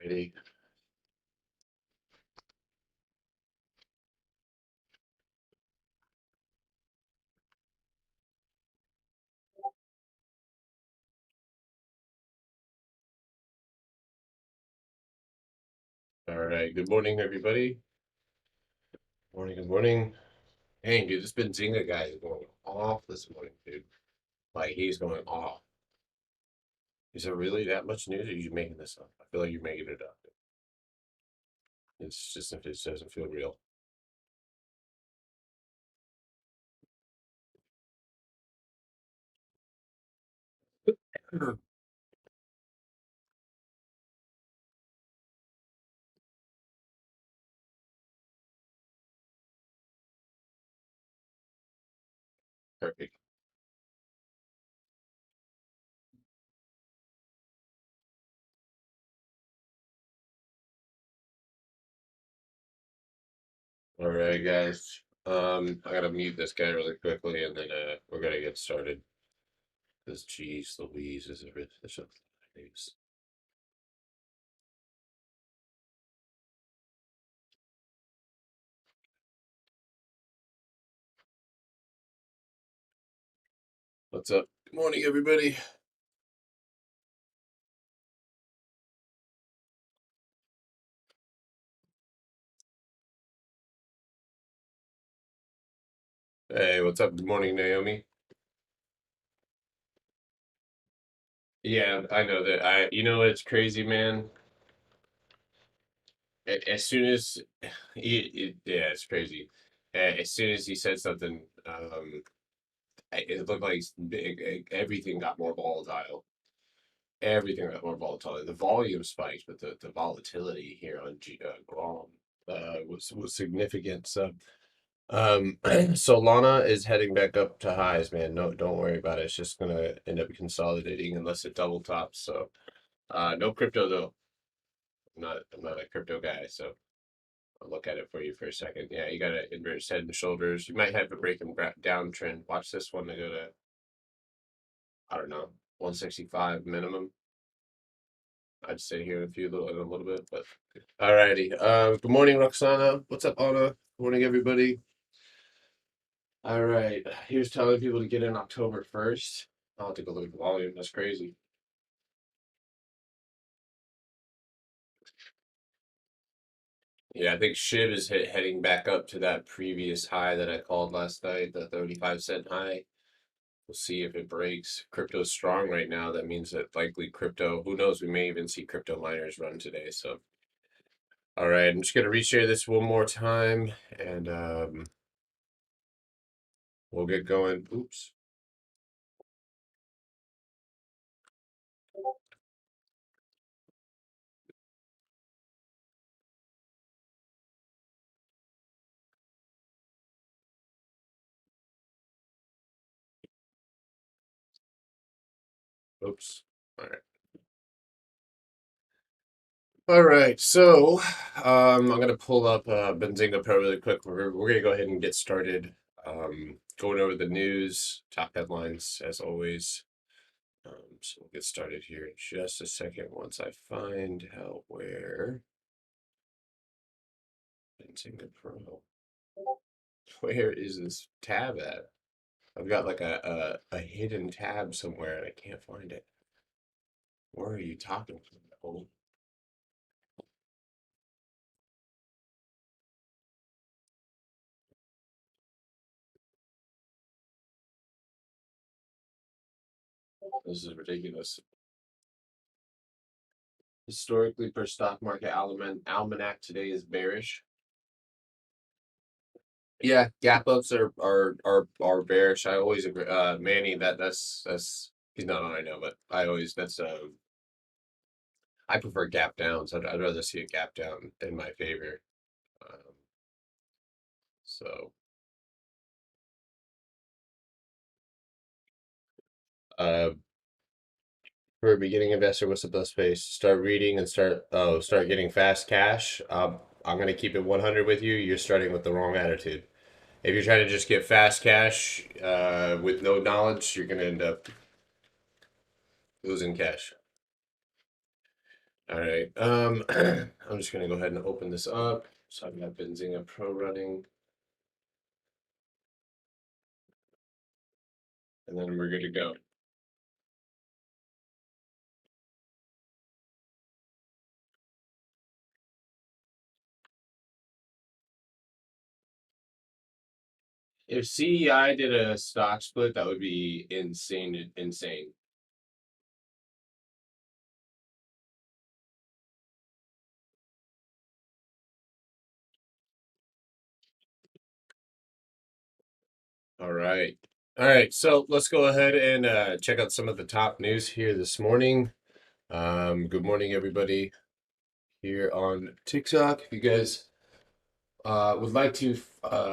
Ready? All right. Good morning, everybody. Morning. Good morning. Hey, dude, this Benzinga guy is going off this morning, dude. Like he's going off. Is it really that much news? Or are you making this up? I feel like you're making it up. It's just if it doesn't feel real. Perfect. All right, guys. I gotta mute this guy really quickly, and then we're gonna get started. Because geez, Louise is a news. What's up? Good morning, everybody. Hey, what's up? Good morning, Naomi. Yeah, I know that. You know, it's crazy, man. As soon as yeah, it's crazy. As soon as he said something, it looked like everything got more volatile. Everything got more volatile. The volume spiked, but the volatility here on Grom was significant. So, Solana is heading back up to highs, man. No, don't worry about it. It's just gonna end up consolidating unless it double tops. So, no crypto though. I'm not a crypto guy, so. I'll look at it for you for a second. Yeah, you got to invert head and shoulders. You might have a breaking downtrend. Watch this one to go to, I don't know, 165 minimum. I'd say here in a little bit, but alrighty. Good morning, Roxana. What's up, Anna? Good morning, everybody. All right. Here's telling people to get in October 1st. I'll take a look at the volume. That's crazy. Yeah, I think SHIB is heading back up to that previous high that I called last night, the 35-cent high. We'll see if it breaks. Crypto's strong right now. That means that likely crypto, who knows, we may even see crypto miners run today. So, all right, I'm just going to reshare this one more time and we'll get going. Oops. Oops. All right. All right. So, I'm going to pull up Benzinga Pro really quick. We're going to go ahead and get started. Going over the news, top headlines as always. So we'll get started here in just a second once I find out where Benzinga Pro. Where is this tab at? I've got like a hidden tab somewhere and I can't find it. Where are you talking from? This is ridiculous. Historically, per stock market almanac today is bearish. Yeah, gap ups are bearish. I always agree. Manny, that's he's not on right now, but I always that's I prefer gap downs. I'd rather see a gap down in my favor. Um, so uh, for a beginning investor, what's the best place? Start reading and start getting fast cash. I'm gonna keep it 100 with you. You're starting with the wrong attitude. If you're trying to just get fast cash with no knowledge, you're gonna end up losing cash. All right. I'm just gonna go ahead and open this up. So I've got Benzinga Pro running, and then we're good to go. If CEI did a stock split, that would be insane, insane. All right. All right. So let's go ahead and check out some of the top news here this morning. Good morning, everybody here on TikTok. If you guys would like to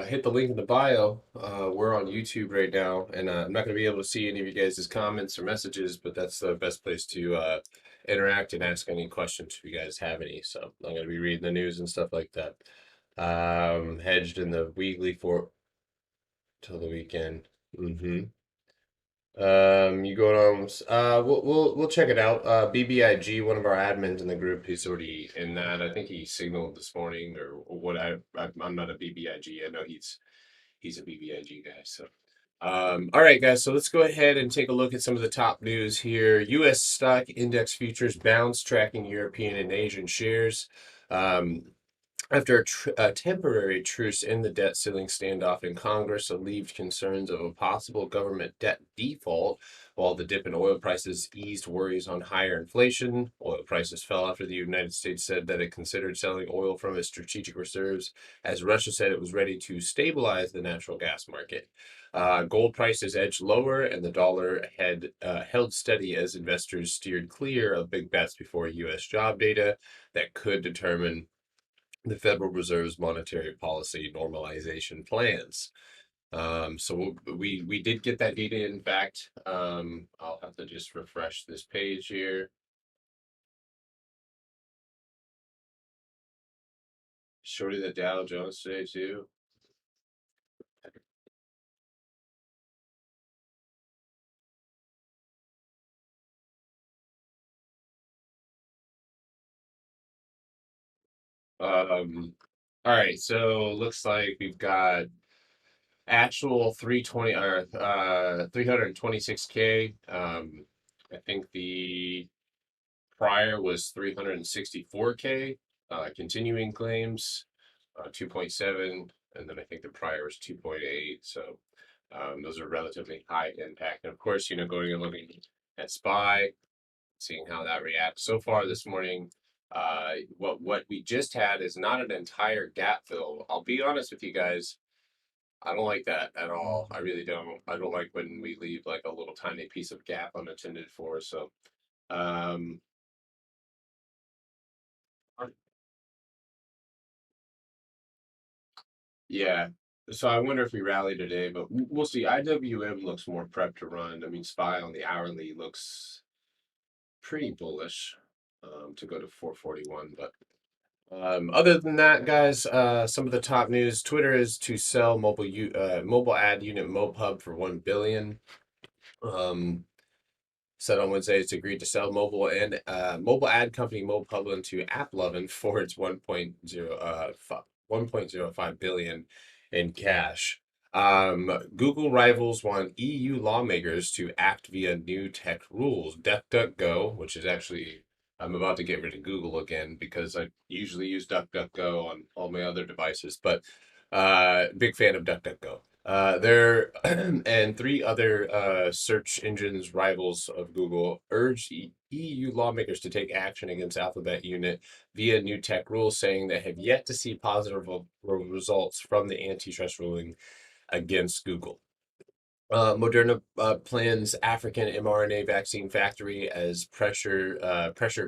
hit the link in the bio, we're on YouTube right now, and I'm not going to be able to see any of you guys' comments or messages, but that's the best place to interact and ask any questions if you guys have any. So I'm going to be reading the news and stuff like that. Hedged in the weekly for till the weekend. You going on? We'll check it out. BBIG, one of our admins in the group, he's already in that. I think he signaled this morning or what. I'm not a BBIG. I know he's a BBIG guy. So, all right, guys. So let's go ahead and take a look at some of the top news here. U.S. stock index futures bounce, tracking European and Asian shares. Um, After a temporary truce in the debt ceiling standoff in Congress alleviated concerns of a possible government debt default, while the dip in oil prices eased worries on higher inflation. Oil prices fell after the United States said that it considered selling oil from its strategic reserves, as Russia said it was ready to stabilize the natural gas market. Gold prices edged lower, and the dollar had held steady as investors steered clear of big bets before U.S. job data that could determine the Federal Reserve's monetary policy normalization plans. So we did get that data. In fact, I'll have to just refresh this page here. Shorty the Dow Jones today too. All right, so looks like we've got actual 320 or 326K. I think the prior was 364K. Continuing claims 2.7, and then I think the prior was 2.8. So those are relatively high impact. And of course, going and looking at SPY, seeing how that reacts. So far this morning, what we just had is not an entire gap fill. I'll be honest with you guys. I don't like that at all. I really don't. I don't like when we leave like a little tiny piece of gap unattended for. So, um, yeah. So I wonder if we rally today, but we'll see. IWM looks more prepped to run. I mean, SPY on the hourly looks pretty bullish to go to 441. But other than that, guys, some of the top news: Twitter is to sell mobile ad unit MoPub for 1 billion. Um, Said on Wednesday it's agreed to sell mobile ad company MoPub to AppLovin for its 1.05 billion in cash. Google rivals want EU lawmakers to act via new tech rules. DuckDuckGo, which is actually I'm about to get rid of Google again because I usually use DuckDuckGo on all my other devices, but big fan of DuckDuckGo. There and three other search engines rivals of Google urged EU lawmakers to take action against Alphabet Unit via new tech rules, saying they have yet to see positive results from the antitrust ruling against Google. Moderna plans African mRNA vaccine factory as pressure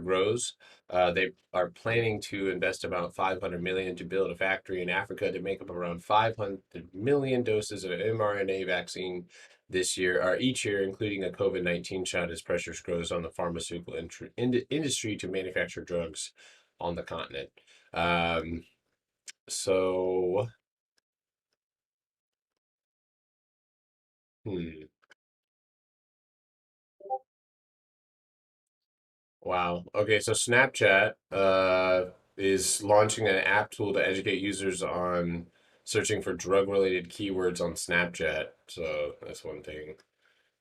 grows. They are planning to invest about 500 million to build a factory in Africa to make up around 500 million doses of mRNA vaccine this year or each year, including a COVID-19 shot as pressures grows on the pharmaceutical industry to manufacture drugs on the continent. Um, so, hmm. Wow. Okay, so Snapchat is launching an app tool to educate users on searching for drug-related keywords on Snapchat. So that's one thing.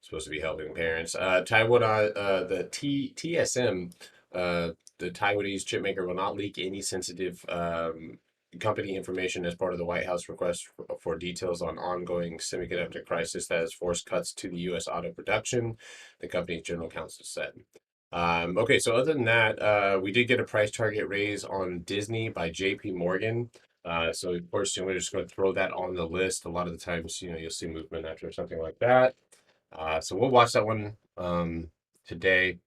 Supposed to be helping parents. Taiwan, the TSM, the Taiwanese chipmaker, will not leak any sensitive company information as part of the White House request for details on ongoing semiconductor crisis that has forced cuts to the U.S. auto production, the company's general counsel said. Okay, so other than that, we did get a price target raise on Disney by JP Morgan. So of course, we're just going to throw that on the list. A lot of the times, you'll see movement after something like that. So we'll watch that one today.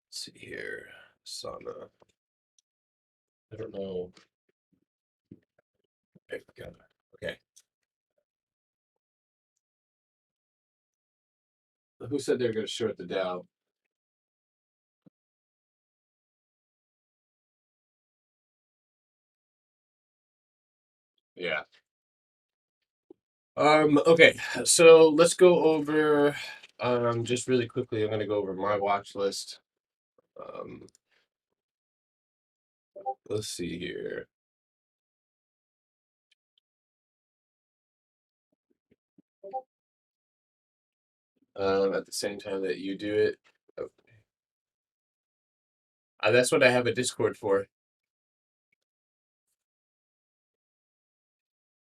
Let's see here. Sana. I don't know. Okay, got it. Okay. Who said they were going to short the Dow? Yeah. Okay, so let's go over just really quickly. I'm gonna go over my watch list. Um, let's see here. At the same time that you do it. Oh, that's what I have a Discord for.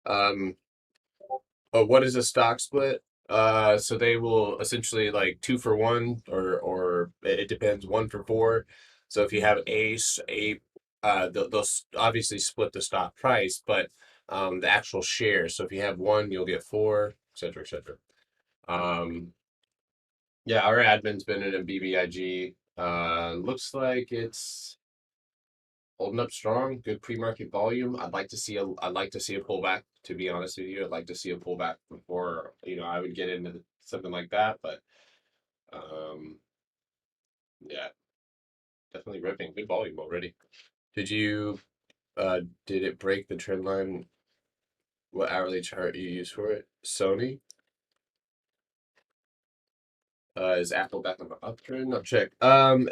Um, what is a stock split? So they will essentially like two for one, or it depends, one for four. So if you have they'll obviously split the stock price, but the actual shares. So if you have one, you'll get four, et cetera, et cetera. Um, yeah, our admin's been in a BBIG. Looks like it's holding up strong, good pre-market volume. I'd like to see a pullback, to be honest with you. I'd like to see a pullback before, I would get into something like that, but um yeah, definitely ripping. Good volume already. Did you did it break the trend line? What hourly chart you use for it? Sony? Is Apple back on the uptrend? I'll check.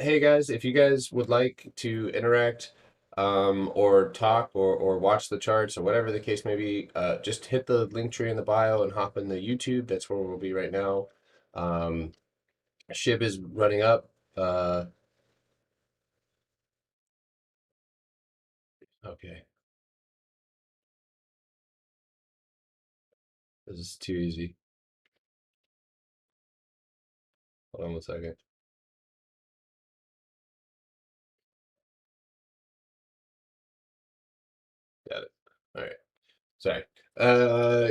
Hey guys, if you guys would like to interact, or talk, or watch the charts, or whatever the case may be, just hit the link tree in the bio and hop in the YouTube. That's where we'll be right now. Um, SHIB is running up. Okay, this is too easy. Hold on one second. Got it. All right. Sorry.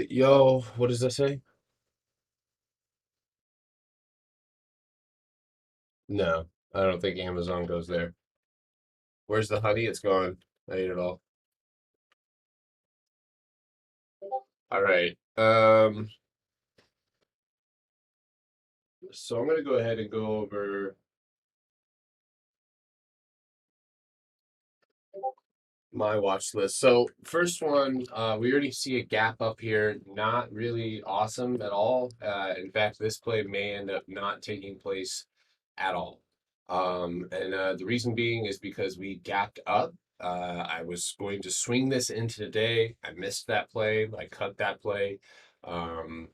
Yo, what does that say? No, I don't think Amazon goes there. Where's the honey? It's gone. I ate it all. All right. So I'm gonna go ahead and go over my watch list. So first one, we already see a gap up here. Not really awesome at all. In fact, this play may end up not taking place at all. And the reason being is because we gapped up. I was going to swing this into today. I missed that play. I cut that play. Um,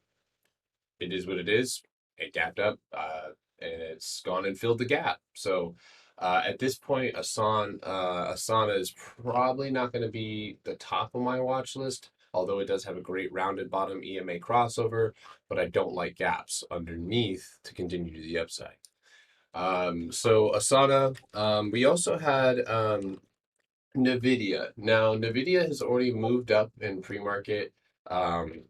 it is what it is. It gapped up, and it's gone and filled the gap. So at this point, Asana is probably not going to be the top of my watch list, although it does have a great rounded bottom EMA crossover. But I don't like gaps underneath to continue to the upside. So Asana, we also had Nvidia. Now, Nvidia has already moved up in pre-market, um,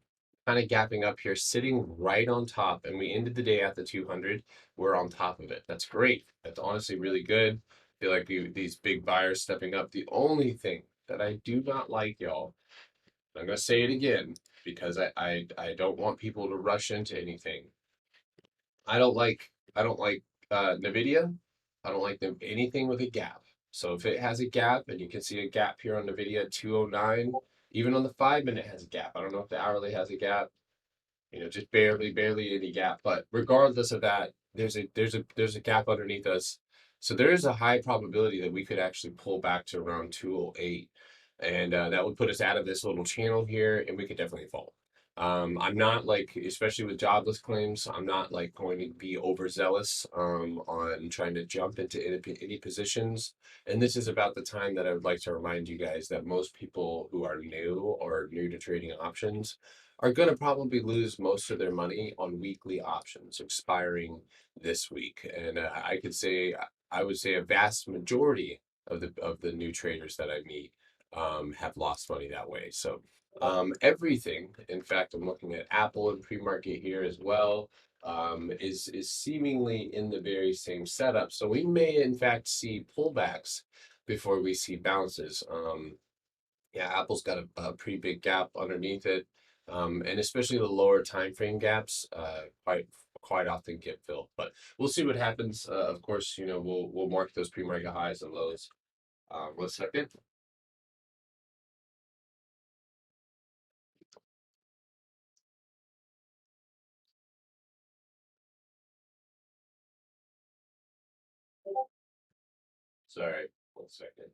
kind of gapping up here, sitting right on top. And we ended the day at the 200. We're on top of it. That's great. That's honestly really good. I feel like these big buyers stepping up. The only thing that I do not like, y'all, I'm going to say it again because I don't want people to rush into anything. I don't like Nvidia. I don't like them anything with a gap. So if it has a gap, and you can see a gap here on Nvidia at 209, even on the 5 minute has a gap. I don't know if the hourly has a gap. Just barely any gap. But regardless of that, there's a gap underneath us. So there is a high probability that we could actually pull back to around 208. And that would put us out of this little channel here, and we could definitely fall. I'm not like, especially with jobless claims, I'm not like going to be overzealous on trying to jump into any positions. And this is about the time that I would like to remind you guys that most people who are new or new to trading options are going to probably lose most of their money on weekly options expiring this week. And I would say a vast majority of the new traders that I meet have lost money that way. So everything, in fact, I'm looking at Apple and pre-market here as well, is seemingly in the very same setup. So we may in fact see pullbacks before we see bounces. Yeah, Apple's got a pretty big gap underneath it, and especially the lower time frame gaps quite often get filled. But we'll see what happens. Of course, you know we'll mark those pre-market highs and lows. 1 second. Sorry, 1 second.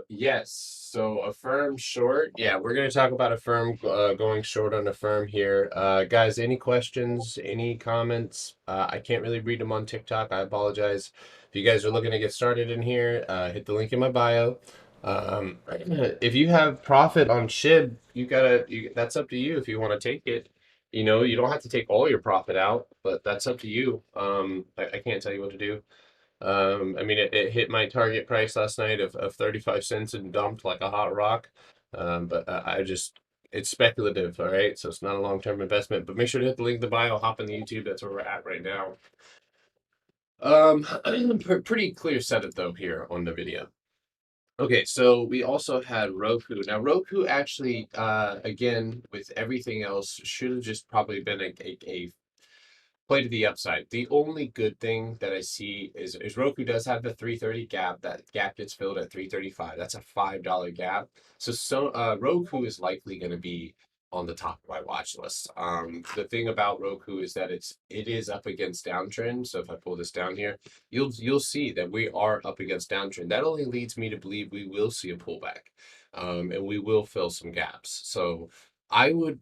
Yes. So a firm short. Yeah, we're going to talk about a firm going short on a firm here. Guys, any questions, any comments? I can't really read them on TikTok. I apologize. If you guys are looking to get started in here, hit the link in my bio. If you have profit on SHIB, that's up to you if you want to take it. You know, you don't have to take all your profit out, but that's up to you. I can't tell you what to do. I mean, it hit my target price last night of 35 cents and dumped like a hot rock. But it's speculative, all right? So it's not a long-term investment. But make sure to hit the link in the bio, hop in the YouTube. That's where we're at right now. Pretty clear setup though here on the video. Okay, so we also had Roku. Now, Roku actually, again, with everything else, should have just probably been a play to the upside. The only good thing that I see is Roku does have the 330 gap. That gap gets filled at 335. That's a $5 gap. So Roku is likely going to be on the top of my watch list. The thing about Roku is that it is up against downtrend. So if I pull this down here, you'll see that we are up against downtrend. That only leads me to believe we will see a pullback, and we will fill some gaps. So I would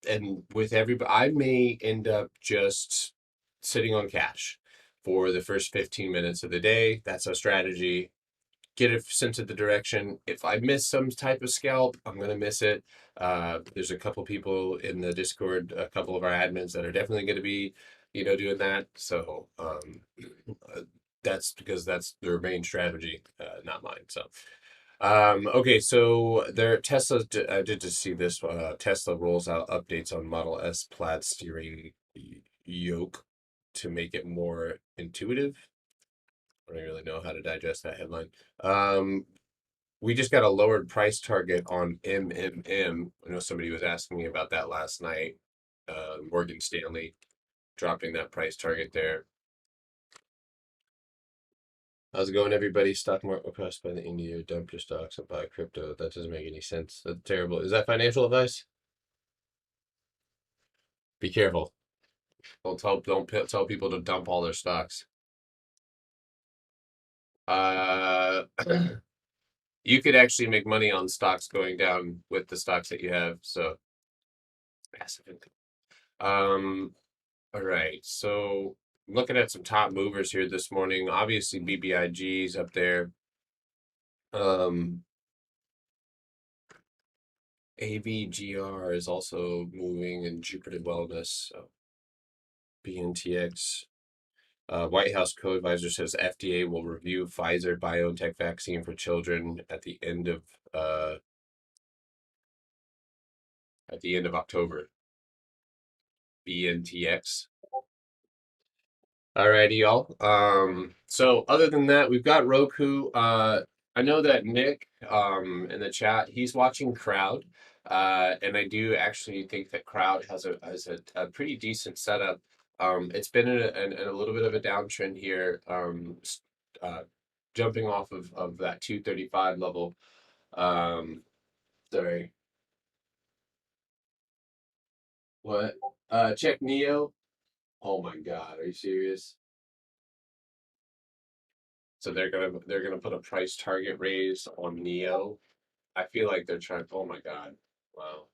and with everybody, I may end up just sitting on cash for the first 15 minutes of the day. That's a strategy. Get a sense of the direction. If I miss some type of scalp, I'm going to miss it. There's a couple people in the Discord, a couple of our admins that are definitely going to be, doing that. So uh, that's because that's their main strategy, not mine. So okay, so I did just see this. Tesla rolls out updates on Model S plaid steering yoke to make it more intuitive. I don't really know how to digest that headline. Um, we just got a lowered price target on MMM. I know somebody was asking me about that last night. Morgan Stanley dropping that price target there. How's it going, everybody? Stock market crashed by the India. Dump your stocks and buy crypto. That doesn't make any sense. That's terrible. Is that financial advice? Be careful. Don't tell people to dump all their stocks. Uh, you could actually make money on stocks going down with the stocks that you have. So passive income. All right. So looking at some top movers here this morning. Obviously, BBIG's up there. Um, AVGR is also moving, and Jupiter Wellness. So BNTX. White House co-advisor says FDA will review Pfizer BioNTech vaccine for children uh, at the end of October. BNTX. Alrighty, y'all. So other than that, we've got Roku. I know that Nick, in the chat, he's watching Crowd. And I do actually think that Crowd has a pretty decent setup. It's been in a little bit of a downtrend here, uh, jumping off of that 235 level. Um, sorry, what? Check Neo. Oh my God, are you serious? So they're gonna put a price target raise on Neo. I feel like they're trying. Oh my god! Wow.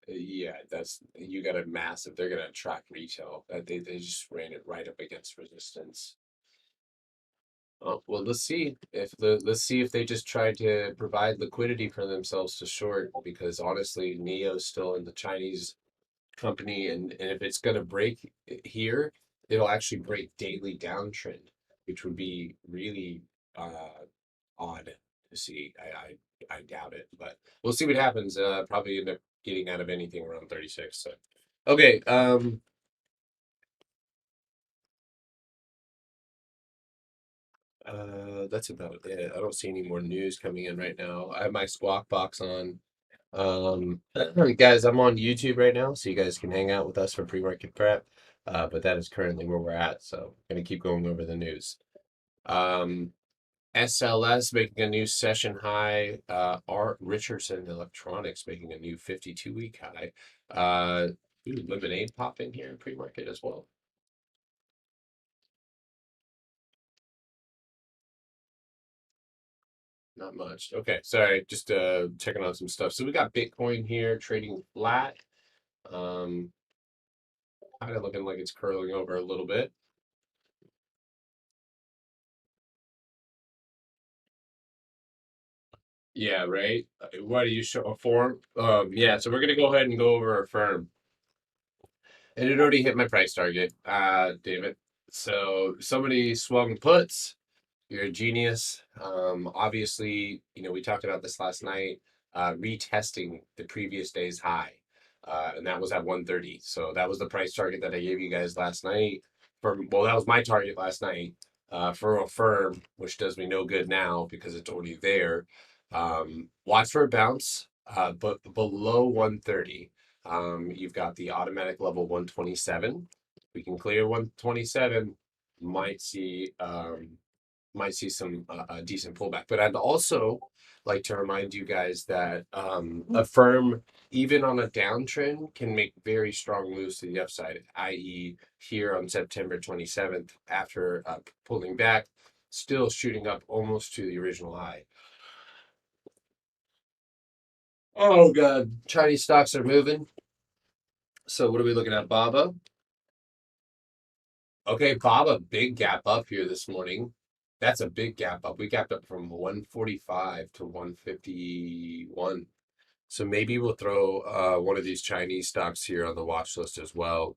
Yeah, that's you got a massive. They're gonna attract retail. They just ran it right up against resistance. Oh, well, let's see if they just try to provide liquidity for themselves to short, because honestly, Neo's still in the Chinese company, and if it's gonna break here, it'll actually break daily downtrend, which would be really odd to see. I doubt it, but we'll see what happens. Probably end up getting out of anything around 36. So okay, that's about it. I don't see any more news coming in right now. I have my Squawk box on. Guys, I'm on YouTube right now, so you guys can hang out with us for pre-market prep. But that is currently where we're at, so gonna keep going over the news. Um, SLS making a new session high. Art Richardson Electronics making a new 52-week high. Lemonade pop in here in pre-market as well. Not much. Okay, sorry, just checking on some stuff. So we got Bitcoin here trading flat. Um, Kind of looking like it's curling over a little bit. Yeah, right. What do you show a form? Yeah, so we're gonna go ahead and go over a firm. And it already hit my price target, David. So somebody swung puts. You're a genius. Obviously, we talked about this last night, retesting the previous day's high. And that was at 130. So that was the price target that I gave you guys last night. Well, that was my target last night for a firm, which does me no good now because it's already there. Watch for a bounce, but below 130. You've got the automatic level 127. We can clear 127, might see some decent pullback. But I'd also like to remind you guys that a firm, even on a downtrend, can make very strong moves to the upside, i.e., here on September 27th, after pulling back, still shooting up almost to the original high. Oh, God. Chinese stocks are moving. So, what are we looking at, Baba? Okay, Baba, big gap up here this morning. That's a big gap up. We gapped up from 145 to 151. So maybe we'll throw one of these Chinese stocks here on the watch list as well.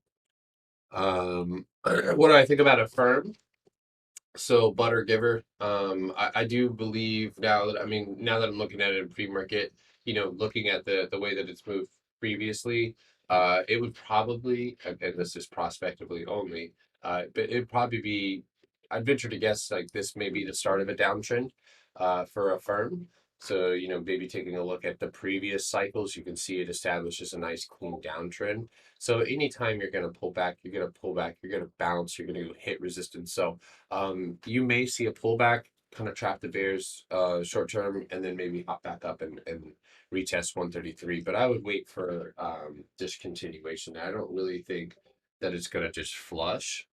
What do I think about a firm? So Butter Giver, I do believe now that I'm looking at it in pre-market, looking at the way that it's moved previously, it would probably, and this is prospectively only, but it'd probably be, I'd venture to guess like this may be the start of a downtrend for a firm. So, maybe taking a look at the previous cycles, you can see it establishes a nice clean downtrend. So anytime you're going to pull back, you're going to pull back, you're going to bounce, you're going to hit resistance. So you may see a pullback, kind of trap the bears short term, and then maybe hop back up and retest 133. But I would wait for just continuation. I don't really think that it's going to just flush.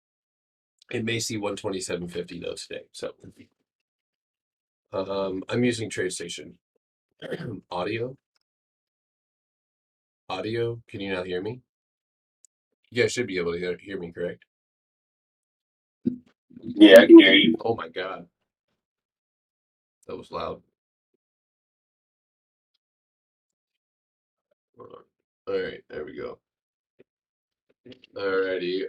It may see 127.50 though today. So I'm using TradeStation. Audio, audio. Can you not hear me? You guys should be able to hear me, correct? Yeah, I can hear you. Oh my God, that was loud. Hold on. All right, there we go. Alrighty.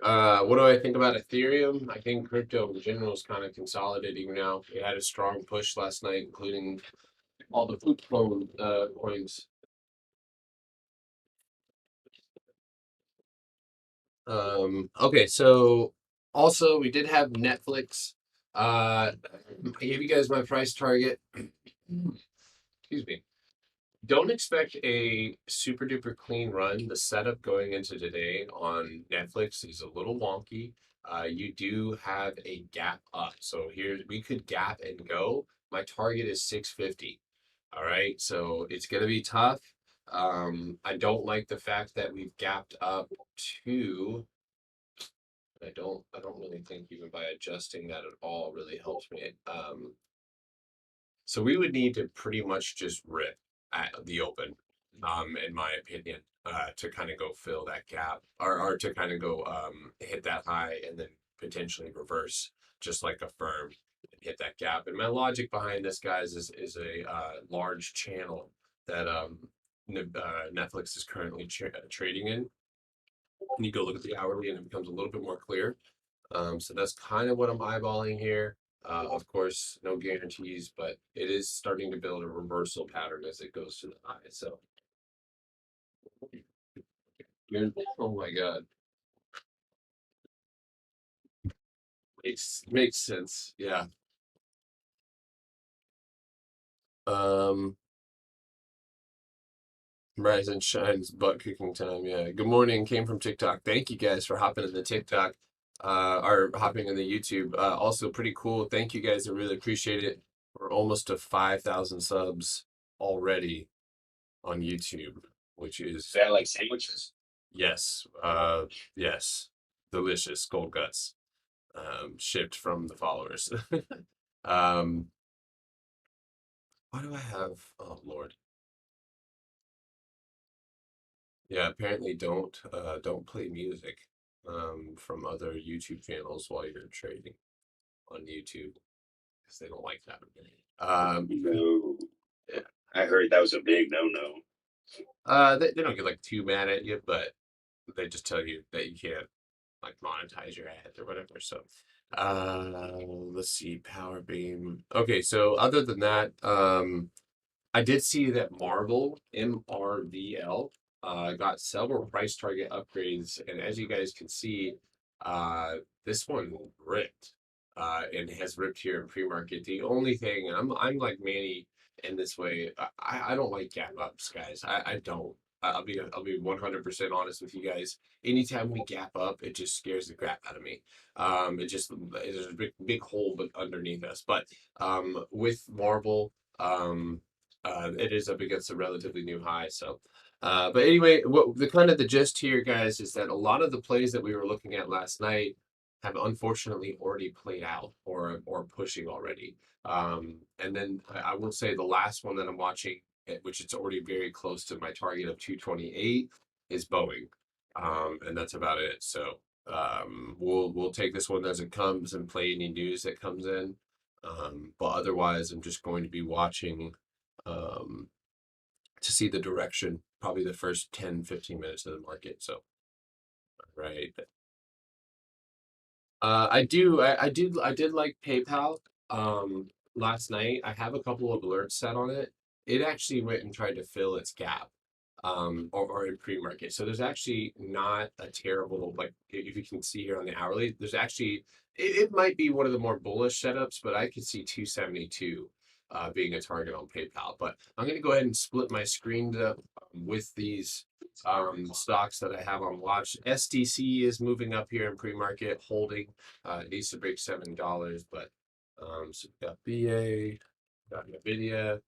What do I think about Ethereum? I think crypto in general is kind of consolidating now. It had a strong push last night, including all the food clone coins. Okay, so also we did have Netflix. I gave you guys my price target. Excuse me. Don't expect a super duper clean run. The setup going into today on Netflix is a little wonky. You do have a gap up. So here we could gap and go. My target is 650. All right. So it's going to be tough. I don't like the fact that we've gapped up to, I don't really think even by adjusting that at all really helps me. So we would need to pretty much just rip at the open, in my opinion, to kind of go fill that gap, or to kind of go hit that high and then potentially reverse, just like a firm and hit that gap. And my logic behind this, guys, is a large channel that Netflix is currently trading in. And you go look at the hourly, and it becomes a little bit more clear. So that's kind of what I'm eyeballing here. Of course, no guarantees, but it is starting to build a reversal pattern as it goes to the high. So, oh my God, makes sense. Yeah. Um, Rise and shines, butt kicking time. Yeah. Good morning. Came from TikTok. Thank you guys for hopping in the TikTok, or hopping in the YouTube. Also pretty cool. Thank you guys. I really appreciate it. We're almost to 5,000 subs already on YouTube, which is that like sandwiches? yes, yes, delicious cold cuts, shipped from the followers. um, why do I have? Oh Lord, yeah. Apparently, don't play music, from other YouTube channels while you're trading on YouTube because they don't like that. No, Yeah. I heard that was a big no-no. They don't get like too mad at you, but they just tell you that you can't like monetize your ads or whatever. So let's see, Power Beam. Okay, so other than that, I did see that Marvel MRVL got several price target upgrades, and as you guys can see, uh this one ripped, and has ripped here in pre-market. The only thing, and I'm like Manny in this way, I don't like gap ups, guys. I don't. I'll be 100% honest with you guys. Anytime we gap up, it just scares the crap out of me. There's a big hole underneath us. But with Marvel, it is up against a relatively new high. So, but anyway, what the kind of the gist here, guys, is that a lot of the plays that we were looking at last night have unfortunately already played out, or pushing already. And then I will say the last one that I'm watching, which it's already very close to my target of 228, is Boeing, and that's about it. So we'll take this one as it comes and play any news that comes in. But otherwise, I'm just going to be watching, um, to see the direction, probably the first 10-15 minutes of the market. So, right. I did like PayPal. Last night I have a couple of alerts set on it. It actually went and tried to fill its gap, or in pre-market. So there's actually not a terrible, like, if you can see here on the hourly, there's actually, it might be one of the more bullish setups, but I could see 272 being a target on PayPal. But I'm gonna go ahead and split my screen up, with these stocks that I have on watch. STC is moving up here in pre-market, holding. It needs to break $7, but so we got BA, got Nvidia,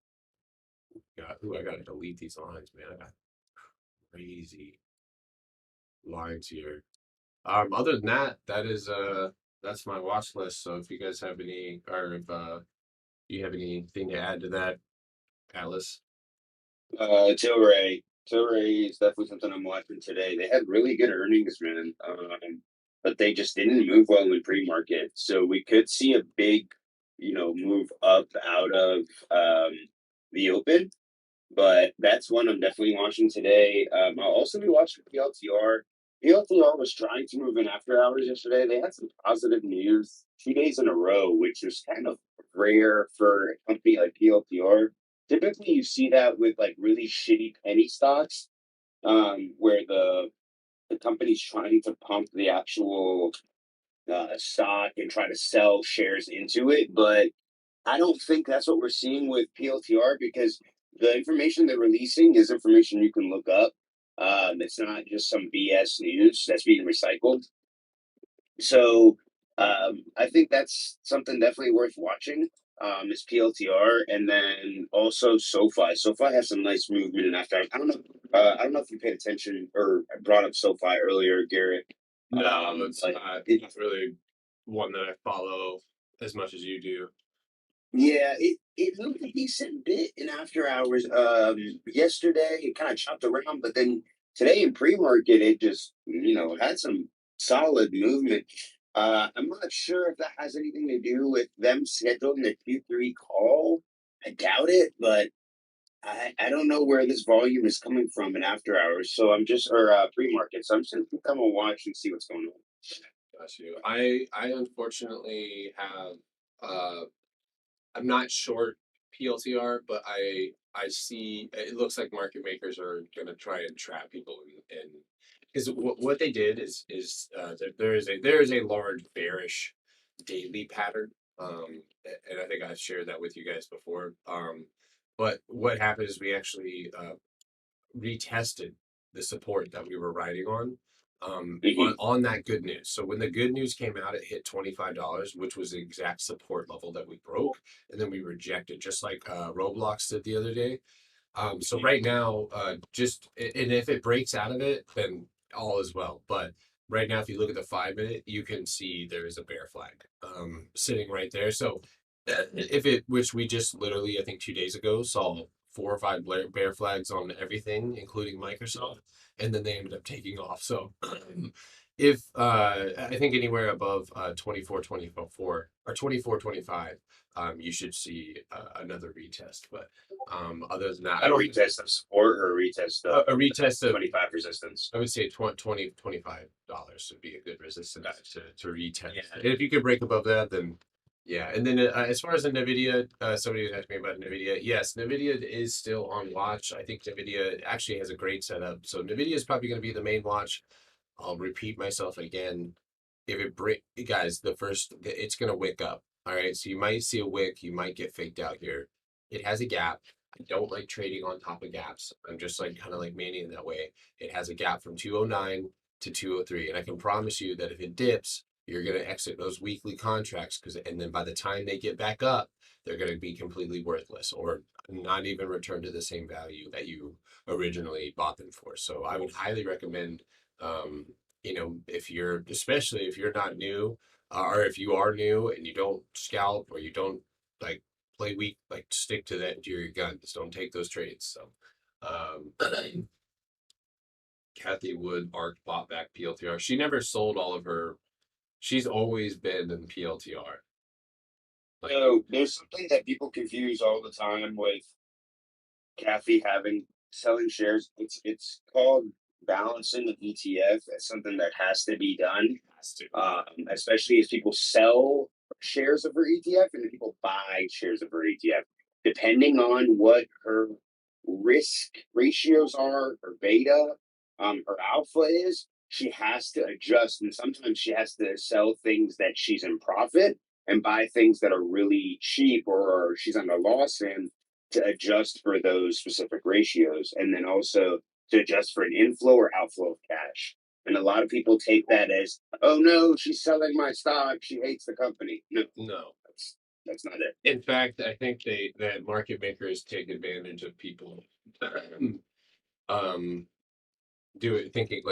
I gotta delete these lines, man. I got crazy lines here. Other than that, that's my watch list. So if you guys have any, or if you have anything to add to that, Atlas. Tilray. Tilray is definitely something I'm watching today. They had really good earnings, man. But they just didn't move well in pre-market. So we could see a big, move up out of the open. But that's one I'm definitely watching today. I'll also be watching PLTR. PLTR was trying to move in after hours yesterday. They had some positive news 2 days in a row, which is kind of rare for a company like PLTR. Typically, you see that with like really shitty penny stocks, where the company's trying to pump the actual stock and try to sell shares into it. But I don't think that's what we're seeing with PLTR because the information they're releasing is information you can look up. It's not just some BS news that's being recycled. So I think that's something definitely worth watching. Is PLTR, and then also SoFi. SoFi has some nice movement, and after I don't know if you paid attention or brought up SoFi earlier, Garrett. No, it's But not. it Not really one that I follow as much as you do. Yeah, it moved a decent bit in after hours. Yesterday it kind of chopped around, but then today in pre-market it just had some solid movement. I'm not sure if that has anything to do with them scheduling the Q3 call. I doubt it, but I don't know where this volume is coming from in after hours. So I'm just or pre-market. So I'm just gonna come and watch and see what's going on. Got you. I unfortunately have uh I'm not short PLTR, but I see it looks like market makers are gonna try and trap people in because what they did is there is a large bearish daily pattern. And I think I've shared that with you guys before. But what happened is we actually retested the support that we were riding Mhm. on that good news. So when the good news came out, it hit $25, which was the exact support level that we broke, and then we rejected, just like Roblox did the other day. So right now, and if it breaks out of it, then all is well. But right now, if you look at the 5 minute, you can see there is a bear flag sitting right there. So if it, which we just literally, I think 2 days ago, saw 4 or 5 bear flags on everything, including Microsoft, and then they ended up taking off. So if I think anywhere above 24.24 or 24.25, you should see another retest. But other than that, I A don't retest of support or a retest of a retest of 25 resistance. I would say 20 $25 would be a good resistance Gotcha. to retest. Yeah. And if you could break above that, then yeah. And then as far as the Nvidia, somebody was asking me about Nvidia. Yes, Nvidia is still on watch. I think Nvidia actually has a great setup. So Nvidia is probably going to be the main watch. I'll repeat myself again. If it break, guys, it's gonna wick up. All right, so you might see a wick, you might get faked out here. It has a gap. I don't like trading on top of gaps. I'm just like kind of like Manny in that way. It has a gap from 209 to 203, and I can promise you that if it dips, you're gonna exit those weekly contracts and then by the time they get back up, they're gonna be completely worthless or not even return to the same value that you originally bought them for. So I would highly recommend um, if you're, especially if you're not new, or if you are new and you don't scalp or you don't like play weak, like stick to that to your guns. Don't take those trades. So, Kathy Wood, Arc bought back PLTR. She never sold all of her. She's always been in PLTR. Like, So there's something that people confuse all the time with Kathy having selling shares. It's called balancing the ETF. It's something that has to be done, has to. especially as people sell shares of her ETF and people buy shares of her ETF. Depending on what her risk ratios are, her beta, her alpha is, she has to adjust. And sometimes she has to sell things that she's in profit and buy things that are really cheap or she's on a loss in to adjust for those specific ratios and then also to adjust for an inflow or outflow of cash. And a lot of people take that as, oh no, she's selling my stock. She hates the company. No, No. that's not it. In fact, I think that market makers take advantage of people um do it thinking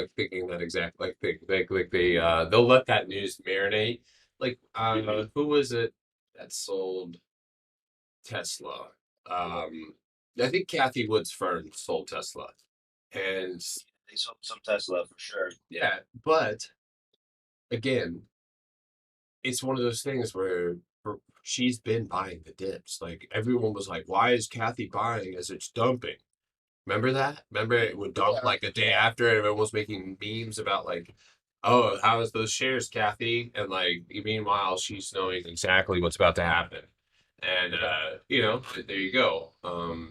that exact like they'll let that news marinate. Like Mhm. who was it that sold Tesla? Um I think Kathy Wood's firm sold Tesla. And They sold some Tesla for sure. yeah, but again, it's one of those things where she's been buying the dips. Like everyone was like, why is Kathy buying as it's dumping? Remember that? Remember it would dump Yeah. like a day after, and everyone was making memes about like, "Oh, how is those shares, Kathy?" And like, meanwhile, she's knowing exactly what's about to happen. And there you go.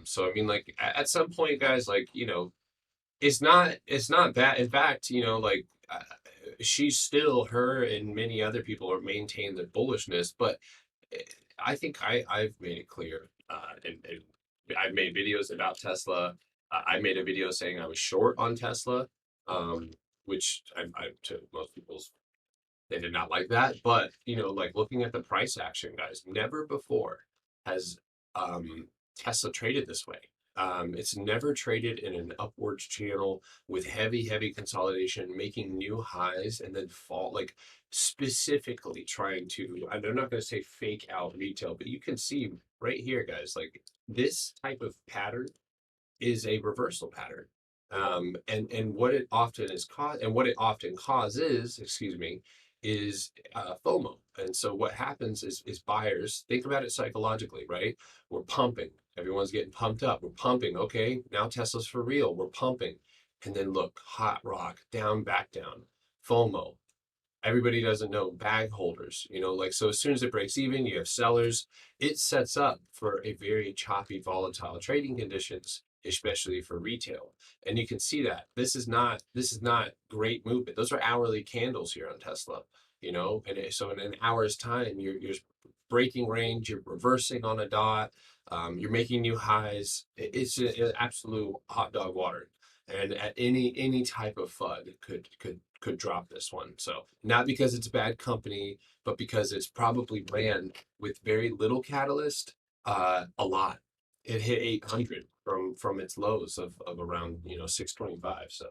So I mean, like at some point, guys, like it's not bad. In fact, she's still her and many other people are maintain their bullishness, but eh, I think I've made it clear, and I've made videos about Tesla. I made a video saying I was short on Tesla, um, which I to most people's they did not like that. But like looking at the price action, guys, never before has Tesla traded this way. It's never traded in an upwards channel with heavy consolidation, making new highs and then fall, like specifically trying to, I'm not going to say fake out retail, but you can see right here, guys, like this type of pattern is a reversal pattern. And what it often is cause and what it often causes, excuse me, is FOMO. And so what happens is buyers think about it psychologically, right? We're pumping. Everyone's getting pumped up. We're pumping. Okay, now Tesla's for real. We're pumping. And then look, hot rock, down, back down. FOMO. Everybody doesn't know bag holders, like, so as soon as it breaks even, you have sellers. It sets up for a very choppy, volatile trading conditions, especially for retail. And you can see that this is not great movement. Those are hourly candles here on Tesla, so in an hour's time, you're breaking range, you're reversing on a dot, you're making new highs. It's an absolute hot dog water, and at any type of FUD could drop this one. So not because it's a bad company, but because it's probably ran with very little catalyst, a lot. It hit 800 from its lows of around 625. So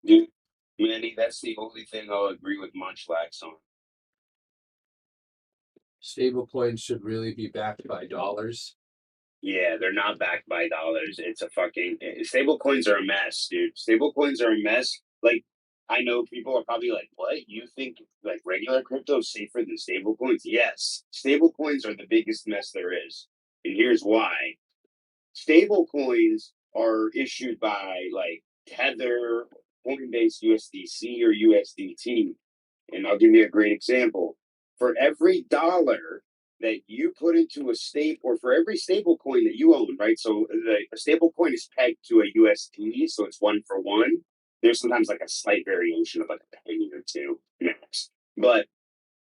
Dude, Manny, that's the only thing I'll agree with Munchlax on. stable coins should really be backed by dollars. Yeah, they're not backed by dollars. It's a fucking stable coins are a mess, dude. Stable coins are a mess. Like, I know people are probably like, "What? You think like regular crypto is safer than stable coins?" Yes, stable coins are the biggest mess there is, and here's why. Stable coins are issued by like Tether, Coinbase USDC, or USDT. And I'll give you a great example. For every dollar that you put into a stable, or for every stable coin that you own, right? So a stable coin is pegged to a USD, so it's 1 for 1. There's sometimes like a slight variation of like a penny or two max, but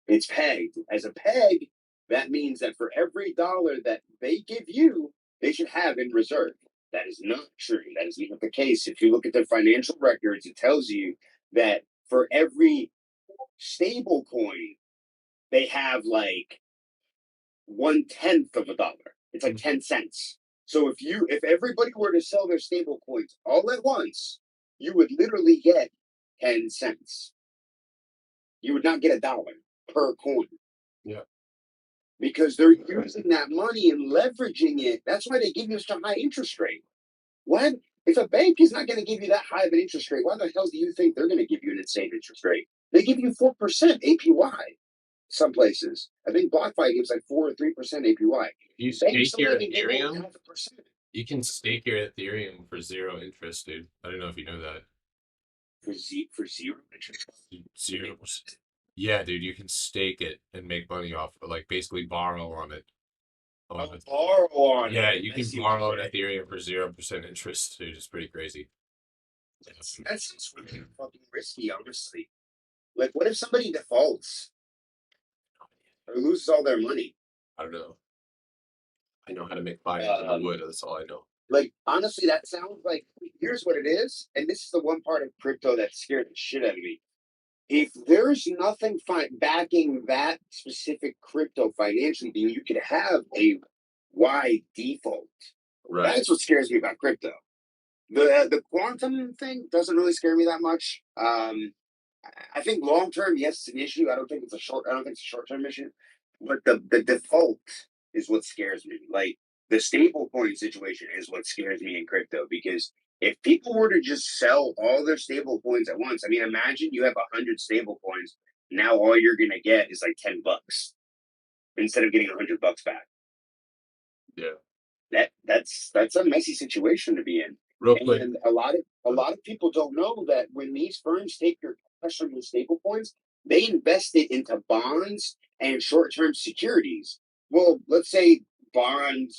it's pegged. As a peg, that means that for every dollar that they give you, they should have in reserve. That is not true. That is not the case. If you look at their financial records, it tells you that for every stable coin, they have like 1/10 of a dollar. It's like 10 cents. So if everybody were to sell their stable coins all at once, you would literally get 10 cents. You would not get a dollar per coin Yeah. because they're using that money and leveraging it. That's why they give you such a high interest rate. What? If a bank is not going to give you that high of an interest rate, why the hell do you think they're going to give you an insane interest rate? They give you 4% APY. Some places, I think BlockFi gives like 4 or 3% APY. You Banks stake don't your even give you Ethereum. 0.5%. You can stake your Ethereum for zero interest, dude. I don't know if you know that. For zero interest. 0%. Yeah, dude, you can stake it and make money off, like basically borrow on it. On it. Borrow on Yeah, it. you I can see what borrow you're an saying. Ethereum for 0% interest, dude. It's pretty crazy. That's really fucking risky, honestly. Like, what if somebody defaults or loses all their money? I don't know. I know how to make fire out of Um, wood. That's all I know. like, honestly, that sounds like here's what it is, and this is the one part of crypto that scared the shit out of me. If there's nothing backing that specific crypto financially, then you could have a wide default. Right. That's what scares me about crypto. The quantum thing doesn't really scare me that much. I think long term, yes, it's an issue. I don't think it's a short term issue. But the default is what scares me. Like the stable coin situation is what scares me in crypto because if people were to just sell all their stable coins at once, I mean, imagine you have 100 stable coins. Now all you're gonna get is like $10 instead of getting $100 back. Yeah. That's a messy situation to be in. Real quick. And a lot of people don't know that when these firms take your cash from your stable coins, they invest it into bonds and short-term securities. Well, let's say bond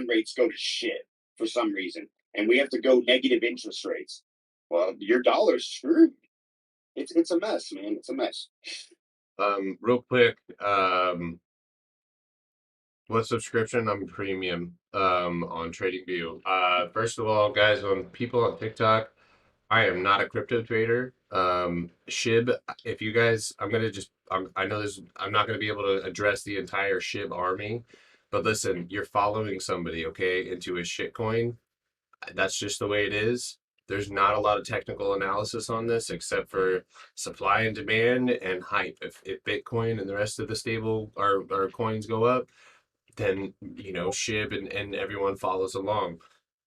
rates go to shit for some reason, and we have to go negative interest rates. Well, your dollar's screwed. It's a mess, man. It's a mess. Real quick. What subscription? I'm premium on TradingView. First of all, guys, on people on TikTok, I am not a crypto trader. SHIB, if you guys, I'm gonna just, I know this, I'm not gonna be able to address the entire SHIB army. But listen, you're following somebody, okay, into a shit coin. That's just the way it is. There's not a lot of technical analysis on this except for supply and demand and hype. If Bitcoin and the rest of the stable our coins go up, then SHIB and everyone follows along.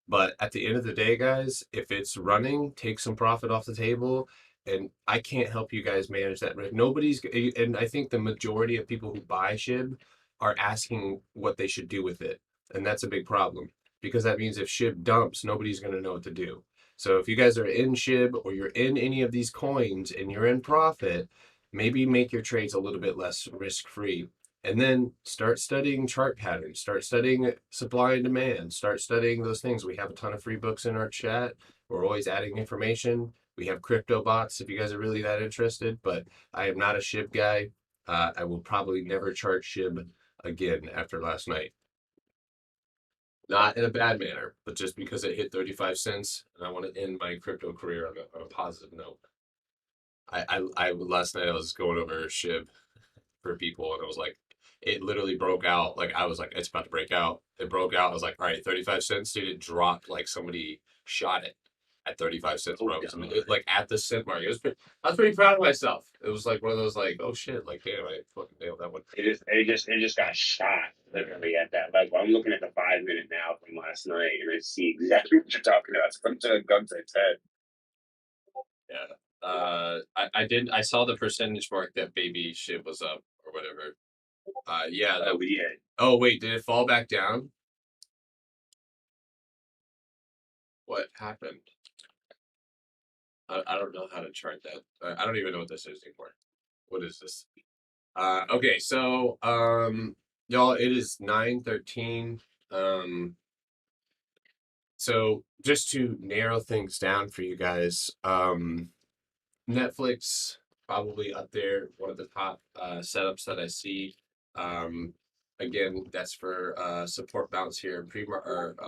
But at the end of the day, guys, if it's running, take some profit off the table. And I can't help you guys manage that risk. And I think the majority of people who buy SHIB are asking what they should do with it. And that's a big problem because that means if SHIB dumps, nobody's going to know what to do. So if you guys are in SHIB or you're in any of these coins and you're in profit, maybe make your trades a little bit less risk free. And then start studying chart patterns, start studying supply and demand, start studying those things. We have a ton of free books in our chat. We're always adding information. We have crypto bots if you guys are really that interested, but I am not a SHIB guy. I will probably never chart SHIB again after last night. Not in a bad manner, but just because it hit 35 cents and I want to end my crypto career on a positive note. I last night I was going over SHIB for people and I was like, it literally broke out. Like I was like, it's about to break out. It broke out. I was like, all right, 35 cents, dude. It dropped like somebody shot it at 35 cents, bro. Like at the cent mark. I was pretty proud of myself. It was like one of those like, oh shit, like damn, I fucking nailed that one. It just got shot literally at that. Like I'm looking at the 5 minute now from last night, and I see exactly what you're talking about. It's from to Gun's head. Yeah. I saw the percentage mark that baby shit was up or whatever. Yeah. We did. Oh wait, did it fall back down? What happened? I don't know how to chart that. I don't even know what this is anymore. What is this? Okay, so y'all, it is 9:13. So just to narrow things down for you guys, Netflix probably up there, one of the top setups that I see. Um, Again, that's for support bounce here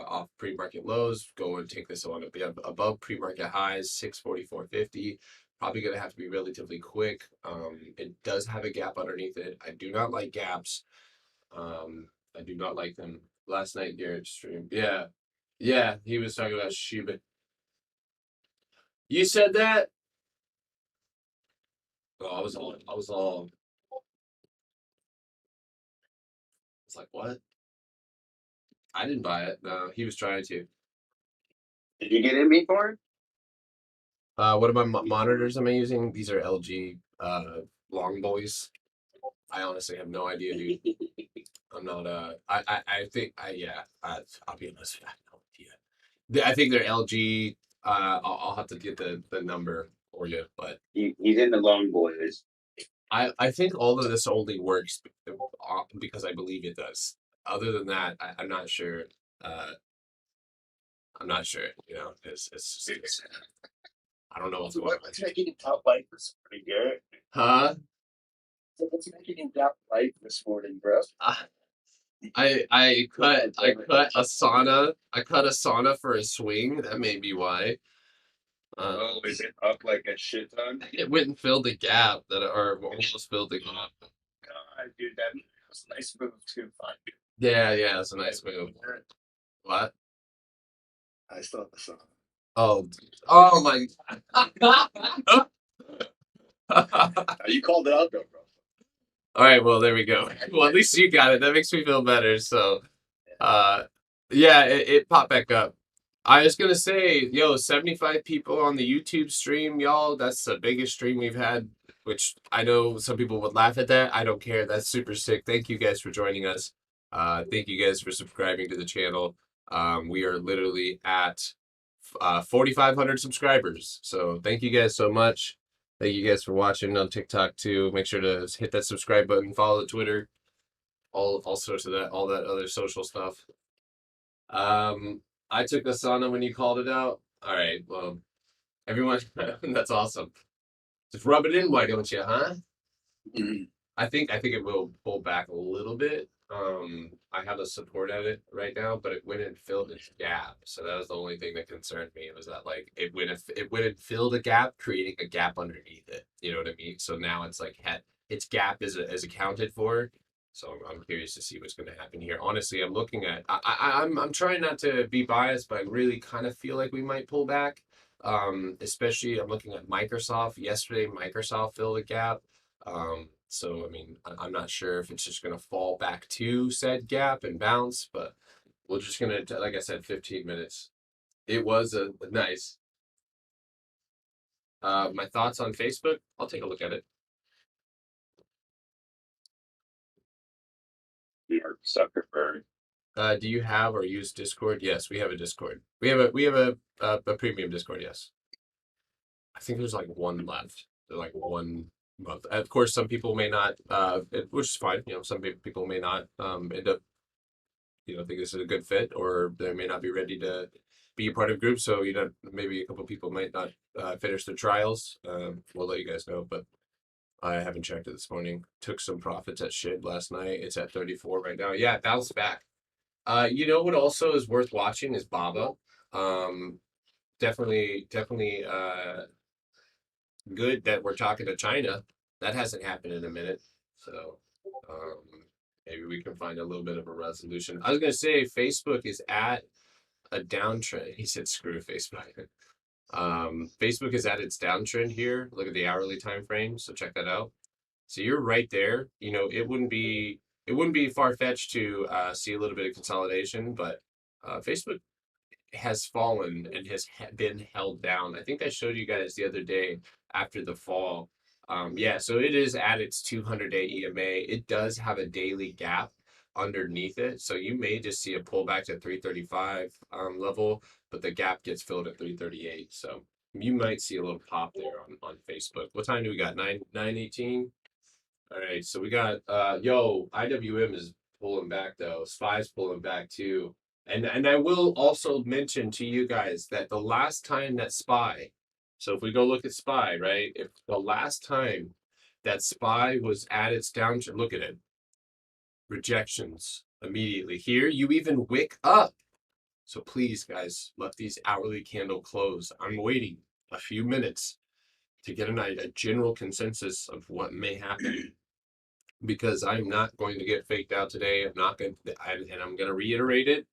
off pre-market lows. Go and take this on above pre-market highs, 644.50. Probably gonna have to be relatively quick. It does have a gap underneath it. I do not like gaps. I do not like them. Last night, Garrett streamed. Yeah, yeah, he was talking about Shiba. You said that? Oh, I was like, what? I didn't buy it. No, he was trying to. Did you get in before? What are my monitors am I using? These are LG long boys. I honestly have no idea, dude. I'm not I think I'll be honest, I have no idea. I think they're LG. I'll have to get the number for you, but He's in the long boys. I think all of this only works because I believe it does. Other than that, I'm not sure. I'm not sure. It's I don't know what's going on. What's making you top light this morning, Garrett? Huh? So what's making you top light this morning, bro? I cut a sauna. I cut a sauna for a swing. That may be why. Oh, is it up like a shit ton? It went and filled the gap or almost filled the gap. God, dude, that was a nice move too. Fine. Yeah, it's a nice move. What? I still have the sauna. Oh my. You called it out though, bro. All right, well there we go. Well, at least you got it. That makes me feel better. So, yeah, it popped back up. I was gonna say, 75 people on the YouTube stream, y'all. That's the biggest stream we've had. Which I know some people would laugh at that. I don't care. That's super sick. Thank you guys for joining us. Thank you guys for subscribing to the channel. We are literally at 4,500 subscribers. So thank you guys so much. Thank you guys for watching on TikTok too. Make sure to hit that subscribe button, follow the Twitter, all sorts of that, all that other social stuff. I took the sauna when you called it out. All right, well, everyone, that's awesome. Just rub it in, why don't you, huh? I think it will pull back a little bit. I have a support at it right now, but it went and filled its gap. So that was the only thing that concerned me was that like it went and filled a gap, creating a gap underneath it. You know what I mean? So now it's like its gap is accounted for. So I'm curious to see what's going to happen here. Honestly, I'm looking at. I'm trying not to be biased, but I really kind of feel like we might pull back. Especially I'm looking at Microsoft. Yesterday, Microsoft filled a gap. So I mean, I'm not sure if it's just going to fall back to said gap and bounce, but we're just gonna, like I said, 15 minutes. It was a nice. My thoughts on Facebook. I'll take a look at it. Mark Zuckerberg. Do you have or use Discord? Yes, we have a Discord. We have a premium Discord. Yes, I think there's like one left. There's like 1 month. Of course, some people may not, which is fine. You know, some people may not end up, think this is a good fit, or they may not be ready to be a part of groups. So maybe a couple people might not finish their trials. We'll let you guys know, but I haven't checked it this morning. Took some profits at shit last night. It's at 34 right now. Yeah, it bounced back. You know what also is worth watching is Baba. Um, definitely good that we're talking to China. That hasn't happened in a minute. So maybe we can find a little bit of a resolution. I was gonna say Facebook is at a downtrend. He said screw Facebook. Facebook is at its downtrend here. Look at the hourly time frame. So check that out. So you're right there. It wouldn't be far fetched to see a little bit of consolidation, but Facebook has fallen and has been held down. I think I showed you guys the other day after the fall. Yeah, so it is at its 200-day EMA. It does have a daily gap underneath it, so you may just see a pullback to 335 level, but the gap gets filled at 338. So you might see a little pop there on Facebook. What time do we got? 9:18. All right, so we got IWM is pulling back though. Spy's pulling back too. And I will also mention to you guys that the last time that Spy, so if we go look at Spy, right? If the last time that Spy was at its downturn, look at it. Rejections immediately. Here you even wick up. So please, guys, let these hourly candle close. I'm waiting a few minutes to get a general consensus of what may happen because I'm not going to get faked out today. I'm not going to, and I'm going to reiterate it.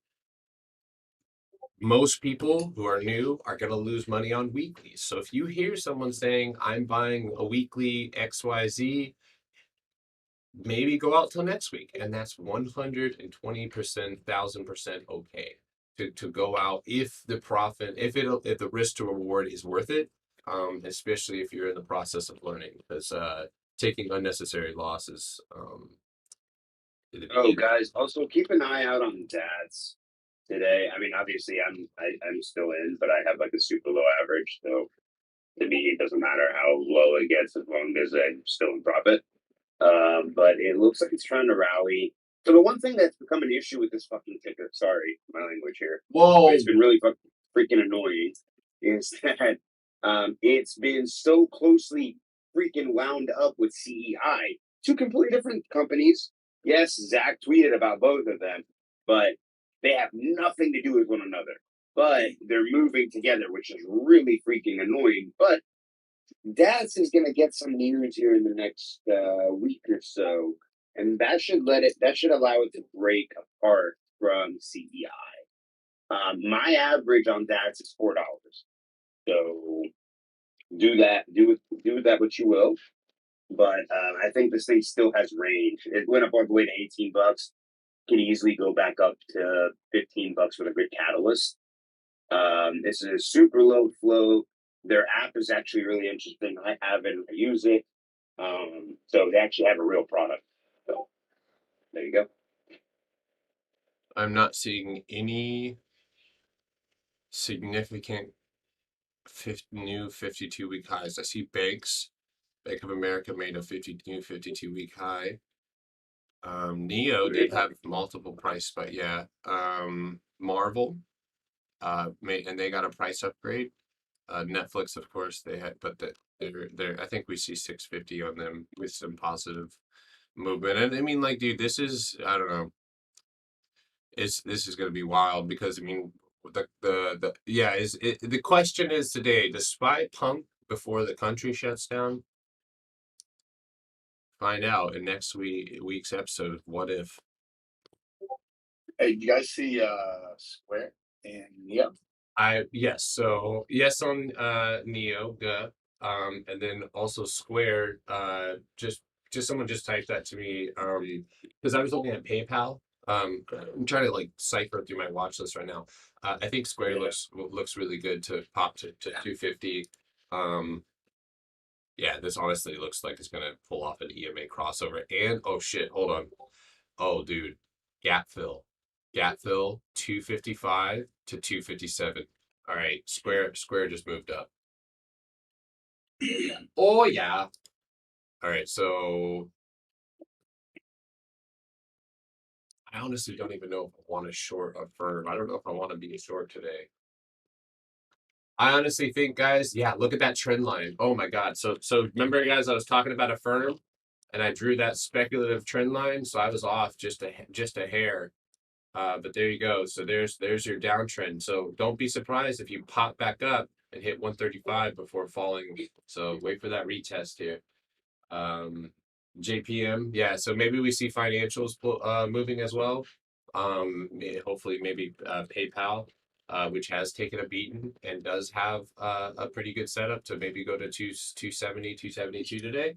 Most people who are new are going to lose money on weeklies. So if you hear someone saying, I'm buying a weekly XYZ, maybe go out till next week. And that's 120%, 1000% okay to go out if the profit, if the risk to reward is worth it. Especially if you're in the process of learning, because taking unnecessary losses in the Oh, beginning. guys, also keep an eye out on dads today. I mean, obviously, I'm still in, but I have like a super low average, so to me, it doesn't matter how low it gets as long as I'm still in profit. But it looks like it's trying to rally. So the one thing that's become an issue with this fucking ticker, sorry, my language here, but Whoa. it's been really freaking annoying, is that it's been so closely freaking wound up with CEI, two completely different companies. Yes, Zach tweeted about both of them, but they have nothing to do with one another. But they're moving together, which is really freaking annoying. But Daz is going to get some news here in the next week or so, and that should allow it to break apart from CEI. My average on Daz is $4, so do that. Do with that what you will. But I think this thing still has range. It went up all the way to $18. Can easily go back up to $15 with a good catalyst. This is a super low flow. Their app is actually really interesting. I have it. I use it. So they actually have a real product. So there you go. I'm not seeing any significant new 52-week highs. I see Bank of America made a new 52-week high. Neo did have multiple price, but yeah. Marvel made, and they got a price upgrade. Netflix, of course, they had, but they're I think we see 650 on them with some positive movement. And I mean, like, dude, this is, I don't know. This is going to be wild because I mean the yeah is it, the question is today, the Spy pump before the country shuts down. find out in next week's episode. What if? Hey, you guys see Square and Neo? Yes, so yes on Neo, and then also Square. Just someone just typed that to me. Because I was looking at PayPal. I'm trying to like cipher through my watch list right now. I think Square Yeah. looks really good to pop to 250. Um, yeah, this honestly looks like it's gonna pull off an EMA crossover. And oh shit, hold on. Oh dude, gap fill. Gap fill 255 to 257. All right, Square just moved up. Oh yeah. All right, so I honestly don't even know if I want to short a firm. I don't know if I want to be a short today. I honestly think, guys, yeah, look at that trend line. Oh my God. So remember, guys, I was talking about a firm and I drew that speculative trend line. So I was off just a hair. But there you go. So there's your downtrend. So don't be surprised if you pop back up and hit 135 before falling. So wait for that retest here. Um, JPM, yeah. So maybe we see financials moving as well. Hopefully maybe PayPal, which has taken a beating and does have a pretty good setup to maybe go to 270, 272 today.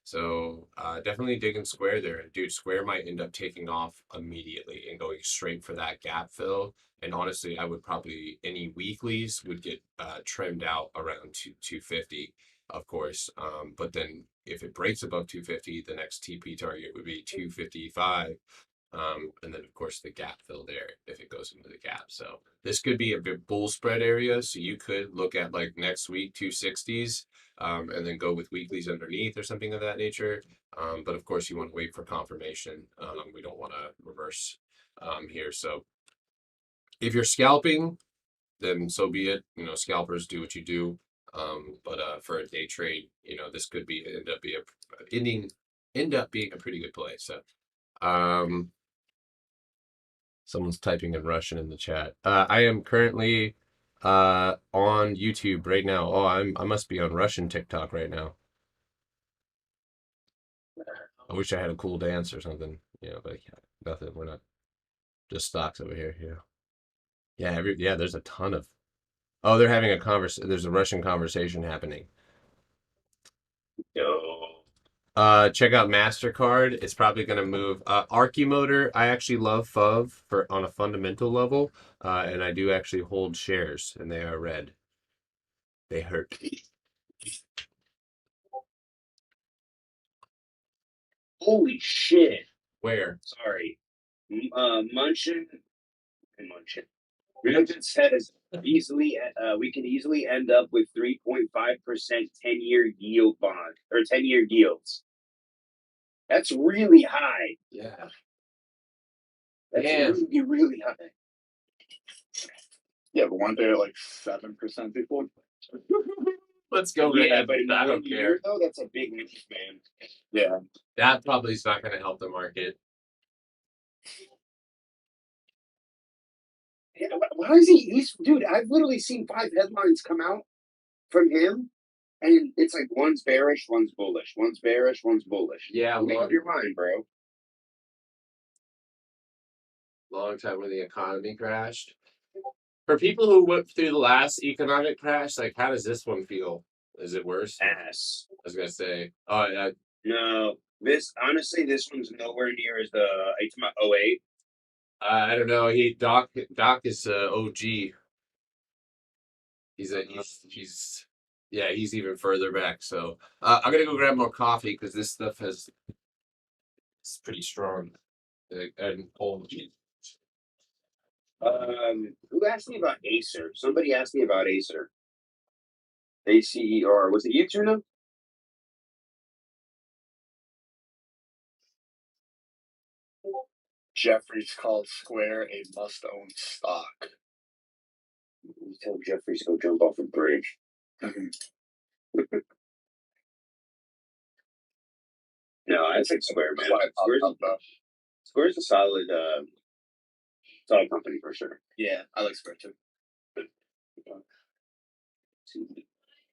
So definitely digging Square there. Dude, Square might end up taking off immediately and going straight for that gap fill. And honestly, I would probably any weeklies would get trimmed out around 250, of course. But then if it breaks above 250, the next TP target would be 255. And then of course the gap fill there if it goes into the gap. So this could be a big bull spread area. So you could look at like next week 260s, and then go with weeklies underneath or something of that nature. But of course you want to wait for confirmation. We don't want to reverse here. So if you're scalping, then so be it. You know, scalpers do what you do. But for a day trade, you know, this could be end up being a pretty good play. So um someone's typing in Russian in the chat. I am currently on YouTube right now. Oh, I must be on Russian TikTok right now. I wish I had a cool dance or something, you know, but yeah, nothing. We're not just stocks over here, you know. Yeah, there's a ton of. Oh, they're having a there's a Russian conversation happening. Yo. Check out MasterCard. It's probably going to move. Archimotor, I actually love FUV for on a fundamental level, and I do actually hold shares, and they are red. They hurt. Holy shit. Where? Sorry. Munchin and Munchin. Religion says we can easily end up with 3.5% 10-year yield bond or 10-year yields. That's really high. Yeah. That's Damn. really, really high. Yeah, but weren't they at like 7% before? Let's go. Yeah, Red. but in I 1 don't year care. though, that's a big move, man. Yeah. That probably is not going to help the market. Yeah, why is he? Dude, I've literally seen 5 headlines come out from him, and it's like one's bearish, one's bullish, one's bearish, one's bullish. Yeah, Make up your mind, bro. long time when the economy crashed. For people who went through the last economic crash, like how does this one feel? Is it worse? Ass. I was gonna say. Oh, yeah. No, this honestly, this one's nowhere near as the. Are you talking about 08? I don't know. Doc is OG. He's yeah, he's even further back. So I'm gonna go grab more coffee because this stuff it's pretty strong. And oh, geez. Who asked me about Acer? Somebody asked me about Acer. ACER. Was it you, Tuna? Jeffries called Square a must-own stock. You tell Jeffries to go jump off a bridge. No, I think Square, man. Square's a solid company for sure. Yeah, I like Square too.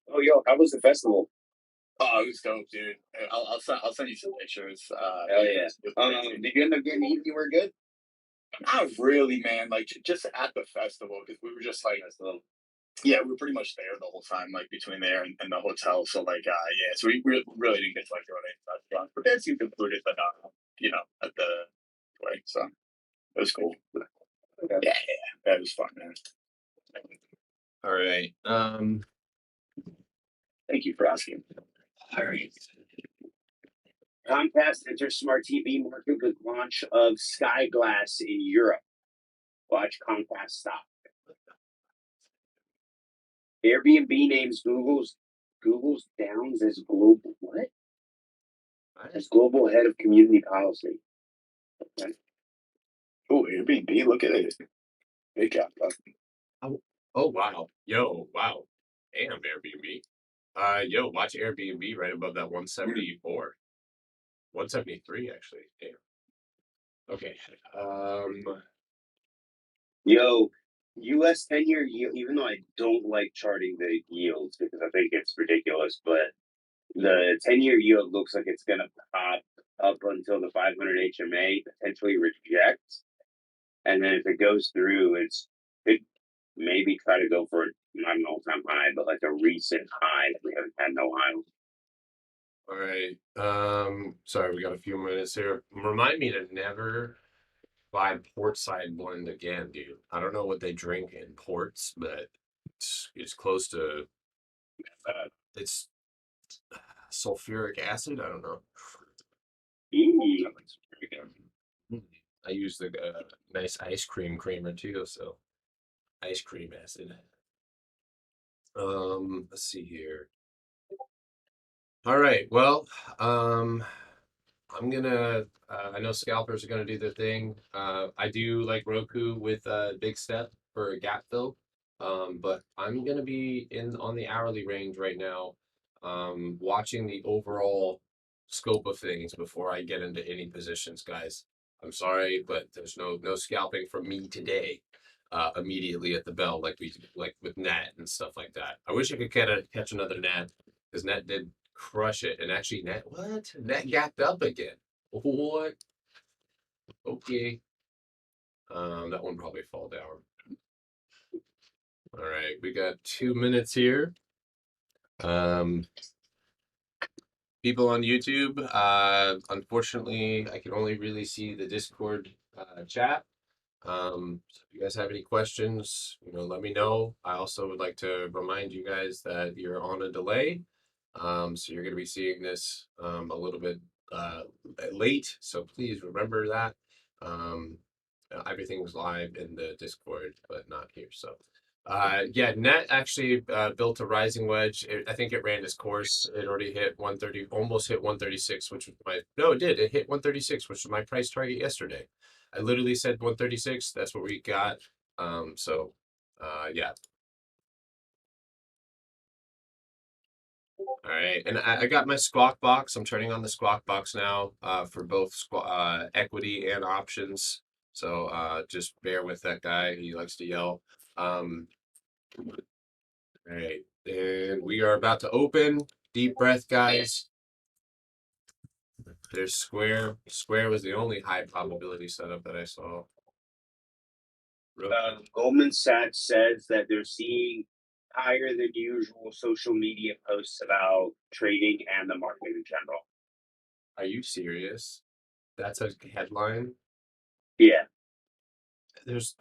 Oh, yo, how was the festival? Oh, it was dope, dude. I'll send you some pictures. Hell yeah. It was crazy. Did you end up getting anywhere good? Not really, man. Like just at the festival because we were just like, yeah, we were pretty much there the whole time, like between there and the hotel. So like, yeah, so we really didn't get to like go to any restaurants, but that's included, but at the way. So it was cool. Okay. Yeah, it was fun, man. All right. Thank you for asking. All right. Comcast enters smart TV market with launch of Sky Glass in Europe. Watch Comcast stock. Airbnb names Google's Downs as global what? As global head of community policy. Okay. Oh, Airbnb, look at it. Big job. Oh wow. Yo, wow. Damn Airbnb. Yo, watch Airbnb right above that 174. 173 actually. Damn. Okay. Yo, U.S. 10-year yield. Even though I don't like charting the yields because I think it's ridiculous, but the 10-year yield looks like it's gonna pop up until the 500 HMA potentially reject, and then if it goes through, it maybe try to go for not an all-time high, but like a recent high that we haven't had in a while. all right. Sorry, we got a few minutes here. Remind me to never buy portside blend again, dude. I don't know what they drink in ports, but it's close to it's sulfuric acid. I don't know. I use the nice ice cream creamer too, so ice cream acid. Let's see here. All right, well, I'm gonna. I know scalpers are gonna do their thing. I do like Roku with Big Step for a gap fill, but I'm gonna be in on the hourly range right now, watching the overall scope of things before I get into any positions, guys. I'm sorry, but there's no scalping from me today. Immediately at the bell, like with Nat and stuff like that. I wish I could catch another Nat because Nat did crush it. And actually, Net gapped up again. What? Okay. That one probably fall down. All right, we got 2 minutes here. People on YouTube, unfortunately, I can only really see the Discord chat. So if you guys have any questions, let me know. I also would like to remind you guys that you're on a delay. So you're going to be seeing this a little bit late. So please remember that. Everything's live in the Discord, but not here. So yeah, Net actually built a rising wedge. I think it ran its course. It already hit 130, almost hit 136, which was no, it did. It hit 136, which was my price target yesterday. I literally said 136. That's what we got. So yeah. All right, and I got my squawk box. I'm turning on the squawk box now for both equity and options. So just bear with that guy. He likes to yell. All right, and we are about to open. Deep breath, guys. There's Square. Square was the only high probability setup that I saw. Goldman Sachs says that they're seeing higher than usual social media posts about trading and the market in general. Are you serious? That's a headline. Yeah. There's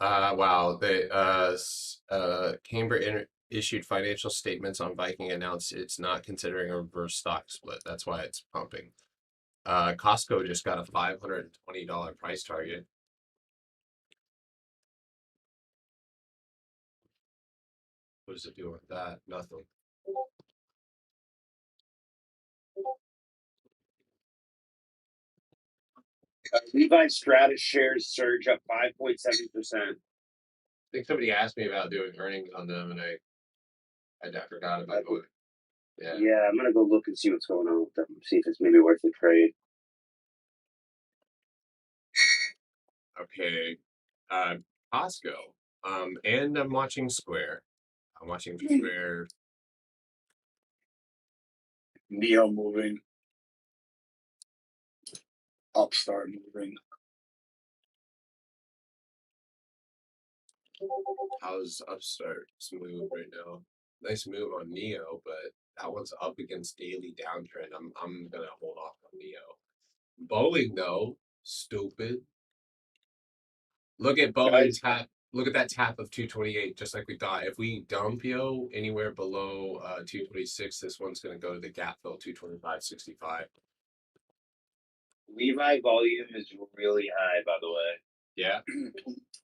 wow. They Cambridge issued financial statements on Viking, announced it's not considering a reverse stock split. That's why it's pumping. Costco just got a $520 price target. What does it do with that? Nothing. Levi Stratus shares surge up 5.7%. I think somebody asked me about doing earnings on them, and I forgot about it. Yeah. Yeah, I'm gonna go look and see what's going on with them. See if it's maybe worth the trade. Okay. Costco. And I'm watching Square. I'm watching Square. Neo moving. Upstart moving. How's Upstart's move right now? Nice move on Neo, but that one's up against daily downtrend. I'm gonna hold off on Neo. Boeing though, stupid. Look at Boeing tap. Look at that tap of 228, just like we thought. If we dump yo anywhere below 226, this one's gonna go to the gap fill 225.65. Levi volume is really high, by the way. Yeah.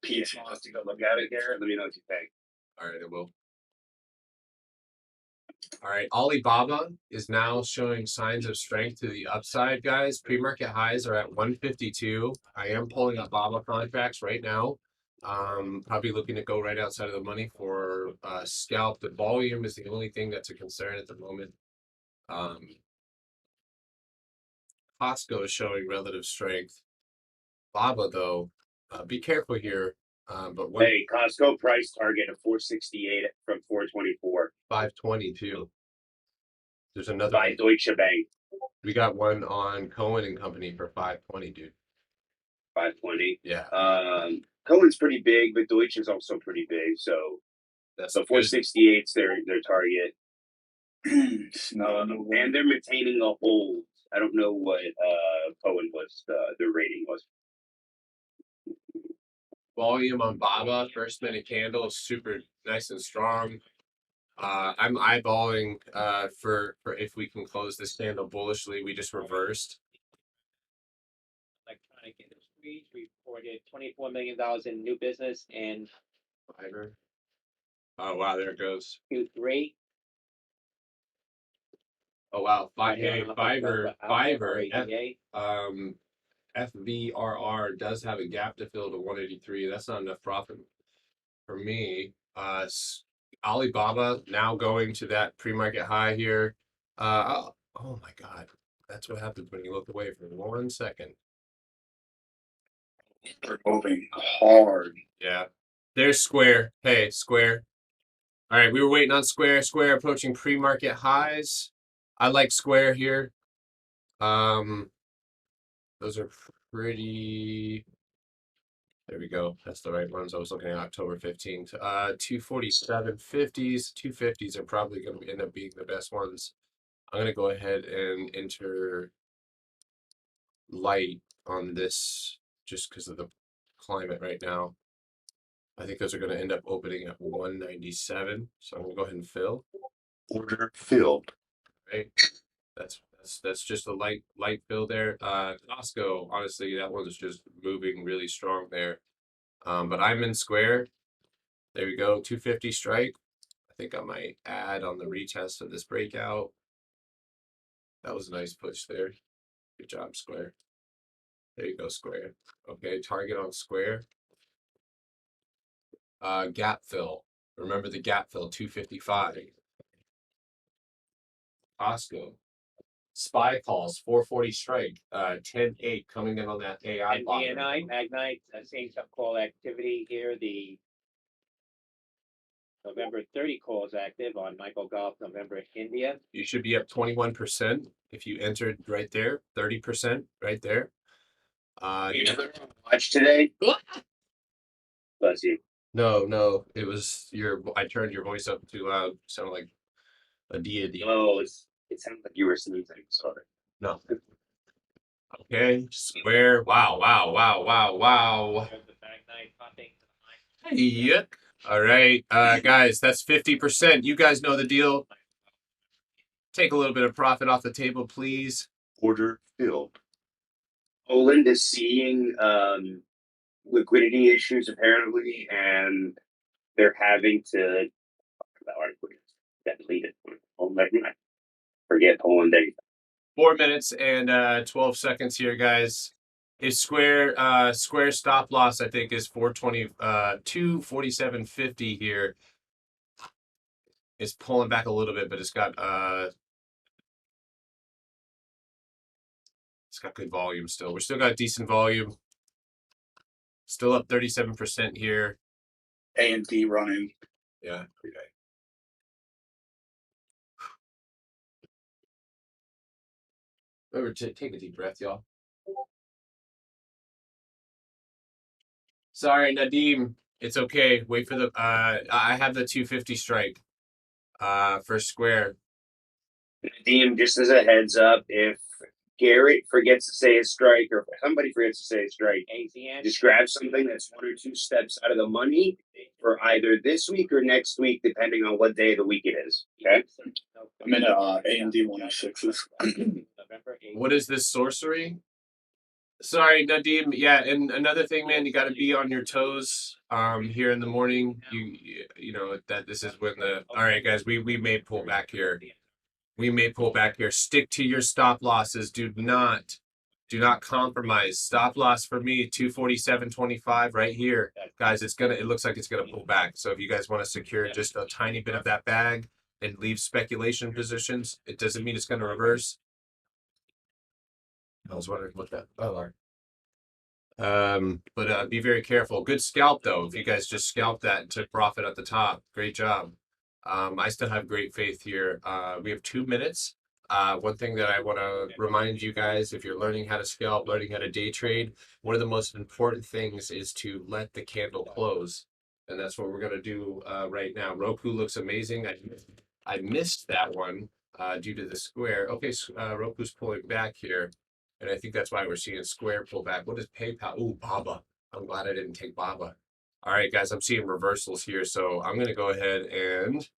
PS wants to go look at it, Garrett. Let me know what you think. All right, I will. All right, Alibaba is now showing signs of strength to the upside, guys. Pre-market highs are at 152. I am pulling up BABA contracts right now. Probably looking to go right outside of the money for scalp. The volume is the only thing that's a concern at the moment. Costco is showing relative strength. BABA, though, be careful here. But Hey, Costco price target of 468 from 424. 522. There's another by Deutsche Bank. We got one on Cohen and Company for 520, dude. 520. Yeah. Cohen's pretty big, but Deutsche is also pretty big. So that's 468's their target. No, and they're maintaining a hold. I don't know what Cohen was the rating was. Volume on BABA, first minute candle is super nice and strong. I'm eyeballing for if we can close this candle bullishly. We just reversed. Electronic Industries reported $24 million in new business in Fiverr. Oh wow, there it goes. Q3. Oh wow, Fiverr. FVRR does have a gap to fill to 183. That's not enough profit for me. Alibaba now going to that pre-market high here. Oh my God, that's what happens when you look away for 1 second. They're moving hard. Yeah, there's Square. Hey, Square. All right, we were waiting on Square. Square approaching pre-market highs. I like Square here. Those are pretty. There we go. That's the right ones. I was looking at October 15th. 247.50s. 250s are probably going to end up being the best ones. I'm going to go ahead and enter light on this just because of the climate right now. I think those are going to end up opening at 197. So I'm going to go ahead and fill. Order filled. Right. That's just a light fill there. Costco, honestly, that one's just moving really strong there. But I'm in Square. There we go, 250 strike. I think I might add on the retest of this breakout. That was a nice push there. Good job, Square. There you go, Square. Okay, target on Square. Gap fill. Remember the gap fill, 255. Costco. SPY calls, 440 strike, 10-8 coming in on that AI. And DNI, Magnite, seeing some call activity here. The November 30 calls active on Michael Golf, November India. You should be up 21% if you entered right there, 30% right there. You never watch today? Bless you. No, it was I turned your voice up too loud. Sounded like a deity. Oh, it sounds like you were sneezing. Sorry. No. Okay, Square. Wow. Yeah. All right, guys, that's 50%. You guys know the deal. Take a little bit of profit off the table, please. Order filled. Poland is seeing liquidity issues apparently, and they're having to delete it. Oh, never mind. Forget Poland. 4 minutes and 12 seconds here, guys. Is Square stop loss, I think, is 420 247.50 here. It's pulling back a little bit, but it's got good volume still. We're still got decent volume. Still up 37% here. A&D running. Yeah. Okay. Remember to take a deep breath, y'all. Sorry, Nadim. It's okay. Wait for the I have the 250 strike for square. Nadeem, just as a heads up, if Garrett forgets to say his strike, or if somebody forgets to say his strike, just grab something that's 1 or 2 steps out of the money for either this week or next week, depending on what day of the week it is. Okay. I'm in AMD 106s. What is this sorcery? Sorry, Nadim. Yeah, and another thing, man, you got to be on your toes. Here in the morning, you know that this is when the. All right, guys, we may pull back here. We may pull back here. Stick to your stop losses. Do not compromise. Stop loss for me 247.25 right here, guys. It looks like it's gonna pull back. So if you guys want to secure just a tiny bit of that bag and leave speculation positions, it doesn't mean it's gonna reverse. I was wondering what that. Oh, all right. But be very careful. Good scalp though. If you guys just scalp that and took profit at the top, great job. I still have great faith here. We have 2 minutes. One thing that I want to remind you guys, if you're learning how to scalp, learning how to day trade, one of the most important things is to let the candle close. And that's what we're going to do right now. Roku looks amazing. I missed that one due to the square. Okay, Roku's pulling back here. And I think that's why we're seeing Square pull back. What is PayPal? Ooh, Baba. I'm glad I didn't take Baba. All right, guys, I'm seeing reversals here. So I'm going to go ahead and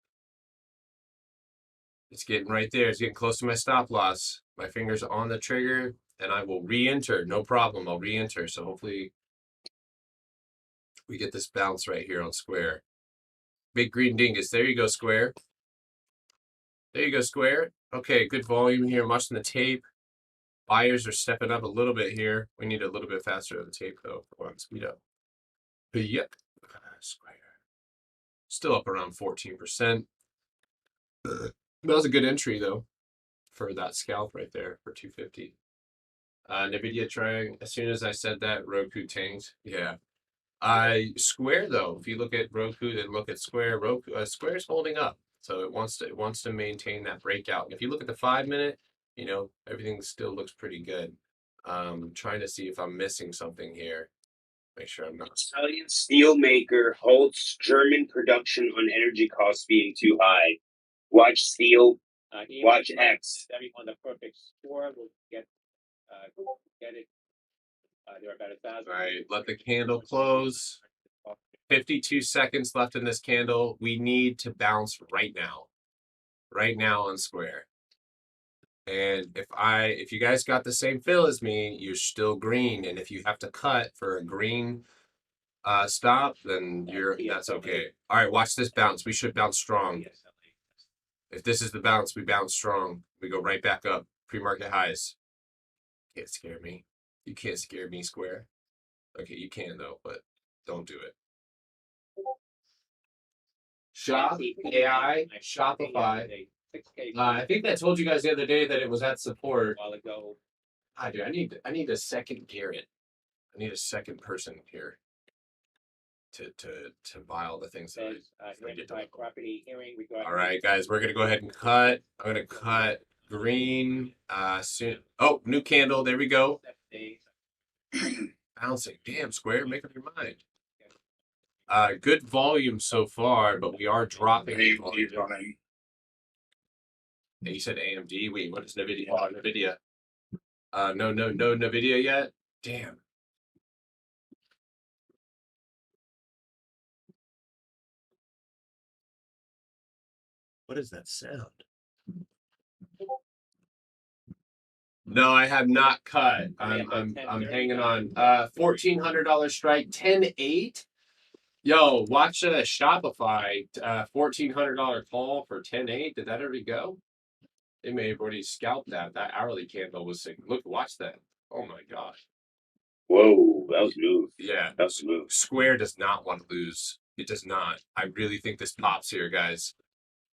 it's getting right there. It's getting close to my stop loss. My finger's on the trigger and I will re-enter. No problem. I'll re-enter. So hopefully we get this bounce right here on Square. Big green dingus. There you go, Square. There you go, Square. Okay, good volume here. I'm watching the tape. Buyers are stepping up a little bit here. We need a little bit faster of the tape though. Come on, speed up. But yep, Square. Still up around 14%. That was a good entry though for that scalp right there for 250. Nvidia trying. As soon as I said that, Roku tanked. Yeah. Square though. If you look at Roku, then look at Square. Square's holding up, so it wants to maintain that breakout. And if you look at the 5-minute. You know, everything still looks pretty good. Trying to see if I'm missing something here. Make sure I'm not. Italian steelmaker halts German production on energy costs being too high. Watch steel. Watch X. Everyone the perfect score will get it. They're about 1,000. All right, let the candle close. 52 seconds left in this candle. We need to bounce right now. Right now on Square. And if you guys got the same fill as me, you're still green. And if you have to cut for a green stop, then that's okay. All right, watch this bounce. We should bounce strong. If this is the bounce, we bounce strong. We go right back up. Pre-market highs. Can't scare me. You can't scare me, Square. Okay, you can though, but don't do it. Shop, AI, Shopify. I think I told you guys the other day that it was at support. A while ago. I do. I need a second Garrett. I need a second person here to buy all the things that I get to. Property hearing regarding. All right, guys, we're gonna go ahead and cut. I'm gonna cut green. Soon. Oh, new candle. There we go. Bouncing. Damn, Square, make up your mind. Good volume so far, but we are dropping volume. Running. You said AMD. Wait, what is NVIDIA? Oh, NVIDIA. No NVIDIA yet. Damn. What is that sound? No, I have not cut. I'm hanging on. $1,400 strike. 10.8. Yo, watch Shopify. $1,400 call for 10.8. Did that already go? They may have already scalped that. That hourly candle was sick. Look, watch that. Oh my gosh. Whoa, that was smooth. Yeah, that was smooth. Square does not want to lose. It does not. I really think this pops here, guys.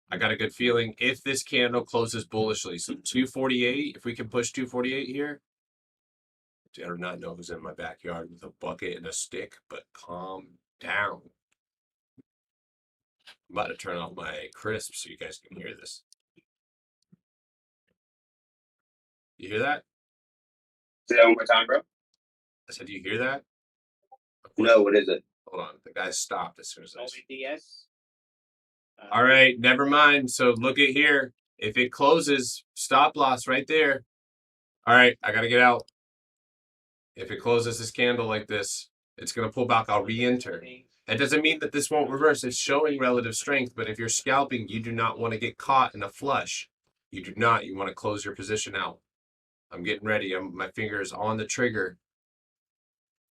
I got a good feeling if this candle closes bullishly. So 248, if we can push 248 here. I do not know who's in my backyard with a bucket and a stick, but calm down. I'm about to turn off my crisp so you guys can hear this. You hear that? Say that one more time, bro. I said, do you hear that? No, what is it? Hold on. The guy stopped as soon as I said. OBDS. All right, never mind. So look at here. If it closes, stop loss right there. All right, I gotta get out. If it closes this candle like this, it's gonna pull back. I'll re-enter. It doesn't mean that this won't reverse. It's showing relative strength, but if you're scalping, you do not want to get caught in a flush. You do not. You want to close your position out. I'm getting ready. My finger is on the trigger.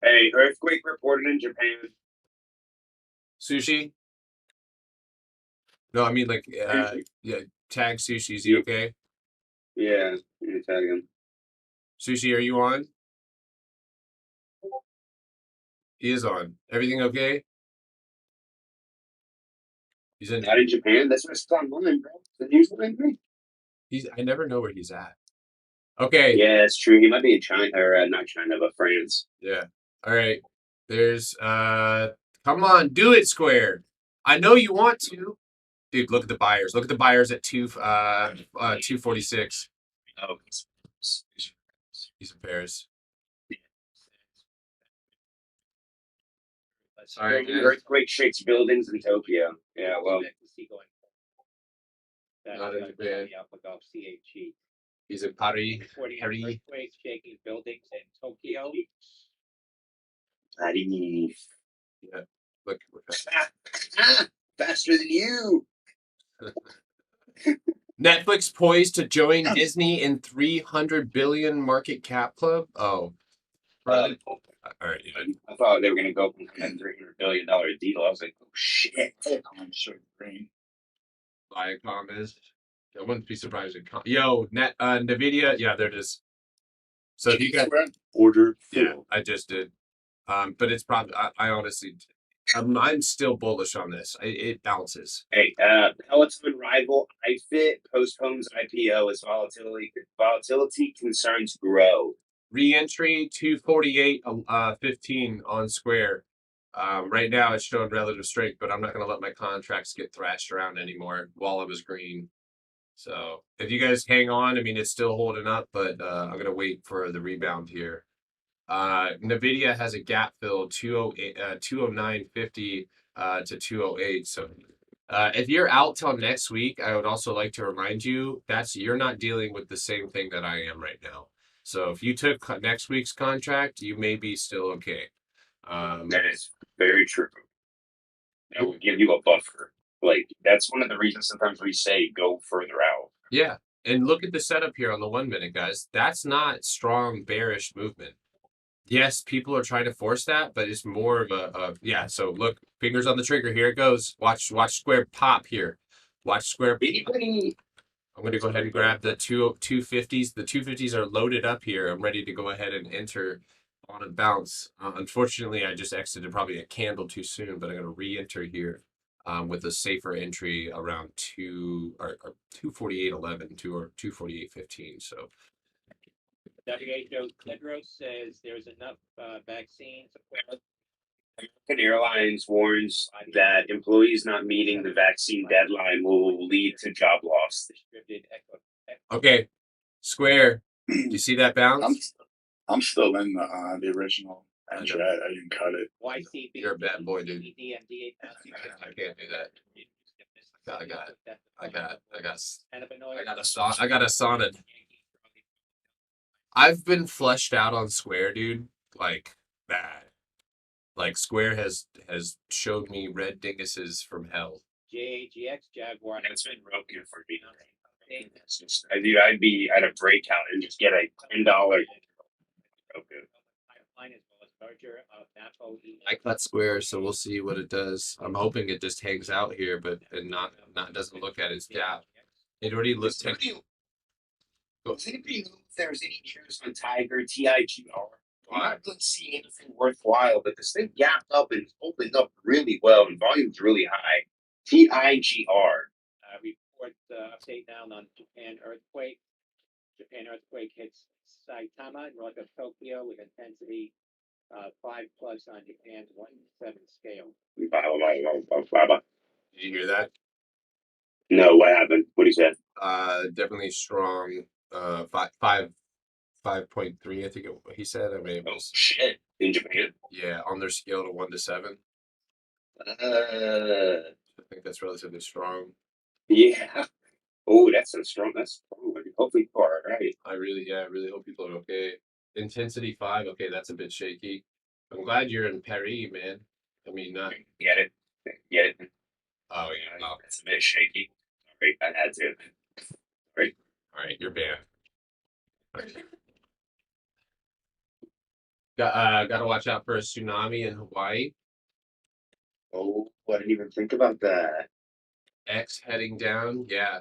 Hey, earthquake reported in Japan. Sushi? No, I mean like yeah, tag Sushi. Is he okay? Yeah, you can tag him. Sushi, are you on? He is on. Everything okay? He's in. Not in Japan. That's what's online, bro. The news line, right? I never know where he's at. Okay. Yeah, it's true. He might be in China or not China, but France. Yeah. All right. There's come on, do it, Square. I know you want to. Dude, look at the buyers. Look at the buyers at 246. Oh, He's in Paris. Sorry, earthquake shakes buildings in Tokyo. Yeah, well, Not in Japan. CHE. He's in Paris. Reporting Paris. earthquakes shaking buildings in Tokyo. Yeah. Look. Faster than you. Netflix poised to join Disney in 300 billion market cap club. Oh. All right. Yeah. I thought they were gonna go from that $300 billion deal. I was like, oh shit. I'm sure green. Viacom is. I wouldn't be surprised if Nvidia. Yeah, there it is. So if you got Order yeah, filled. I just did. But it's probably I honestly I'm still bullish on this. It bounces. Hey, Peloton rival iFit postpones IPO as volatility concerns grow. Re-entry 248.15 on Square. Right now it's showing relative strength, but I'm not gonna let my contracts get thrashed around anymore while it was green. So if you guys hang on, I mean it's still holding up, but I'm gonna wait for the rebound here. Nvidia has a gap fill 209.50 to 208. So if you're out till next week, I would also like to remind you you're not dealing with the same thing that I am right now. So if you took next week's contract, you may be still okay. That is very true. That will give you a buffer. Like that's one of the reasons sometimes we say go further out. Yeah, and look at the setup here on the 1 minute, guys. That's not strong bearish movement. Yes, people are trying to force that, but it's more of a yeah. So look, fingers on the trigger. Here it goes. Watch Square pop here. Watch Square. I'm going to go ahead and grab the 250s. The 250s are loaded up here. I'm ready to go ahead and enter on a bounce. Unfortunately, I just exited probably a candle too soon, but I'm going to re-enter here with a safer entry around 248.11 or 248.15. So. WHO Tedros says there's enough vaccine support. American Airlines warns that employees not meeting the vaccine deadline will lead to job loss. Okay, Square. Do you see that bounce? I'm still in the original entry. I didn't cut it. YCB. You're a bad boy, dude. I can't do that. I got a sonnet. I've been fleshed out on Square, dude. Like bad. Like Square has showed me red dinguses from hell. JAGX Jaguar. That's been broken for me. I'd be at a breakout and just get a $10. Okay. I cut Square, so we'll see what it does. I'm hoping it just hangs out here, but not doesn't look at its gap. It already looks. Does anybody know if there's any news on Tiger TIGR? I'm not really seeing anything worthwhile, but this thing gapped up and opened up really well, and volume's really high. TIGR. Report update now on Japan earthquake. Japan earthquake hits Saitama, north of Tokyo, with intensity 5+ on Japan's 1-7 scale. Did you hear that? No, what happened? What he said? Definitely strong. 5 5.3, I think he said. I mean, it Oh was, shit! In Japan. yeah, on their scale to 1 to 7. Uh, I think that's relatively strong. yeah. Oh, that's so strong. That's strong. Hopefully, you are right. I really hope people are okay. Intensity 5, okay, that's a bit shaky. I'm glad you're in Paris, man. I mean, not. Get it? Get it? Oh yeah. Oh, That's a bit shaky. Sorry, I had to. Right. all right, you're banned. Okay. Gotta watch out for a tsunami in Hawaii. Oh, I didn't even think about that. X heading down. Yeah.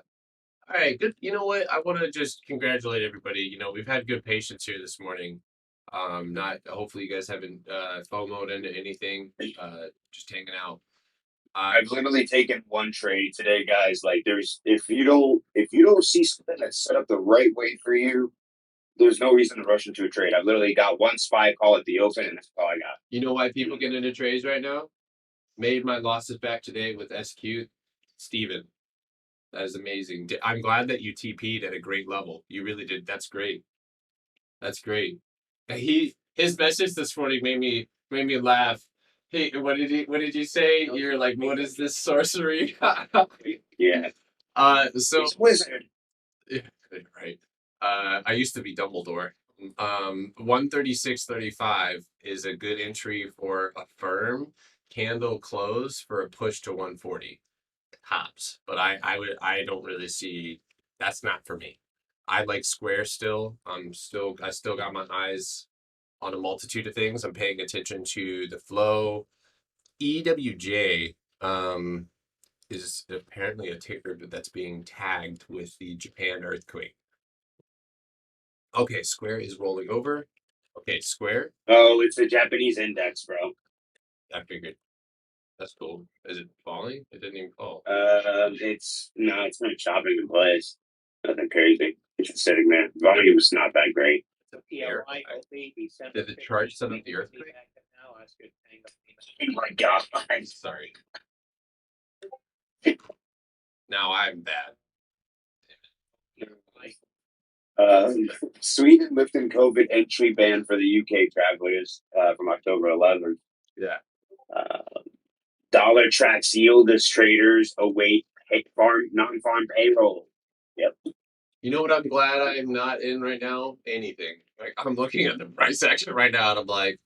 All right, good. You know what? I want to just congratulate everybody. You know, we've had good patience here this morning. Not hopefully you guys haven't FOMO'd into anything. Just hanging out. I've literally taken one trade today, guys. Like, there's if you don't see something that's set up the right way for you, there's no reason to rush into a trade. I've literally got one spy call at the open, and that's all I got. You know why people get into trades right now? Made my losses back today with SQ. Steven. That is amazing. I'm glad that you TP'd at a great level. You really did. That's great. That's great. His message this morning made me laugh. Hey, what did you say? You're like, what is this sorcery? Yeah. So He's a wizard. yeah, right. I used to be Dumbledore. 136.35 is a good entry for a firm candle close for a push to 140 tops. But I don't really see, that's not for me. I like Square still. I still got my eyes on a multitude of things. I'm paying attention to the flow. EWJ is apparently a ticker that's being tagged with the Japan earthquake. Okay, Square is rolling over. Okay, Square. Oh, it's the Japanese index, bro. I figured. That's cool. Is it falling? It didn't even fall. It's not chopping in place. Nothing crazy. It's just sitting there. Volume is not that great. It's a bear. Did the chart set up the earthquake? Oh my god. Sorry. Now I'm bad. Sweden lifting COVID entry ban for the UK travelers from October 11th. Yeah. Dollar tracks yield as traders await non-farm payroll. Yep. You know what I'm glad I'm not in right now? Anything. Like I'm looking at the price action right now and I'm like,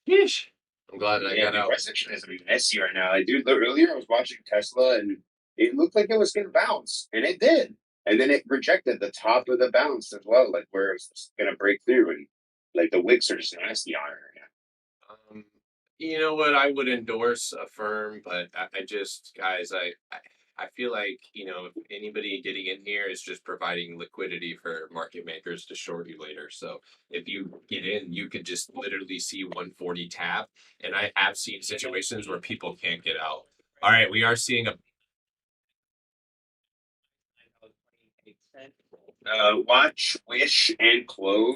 yeesh. I'm glad I got the out. price action is messy right now. Like, dude, earlier I was watching Tesla and it looked like it was going to bounce, and it did. And then it rejected the top of the bounce as well, like where it was going to break through, and like the wicks are just nasty on it right now. You know what? I would endorse a firm, but I just, guys, I feel like, you know, if anybody getting in here is just providing liquidity for market makers to short you later. So if you get in, you could just literally see 140 tap. And I have seen situations where people can't get out. All right, we are seeing a Watch, Wish, and Clove.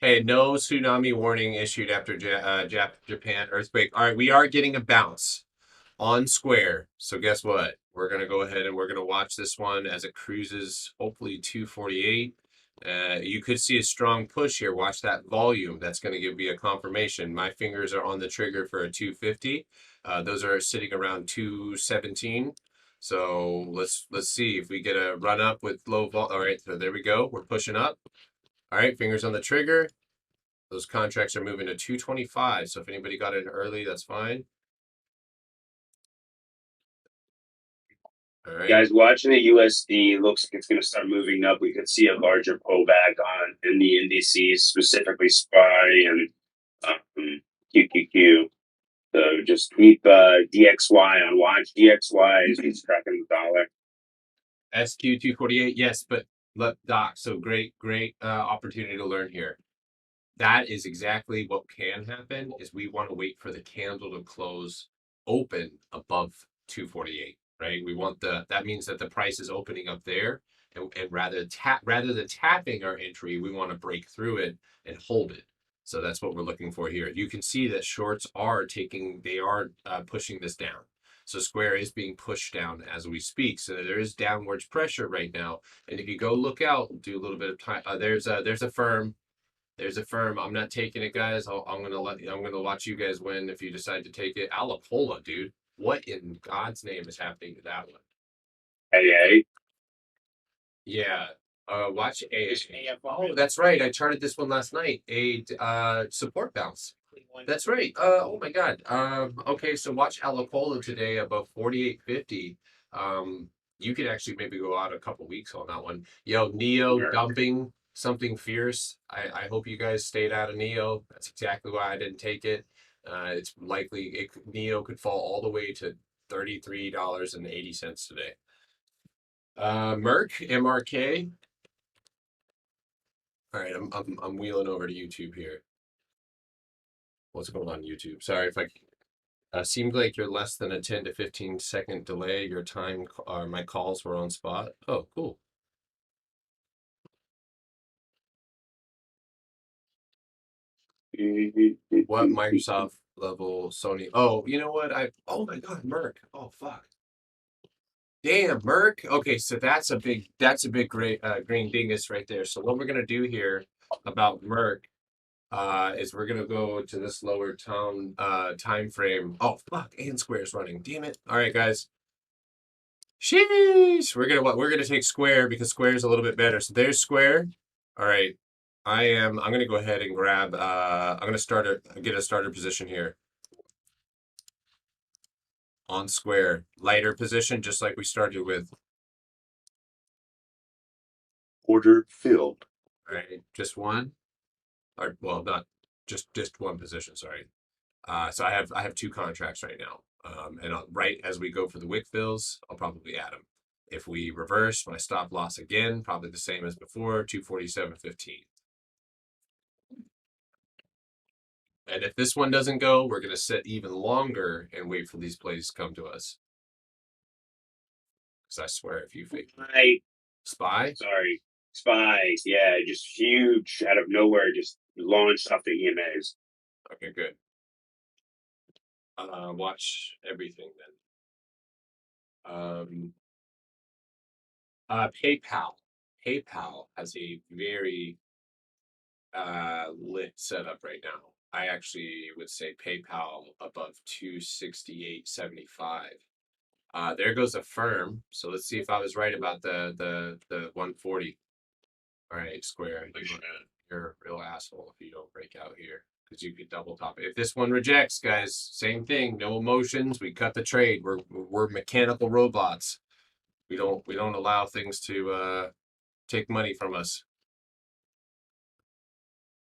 Hey, no tsunami warning issued after Japan earthquake. All right, we are getting a bounce on Square. So guess what? We're going to go ahead and we're going to watch this one as it cruises, hopefully 248. You could see a strong push here. Watch that volume. That's going to give you a confirmation. My fingers are on the trigger for a 250. Those are sitting around 217. So let's see if we get a run up with low vol. All right, so there we go. We're pushing up. All right, fingers on the trigger. Those contracts are moving to 225. So if anybody got in early, that's fine. All right. Guys, watching the USD looks like it's going to start moving up. We could see a larger pullback in the indices, specifically SPY and QQQ. So just keep DXY on watch. DXY is tracking the dollar. SQ248, yes, but Doc, so great opportunity to learn here. That is exactly what can happen is we want to wait for the candle to close open above 248, right? We want that means that the price is opening up there, and rather than tapping our entry, we want to break through it and hold it. So that's what we're looking for here. You can see that shorts are pushing this down. So Square is being pushed down as we speak. So there is downwards pressure right now. And if you go look out, do a little bit of time. There's a firm. There's a firm. I'm not taking it, guys. I'm gonna watch you guys win if you decide to take it. Alapola, dude. What in God's name is happening to that one? AA. Yeah. Watch a. AFO. Oh, that's right. I charted this one last night. A support bounce. That's right. Oh my God. Okay, so watch Alapola today above 48.50. You could actually maybe go out a couple weeks on that one. Yo, Neo Sure. dumping something fierce. I hope you guys stayed out of Neo. That's exactly why I didn't take it. It's likely Neo could fall all the way to $33.80 today. MRK. All right, I'm wheeling over to YouTube here. What's going on YouTube? Sorry if I seemed like you're less than a 10 to 15 second delay. Your time, my calls were on spot. Oh, cool. What Microsoft level Sony? Oh, you know what? Oh my God, Merc. Oh fuck. Damn, Merc. Okay, so that's a big great green dingus right there. So what we're gonna do here about Merc is we're gonna go to this lower time frame. Oh fuck, and Square's running. Damn it. All right, guys. Sheesh. We're gonna take Square because Square is a little bit better. So there's Square. All right. I'm gonna go ahead and grab I'm gonna get a starter position here. On Square. Lighter position, just like we started with. Order filled. All right, just one. Or well, not just one position, sorry. So I have two contracts right now. And right as we go for the wick fills, I'll probably add them. If we reverse my stop loss again, probably the same as before, 247.15. And if this one doesn't go, we're going to sit even longer and wait for these plays to come to us. Because I swear, if you fake Spy? Sorry. Spies. Yeah, just huge out of nowhere, just launched off the EMAs. Okay, good. Watch everything then. PayPal. PayPal has a very lit setup right now. I actually would say PayPal above 268.75. There goes a firm. So let's see if I was right about the 140. All right, Square. You're a real asshole if you don't break out here because you could double top it. If this one rejects, guys, same thing. No emotions. We cut the trade. We're mechanical robots. We don't allow things to take money from us.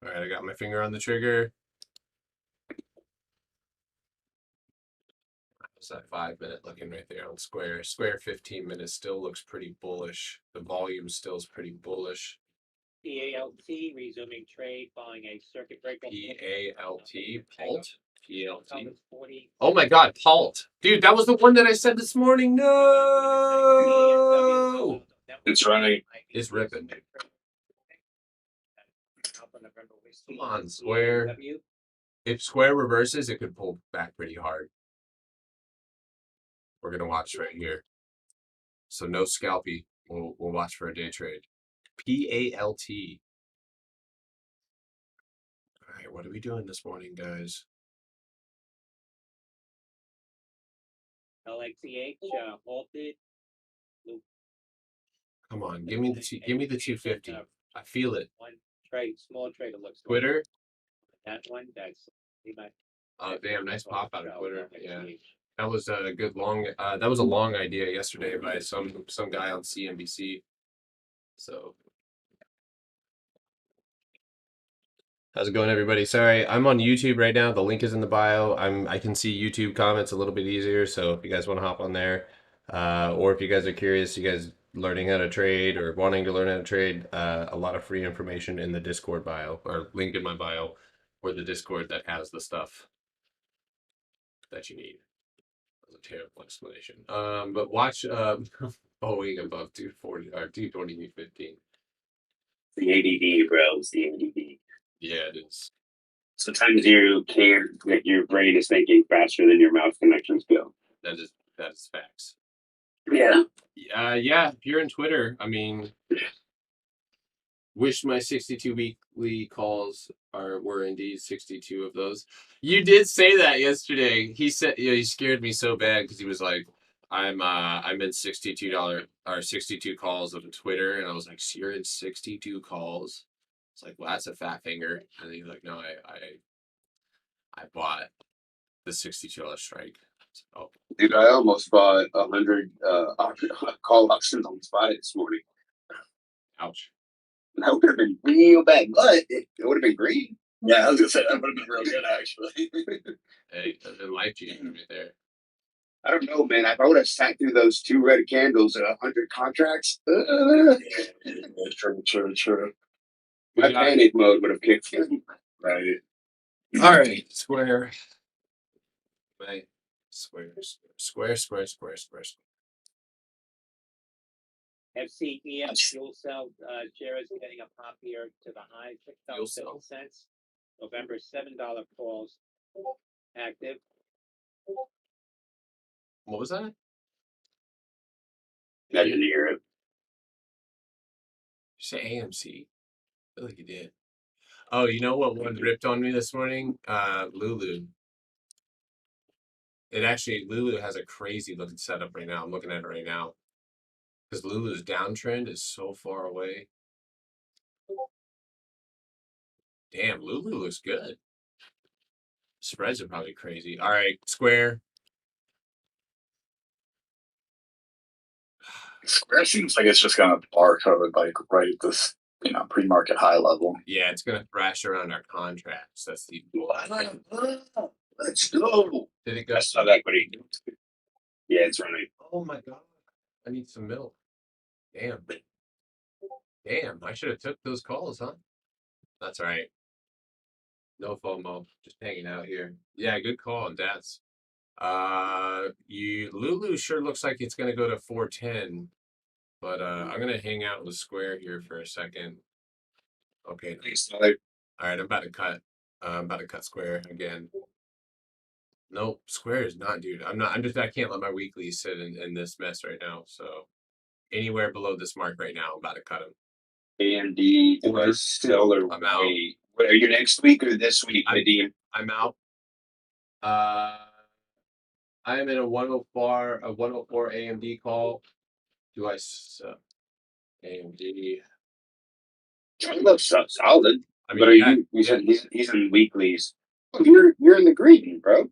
All right, I got my finger on the trigger. What's that 5 minute looking right there on Square? Square 15 minutes still looks pretty bullish. The volume still is pretty bullish. PALT resuming trade following a circuit breaker. PALT? Palt? PLT? 40. Oh my God, Palt. Dude, that was the one that I said this morning. No! It's running. It's ripping. Come on, Square. If Square reverses, it could pull back pretty hard. We're going to watch right here. So no scalpy. We'll watch for a day trade. PALT. All right, what are we doing this morning, guys? LXEH halted. Come on, give me the 250. I feel it. One trade, small trade. It looks Twitter. That one, that's damn, nice pop out of Twitter. Yeah, that was a good long. That was a long idea yesterday by some guy on CNBC. So, how's it going, everybody? Sorry, I'm on YouTube right now. The link is in the bio. I can see YouTube comments a little bit easier. So if you guys want to hop on there, or if you guys are curious, you guys learning how to trade or wanting to learn how to trade, a lot of free information in the Discord bio or link in my bio, or the Discord that has the stuff that you need. That was a terrible explanation. But watch Boeing above 240 or 220.15. The ADD, bro. It's the ADD. Yeah, it is. Sometimes you can't, that your brain is thinking faster than your mouth connections go. That That's facts. Yeah. Yeah. If you're in Twitter, I mean, wish my 62 weekly calls were indeed 62 of those. You did say that yesterday. He said, he scared me so bad because he was like, I'm in $62 or 62 calls of Twitter, and I was like, so you're in 62 calls. It's like, well, that's a fat finger. And he's like, no, I bought the $62 strike. Oh, Dude, I almost bought 100 call options on spot this morning. ouch. That would have been real bad, but it would have been green. Yeah, I was gonna say that would have been real good actually. Hey, that's been life changing right there. I don't know, man. If I would have sat through those 2 red candles at 100 contracts, True. my panic mode would have kicked in. Right. All right, square. Right. Square. FCEF fuel cell shares getting a pop here to the high, $6.50. November $7 calls active. What was that? I didn't hear it. You say AMC? I feel like you did. Oh, you know what one ripped on me this morning? Lulu. Lulu has a crazy looking setup right now. I'm looking at it right now. Because Lulu's downtrend is so far away. Damn, Lulu looks good. Spreads are probably crazy. All right, Square. Square seems like it's just gonna barcode like right at this, pre-market high level. Yeah, it's gonna thrash around our contracts. That's the Let's go. Did it go? I saw equity. Yeah, it's running. Oh my god. I need some milk. Damn. I should have took those calls, huh? That's all right. No FOMO. Just hanging out here. Yeah, good call on Dats. Lulu sure looks like it's gonna go to 410, but I'm gonna hang out with Square here for a second. Okay. Thanks, All right, I'm about to cut. I'm about to cut Square again. Nope, Square is not, dude. I can't let my weekly sit in this mess right now. So anywhere below this mark right now, I'm about to cut him. AMD was still or I'm out. wait. What are you next week or this week, Nadeem? I'm out. I am in a 104 AMD call. Do I AMD? It looks solid. I mean, But are you said he's in weeklies. Oh, you're in the green, bro.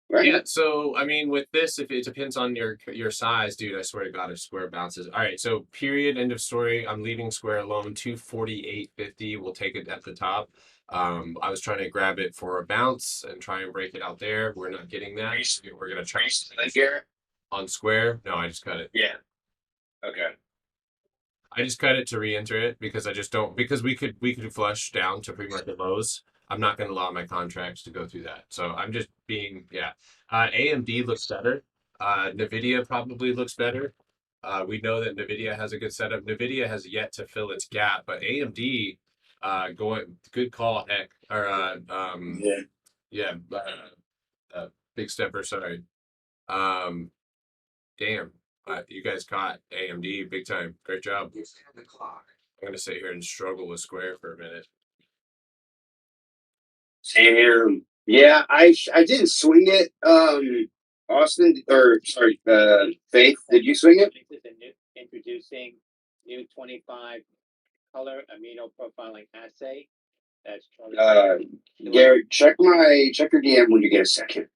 Right? Yeah, so I mean, with this, if it depends on your size, dude, I swear to God, if Square bounces. All right, so period, end of story. I'm leaving Square alone. 248.50. We'll take it at the top. I was trying to grab it for a bounce and try and break it out there. We're not getting that. We're gonna try on Square. No, I just cut it. Yeah. Okay. I just cut it to re-enter it because I just don't because we could flush down to pre-market lows. I'm not going to allow my contracts to go through that. So I'm just being AMD looks better. Nvidia probably looks better. We know that Nvidia has a good setup. Nvidia has yet to fill its gap, but AMD going good call heck or big stepper. Sorry. Damn. You guys caught AMD big time. Great job. I'm gonna sit here and struggle with Square for a minute. Same here. Yeah, I didn't swing it. Austin or sorry, Faith, did you swing it? Introducing new 25 color amino profiling assay. That's Garrett, check your DM when you get a second.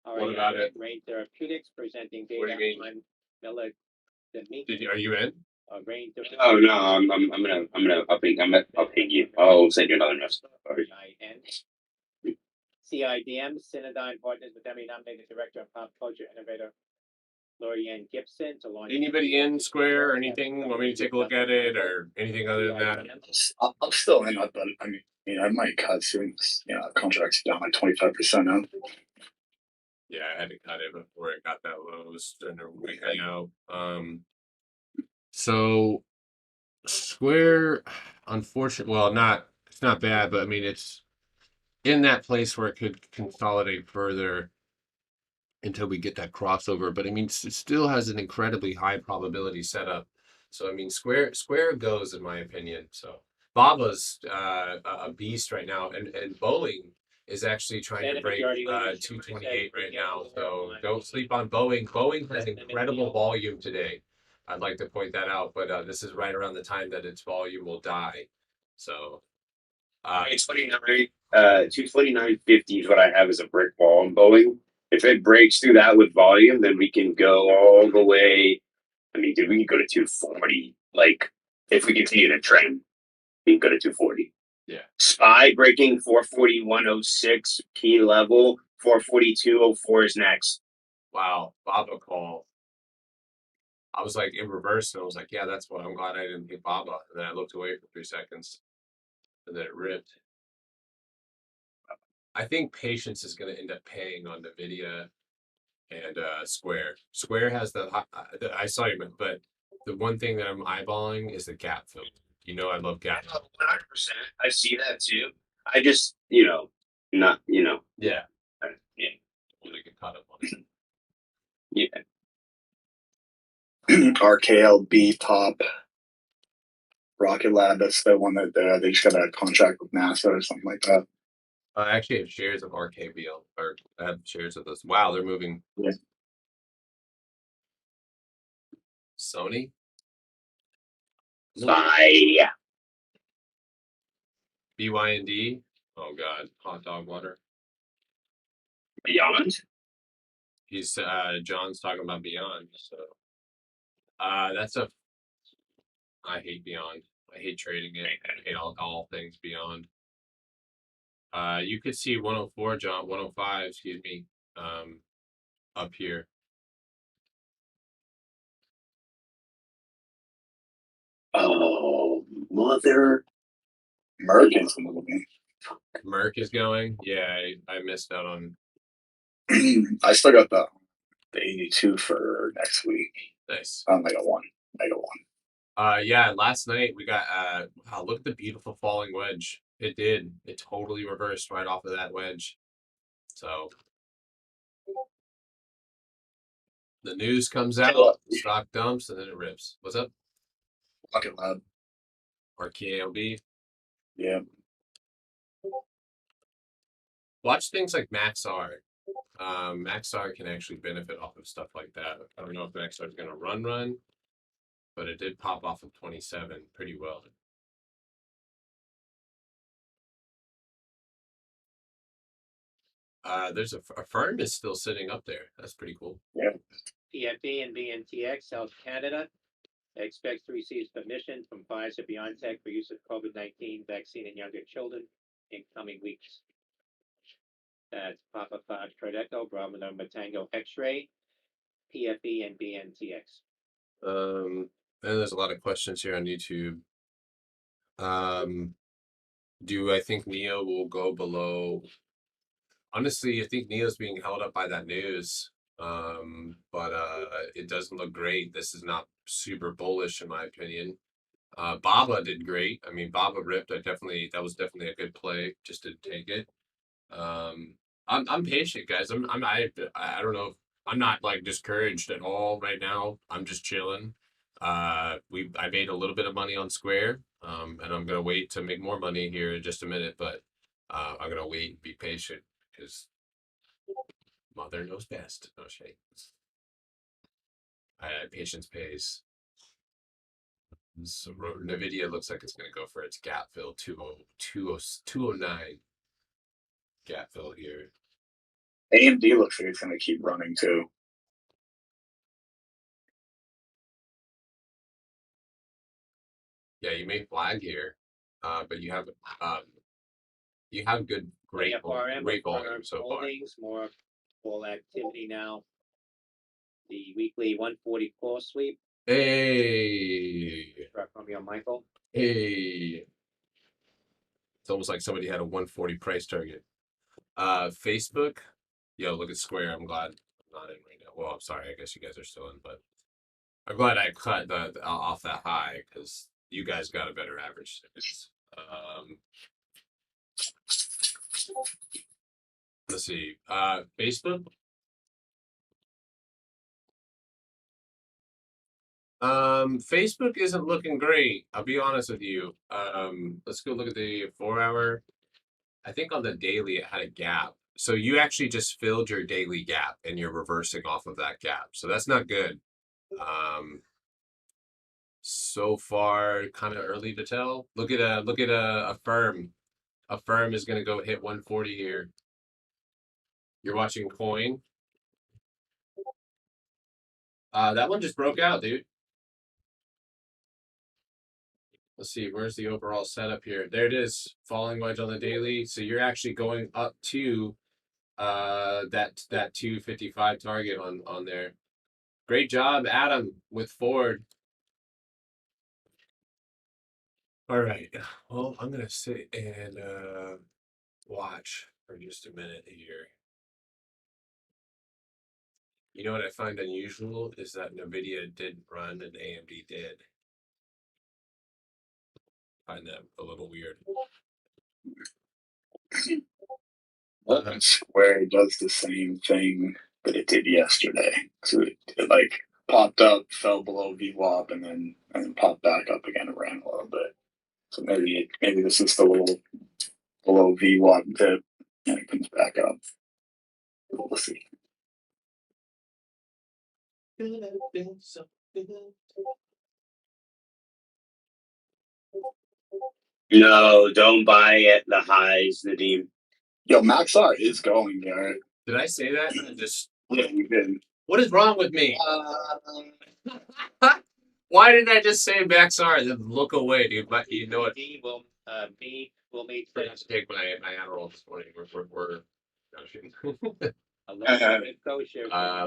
All right, what about it? Rain Therapeutics presenting data What do you mean? on meladimine. Are you in? Rain Oh no, I'm gonna I'll ping you. I'll send you another message. CIDM, Synodine partners with Emmy nominated director and pop culture innovator Lorianne Gibson to launch. Anybody in Square or anything? Want me to take a look at it or anything other than that? I'm still in, but I mean, I might cut soon. Contracts down like 25% now. Yeah, I had to cut it before it got that low. It was starting to weaken out. So Square, unfortunately, well, it's not bad, but I mean, it's in that place where it could consolidate further until we get that crossover. But I mean, it still has an incredibly high probability setup. So I mean, Square goes in my opinion. So Baba's a beast right now, and Boeing is actually trying to break 228 right now. So don't sleep on Boeing. Boeing has incredible volume today. I'd like to point that out, but this is right around the time that its volume will die. So 229.50 is what I have as a brick wall on Boeing. If it breaks through that with volume, then we can go all the way. I mean, dude, we can go to 240. Like, if we continue to trend, we can go to 240. Yeah. SPY breaking 441.06 key level. 442.04 is next. wow, Baba call. I was like in reverse, and I was like, yeah, that's what I'm glad I didn't hit Baba. And then I looked away for 3 seconds, and then it ripped. I think patience is going to end up paying on NVIDIA and Square. Square has I saw you, but the one thing that I'm eyeballing is the gap fill. You know, I love gap fill. 100%. I see that too. I just, not, Yeah. yeah. Really get caught up on it. Yeah. RKLB top Rocket Lab. That's the one that they just got a contract with NASA or something like that. I actually have shares of RKBL, or I have shares of this. Wow, they're moving. Yeah. Sony? Bye. BYND? Oh God, hot dog water. Beyond. He's John's talking about Beyond. So that's a I hate Beyond. I hate trading it. I hate all things Beyond. You could see 104, John, 105, excuse me, up here. Oh, mother. Americans moving. Merck is going. Yeah, I missed out on. I still got the 82 for next week. Nice. Mega one. Yeah, last night we got wow, look at the beautiful falling wedge. It did. It totally reversed right off of that wedge. So the news comes out, stock dumps, and then it rips. What's up? Rocket Lab. RKLB. Yeah. Watch things like Maxar. Maxar can actually benefit off of stuff like that. I don't know if Maxar is going to run, but it did pop off of 27 pretty well. There's a firm is still sitting up there. That's pretty cool. Yeah. PFD and BNTX, South Canada, expects to receive permission from Pfizer-BioNTech for use of COVID-19 vaccine in younger children in coming weeks. That's Papa 5 Fred Echo, Bravo November Tango X-Ray, PFE and BNTX. And there's a lot of questions here on YouTube. Do I think Neo will go below? Honestly, I think Neo's being held up by that news. But it doesn't look great. This is not super bullish in my opinion. Baba did great. I mean, Baba ripped. That was definitely a good play. Just to take it. I'm patient, guys. I don't know. I'm not like discouraged at all right now. I'm just chilling. I made a little bit of money on Square. And I'm gonna wait to make more money here in just a minute. But I'm gonna wait and be patient because mother knows best. No shade. Patience pays. So NVIDIA looks like it's going to go for its gap fill 209 gap fill here. AMD looks like it's going to keep running too. Yeah, you may flag here, but you have great volume so far. More full activity now. The weekly 144 sweep. Hey. From your Michael. Hey. It's almost like somebody had a 140 price target. Facebook. Yo, look at Square. I'm glad I'm not in right now. Well, I'm sorry. I guess you guys are still in, but I'm glad I cut off that high because you guys got a better average. Let's see. Facebook. Facebook isn't looking great. I'll be honest with you. Let's go look at the 4-hour. I think on the daily it had a gap. So you actually just filled your daily gap and you're reversing off of that gap. So that's not good. So far, kind of early to tell. Look at a firm. A firm is going to go hit 140 here. You're watching coin. That one just broke out, dude. Let's see, where's the overall setup here? There it is, falling wedge on the daily. So you're actually going up to that 255 target on there. Great job, Adam, with Ford. All right. Well, I'm gonna sit and watch for just a minute here. You know what I find unusual is that NVIDIA didn't run and AMD did. I find that a little weird. Square does the same thing that it did yesterday. So it like popped up, fell below VWAP, and then popped back up again and ran a little bit. So maybe this is the little below VWAP dip, and it comes back up. We'll see. No, don't buy at the highs, Nadeem. Yo, Maxar is going, Garrett. Did I say that? Just Yeah, you did. what is wrong with me? Why did I just say Maxar? Then look away, dude. But you know what? B will meet I have to take my Adderall this morning. We're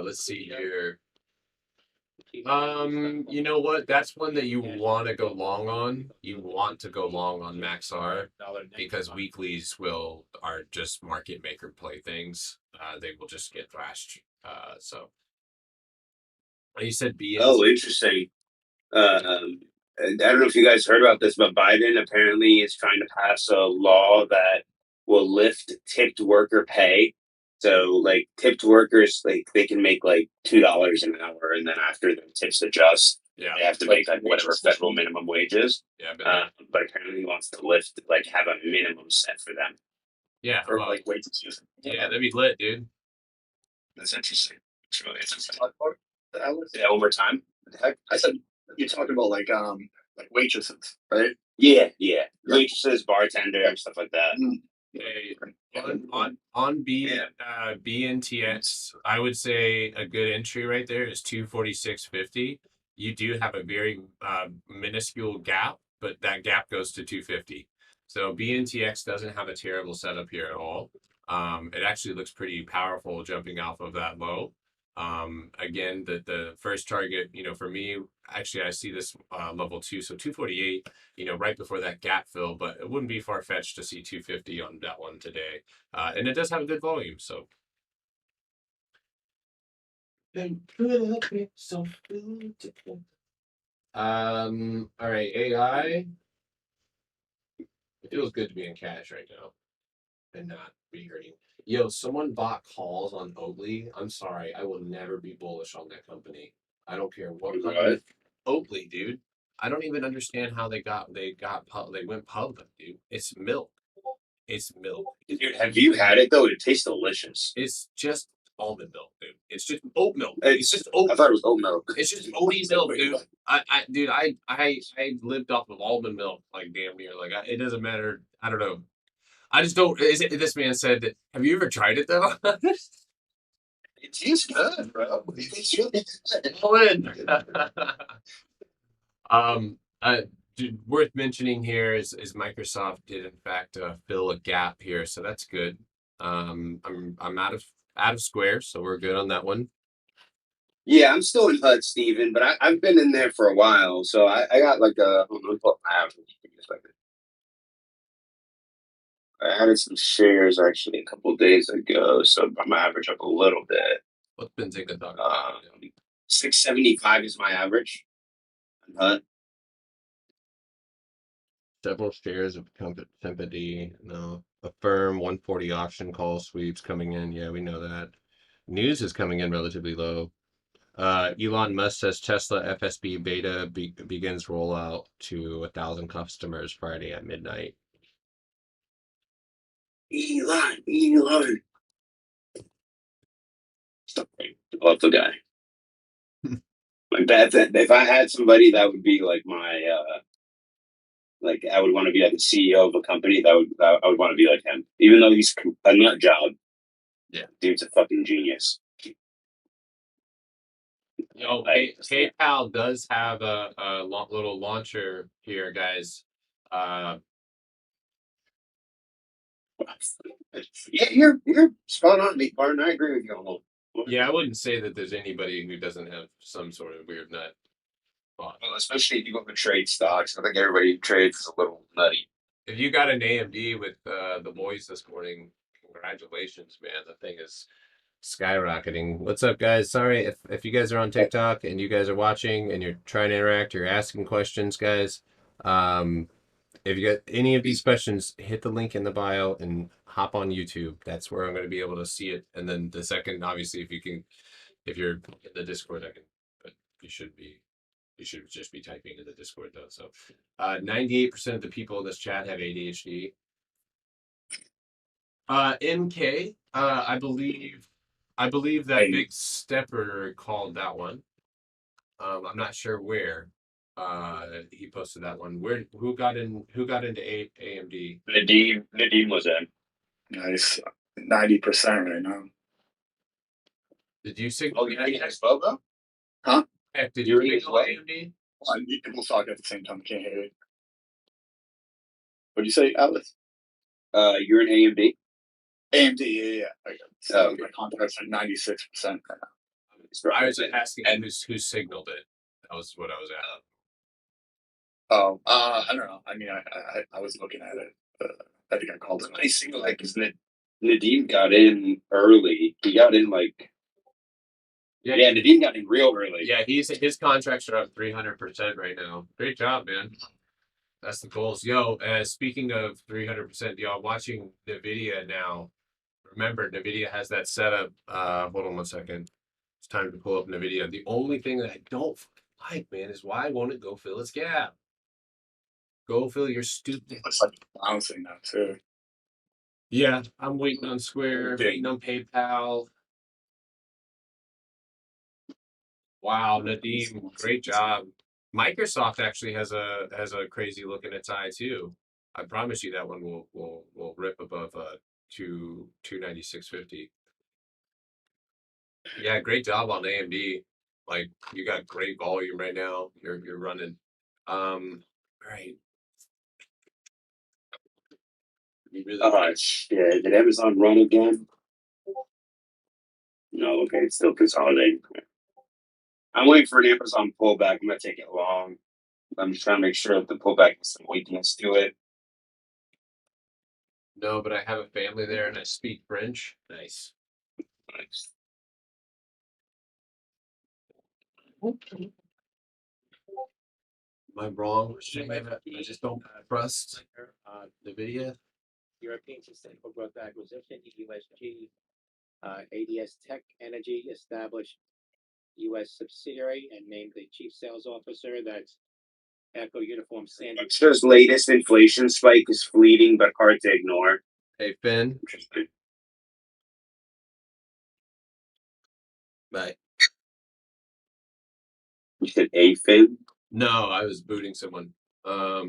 let's see here. You know what? That's one that you want to go long on. You want to go long on Maxar because weeklies are just market maker play things. They will just get thrashed. So you said B. Oh, interesting. I don't know if you guys heard about this, but Biden apparently is trying to pass a law that will lift tipped worker pay. So, like, tipped workers, like, they can make like $2 an hour, and then after the tips adjust, Yeah. they have to make like whatever federal minimum wage is. Yeah. But apparently, he wants to lift, like, have a minimum set for them. Yeah. Or like wages. Yeah, that'd be lit, dude. That's interesting. It's really interesting. That was Yeah, over time. heck. I said you're talking about like waitresses, right? Yeah. Waitresses, bartender, stuff like that. Hey, on BNTX, I would say a good entry right there is 246.50. You do have a very minuscule gap, but that gap goes to 250. So BNTX doesn't have a terrible setup here at all. It actually looks pretty powerful jumping off of that low. Again, the first target, for me, actually, I see this level 2, so 248, right before that gap fill, but it wouldn't be far-fetched to see 250 on that one today. And it does have a good volume, so. All right, AI. It feels good to be in cash right now and not be hurting. Yo, someone bought calls on Oakley. I'm sorry, I will never be bullish on that company. I don't care what company. Oakley, dude. I don't even understand how they went public, dude. It's milk. It's milk. Dude, have you had it though? It tastes delicious. It's just almond milk, dude. It's just oat milk. It's just oat. I thought it was oat milk. It's just oaty milk, dude. I lived off of almond milk like damn near. Like it doesn't matter. I don't know. I just don't. This man said that. Have you ever tried it though? It tastes good, bro. It's really good. All in. Worth mentioning here is Microsoft did in fact fill a gap here, so that's good. I'm out of Square, so we're good on that one. Yeah, I'm still in HUD, Steven, but I've been in there for a while, so I got like I added some shares actually a couple days ago, so I'm average up a little bit. What's been taking the 675 is my average on HUD. Several shares of company. No. Affirm 140 option call sweeps coming in. Yeah, we know that. News is coming in relatively low. Elon Musk says Tesla FSB beta begins rollout to 1,000 customers Friday at midnight. Elon. Stop. Love the guy. Like that. If I had somebody that would be like my, like I would want to be like the CEO of a company. I would want to be like him, even though he's a nut job. Yeah, dude's a fucking genius. Yo, PayPal does have a little launcher here, guys. Yeah, you're spot on, Meat Barn. I agree with you on that. Yeah, I wouldn't say that there's anybody who doesn't have some sort of weird nut. Well, especially if you go to trade stocks. I think everybody who trades is a little nutty. If you got an AMD with the boys this morning, congratulations, man. The thing is skyrocketing. What's up, guys? Sorry if you guys are on TikTok and you guys are watching and you're trying to interact, you're asking questions, guys. If you got any of these questions, hit the link in the bio and hop on YouTube. That's where I'm going to be able to see it. And then the second, obviously, if you're in the Discord, but you should just be typing in the Discord though. So, 98% of the people in this chat have ADHD. MK, I believe that Big Stepper called that one. I'm not sure where he posted that one. Who got into AMD? Nadeem was in. Nice. 90% right now. Did you signal? Oh, you know as well though? Huh? Heck, did you signal well? AMD? We'll talk at the same time. I can't hear it. What'd you say, Atlas? You're in AMD. AMD, yeah. Okay. My contract's at 96% right now. I was asking who signaled it. That was what I was asking. Oh, I don't know. I mean, I was looking at it. I think I called it. I signal like because Nadeem got in early. He got in like. Yeah, Nadeem got in real early. Yeah, his contracts are up 300% right now. Great job, man. That's the goals. Yo, speaking of 300%, y'all watching NVIDIA now. Remember, NVIDIA has that setup. Hold on one second. It's time to pull up NVIDIA. The only thing that I don't like, man, is why won't it go fill its gap? Go fill your stupid. It's like bouncing now, too. Yeah, I'm waiting on Square, waiting on PayPal. Wow, Nadeem, great job. Microsoft actually has a crazy look in its eye too. I promise you that one will rip above 296.50. Yeah, great job on AMD. Like you got great volume right now. You're running. Right. You really Yeah, did Amazon run again? No, okay, it's still consolidating. I'm waiting for an Amazon pullback. I'm gonna take it long. I'm just trying to make sure that the pullback has some weakness to it. No, but I have a family there and I speak French. Nice. Nice. Am I wrong? I just don't trust NVIDIA. European Sustainable Growth Acquisition, USG, ADS Tech Energy established U.S. subsidiary and named the chief sales officer. That's Echo Uniform Sandy. Extra's latest inflation spike is fleeting but hard to ignore. Hey, Finn. Interesting. Bye. You said a fin? No, I was booting someone. I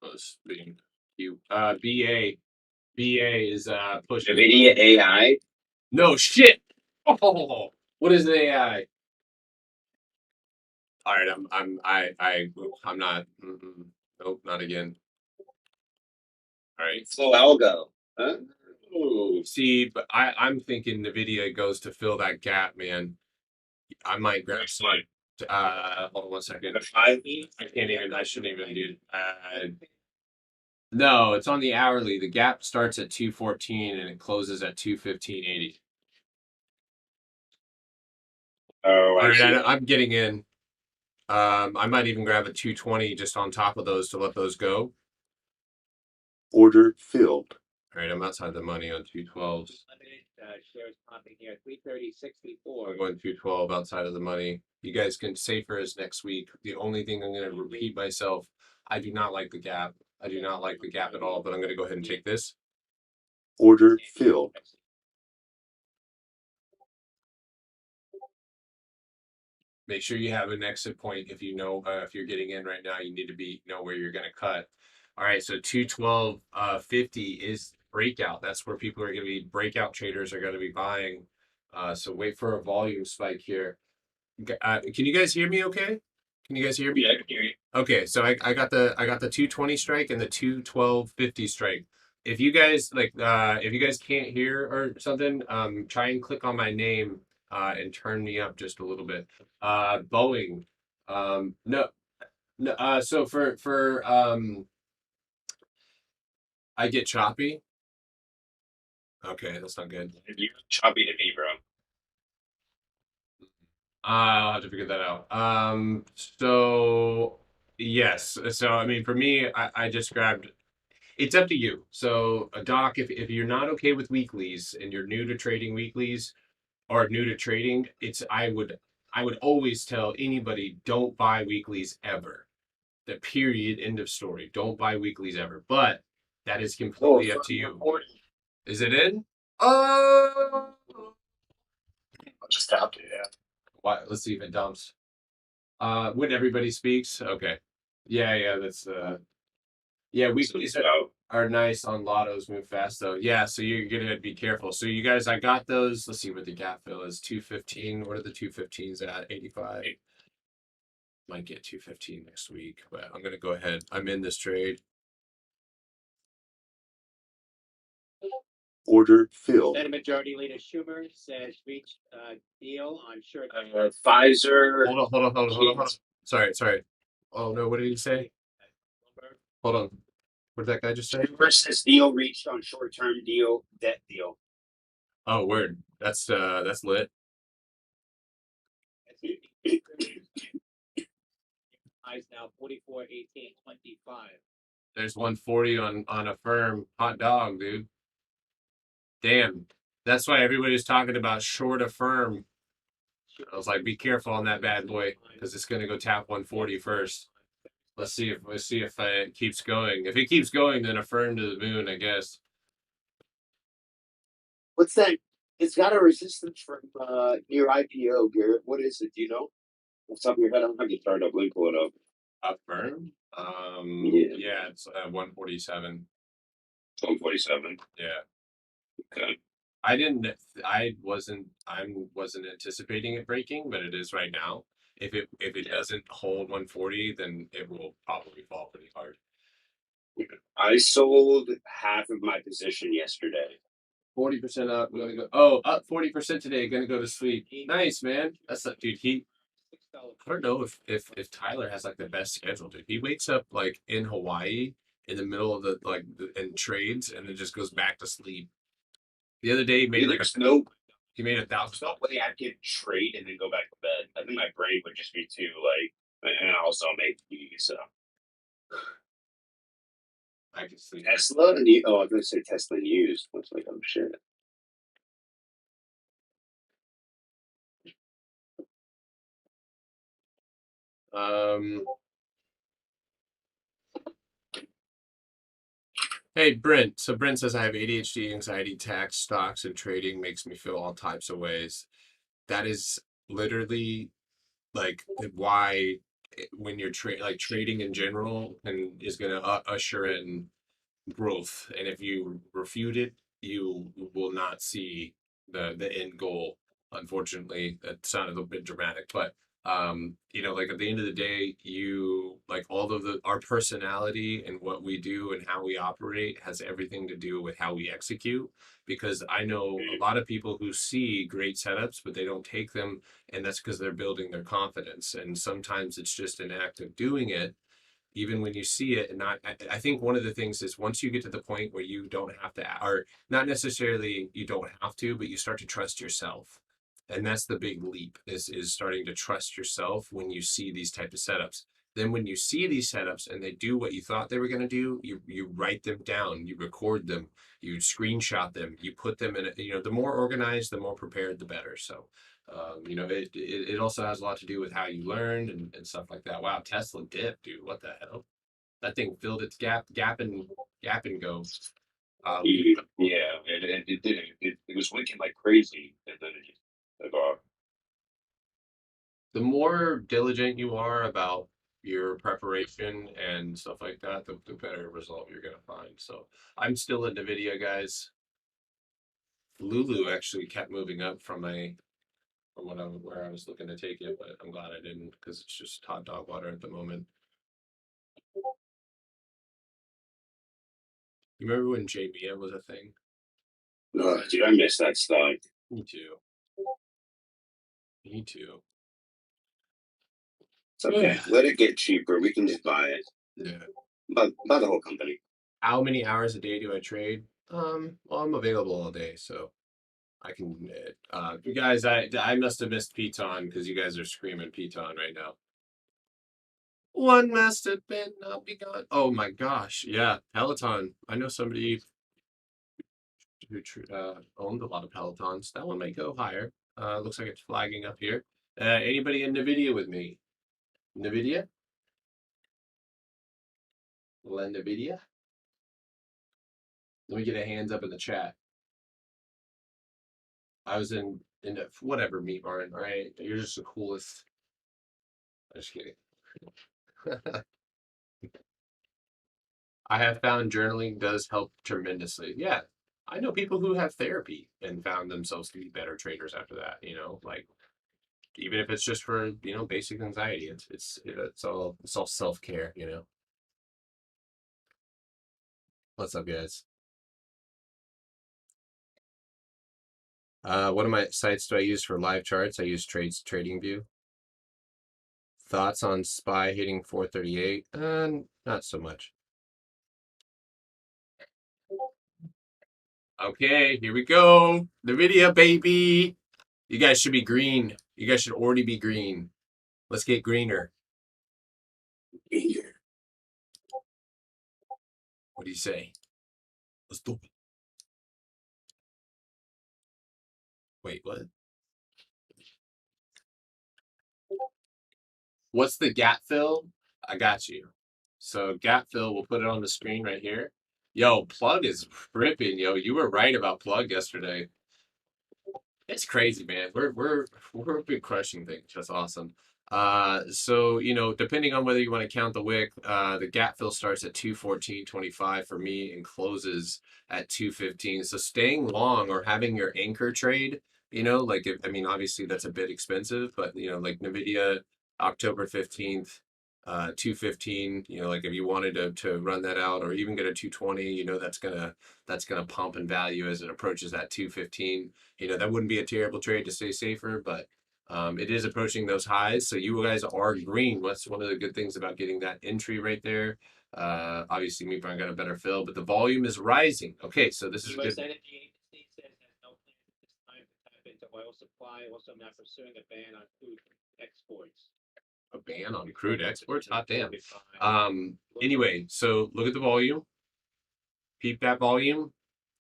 was being you. BA is pushing NVIDIA AI. No shit. Oh, what is AI? All right, I'm not. Nope, not again. All right. Flow algo. Huh? Ooh, see, but I'm thinking NVIDIA goes to fill that gap, man. I might grab some. Hold on one second. I can't even. I shouldn't even do. No, it's on the hourly. The gap starts at 214 and it closes at 215.80. Oh, All right, I'm getting in. I might even grab a 220 just on top of those to let those go. Order filled. All right, I'm outside the money on 212s. Limited shares popping here, 330.64. I'm going 212 outside of the money. You guys can safer as next week. The only thing I'm going to repeat myself, I do not like the gap. I do not like the gap at all, but I'm going to go ahead and take this. Order filled. Make sure you have an exit point. If you know if you're getting in right now, you need to know where you're going to cut. All right, so 212.50 is breakout. That's where people are going to be, breakout traders are going to be buying. So wait for a volume spike here. Can you guys hear me okay? Can you guys hear me? Yeah, I can hear you. Okay, so I got the 220 strike and the 212.50 strike. If you guys if you guys can't hear or something, try and click on my name and turn me up just a little bit. Boeing. No, so for I get choppy. Okay, that's not good. You're choppy to me, bro. I'll have to figure that out. So yes. So I mean, for me, I just grabbed. It's up to you. So, Doc, if you're not okay with weeklies and you're new to trading weeklies or new to trading, I would always tell anybody don't buy weeklies ever. The period, end of story. Don't buy weeklies ever. But that is completely up to you. Is it in? Oh, I just tapped it. Yeah. why? Let's see if it dumps. When everybody speaks, okay. Yeah, that's yeah, weeklies are nice on lottos, move fast though. Yeah, so you're gonna be careful. So you guys, I got those. Let's see what the gap fill is. 215. What are the 215s at? 85. Might get 215 next week, but I'm gonna go ahead. I'm in this trade. Order filled. Senate Majority Leader Schumer says reached deal on short. Pfizer. Hold on. Sorry. Oh no, what did he say? Hold on. What did that guy just say? Schumer says deal reached on short-term deal, debt deal. Oh, word. That's lit. Highs now 44.18.25. There's 140 on a firm hot dog, dude. Damn. That's why everybody's talking about short a firm. I was like, be careful on that bad boy because it's gonna go tap 140 first. Let's see if it keeps going. If it keeps going, then a firm to the moon, I guess. What's that? It's got a resistance from near IPO, Garrett. What is it? Do you know? Off the top of your head, I don't have you start up. Let me pull it up. A firm? Yeah, it's 147. 147. Yeah. Okay. I wasn't anticipating it breaking, but it is right now. If it doesn't hold 140, then it will probably fall pretty hard. I sold half of my position yesterday. 40% up. We're gonna go. Oh, up 40% today. Gonna go to sleep. Nice, man. That's a dude. I don't know if Tyler has like the best schedule, dude. He wakes up like in Hawaii in the middle of and trades, and then just goes back to sleep. The other day, he made like he made $1,000. There's no way I could trade and then go back to bed. I think my brain would just be too and I also make so. I can sleep. Tesla and I was gonna say Tesla used. I was like, oh shit. Hey Brent. So Brent says I have ADHD, anxiety, tax, stocks, and trading makes me feel all types of ways. That is literally like why when you're trading in general and is going to usher in growth, and if you refute it, you will not see the end goal. Unfortunately, that sounded a bit dramatic, but like at the end of the day, you like all of our personality and what we do and how we operate has everything to do with how we execute. Because I know a lot of people who see great setups, but they don't take them, and that's because they're building their confidence. And sometimes it's just an act of doing it even when you see it. And I think one of the things is once you get to the point where you don't have to, or not necessarily you don't have to, but you start to trust yourself. And that's the big leap is starting to trust yourself when you see these type of setups. then when you see these setups and they do what you thought they were going to do, you write them down, you record them, you screenshot them, you put them in, the more organized, the more prepared, the better. So, it also has a lot to do with how you learned and stuff like that. Wow, Tesla dipped, dude. What the hell? That thing filled its gap and go. Yeah, it did. It was winking like crazy, and then it just took off. The more diligent you are about your preparation and stuff like that, the better result you're going to find. So I'm still at NVIDIA, guys. Lulu actually kept moving up from where I was looking to take it, but I'm glad I didn't because it's just hot dog water at the moment. You remember when JBM was a thing? Oh, dude, I miss that stuff. Me too. Me too. It's okay. Let it get cheaper. We can just buy it. Yeah. Buy the whole company. How many hours a day do I trade? Well, I'm available all day, so I can. You guys, I must have missed Piton because you guys are screaming Piton right now. One must have been not be gone. Oh my gosh, yeah, Peloton. I know somebody who owned a lot of Pelotons. That one might go higher. Looks like it's flagging up here. Anybody in NVIDIA with me? NVIDIA? NVIDIA? Let me get a hands up in the chat. I was in whatever meat barn, right? You're just the coolest. I'm just kidding. I have found journaling does help tremendously. Yeah, I know people who have therapy and found themselves to be better traders after that. Like even if it's just for basic anxiety, it's all self care. What's up, guys? What of my sites do I use for live charts? I use TradingView. Thoughts on SPY hitting 438? Not so much. Okay, here we go. The video, baby. You guys should be green. You guys should already be green. Let's get greener. What do you say? Let's do it. Wait, what? What's the gap fill? I got you. So gap fill, we'll put it on the screen right here. Yo, plug is ripping, yo. You were right about plug yesterday. It's crazy, man. We've been crushing things. That's awesome. So depending on whether you want to count the wick, the gap fill starts at 214.25 for me and closes at 215. So staying long or having your anchor trade, obviously that's a bit expensive, but like NVIDIA October 15th, 215, like if you wanted to run that out or even get a 220, that's gonna pump in value as it approaches that 215. That wouldn't be a terrible trade to stay safer, but it is approaching those highs. So you guys are green. What's one of the good things about getting that entry right there? Obviously, me got a better fill, but the volume is rising. Okay, so this is good. US Energy Agency says has no plan at this time to tap into oil supply, also not pursuing a ban on crude exports. A ban on crude exports? Hot damn. Anyway, so look at the volume. Peep that volume.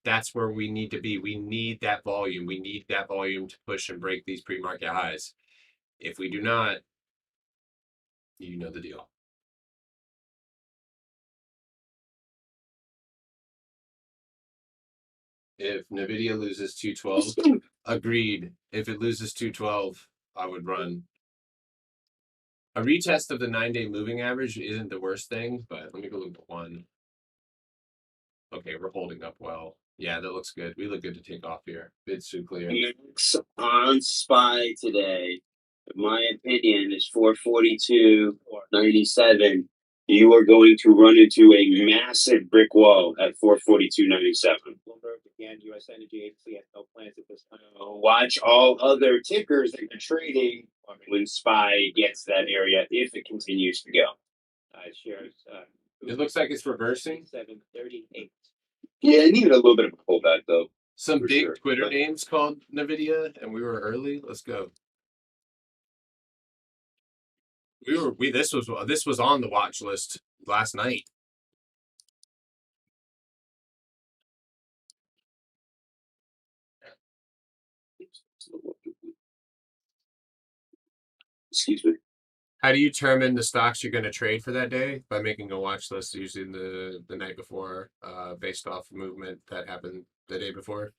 That's where we need to be. We need that volume. We need that volume to push and break these pre-market highs. If we do not, you know the deal. If NVIDIA loses 212, agreed. If it loses 212, I would run. A retest of the 9-day moving average isn't the worst thing, but let me go look at one. Okay, we're holding up well. Yeah, that looks good. We look good to take off here. Bid's too clear. Mix on SPY today, in my opinion, is 442.97. You are going to run into a massive brick wall at 442.97. Bloomberg again, US Energy Agency has no plans at this time. Watch all other tickers that you're trading when SPY gets that area if it continues to go. Shares. It looks like it's reversing. 738. Yeah, it needed a little bit of a pullback though. Some For big sure, Twitter but- names called NVIDIA, and we were early. Let's go. This was on the watch list last night. Excuse me. How do you determine the stocks you're going to trade for that day? By making a watch list, usually the night before, based off movement that happened the day before.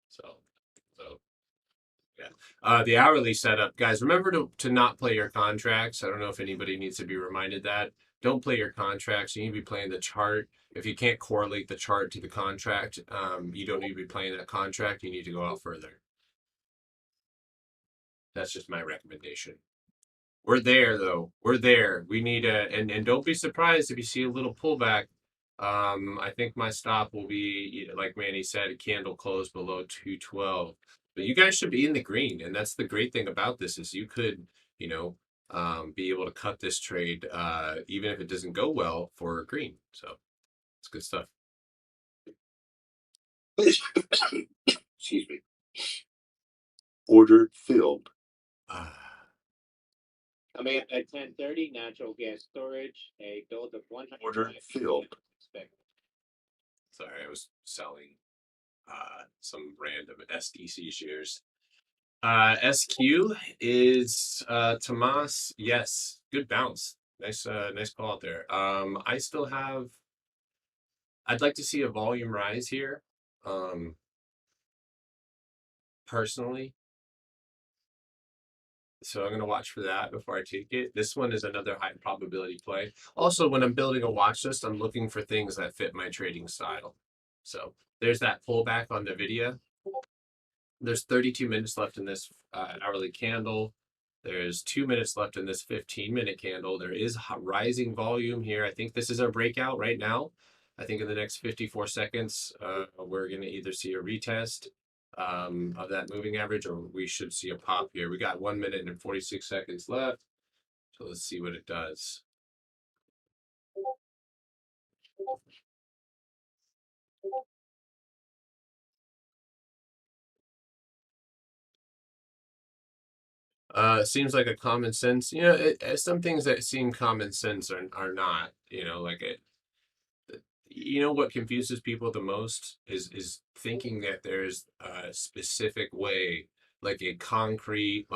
So yeah. The hourly setup, guys. Remember to not play your contracts. I don't know if anybody needs to be reminded that. Don't play your contracts. You need to be playing the chart. If you can't correlate the chart to the contract, you don't need to be playing that contract. You need to go out further. That's just my recommendation. We're there though. We're there. We need and don't be surprised if you see a little pullback. I think my stop will be, like Manny said, a candle close below 212. But you guys should be in the green, and that's the great thing about this is you could, be able to cut this trade, even if it doesn't go well for green. So it's good stuff. Excuse me. Order filled. Coming up at 10:30, natural gas storage, a build of 100. Order filled. Sorry, I was selling some random SDC shares. SQ is Tomas. Yes, good bounce. Nice call out there. I still have. I'd like to see a volume rise here. Personally. So I'm going to watch for that before I take it. This one is another high probability play. Also, when I'm building a watch list, I'm looking for things that fit my trading style. So there's that pullback on NVIDIA. There's 32 minutes left in this hourly candle. There's 2 minutes left in this 15-minute candle. There is rising volume here. I think this is our breakout right now. I think in the next 54 seconds, we're going to either see a retest of that moving average, or we should see a pop here. We got 1 minute and 46 seconds left. So let's see what it does. Seems like a common sense. Some things that seem common sense are not. Like it. What confuses people the most is thinking that there's a specific way, like a concrete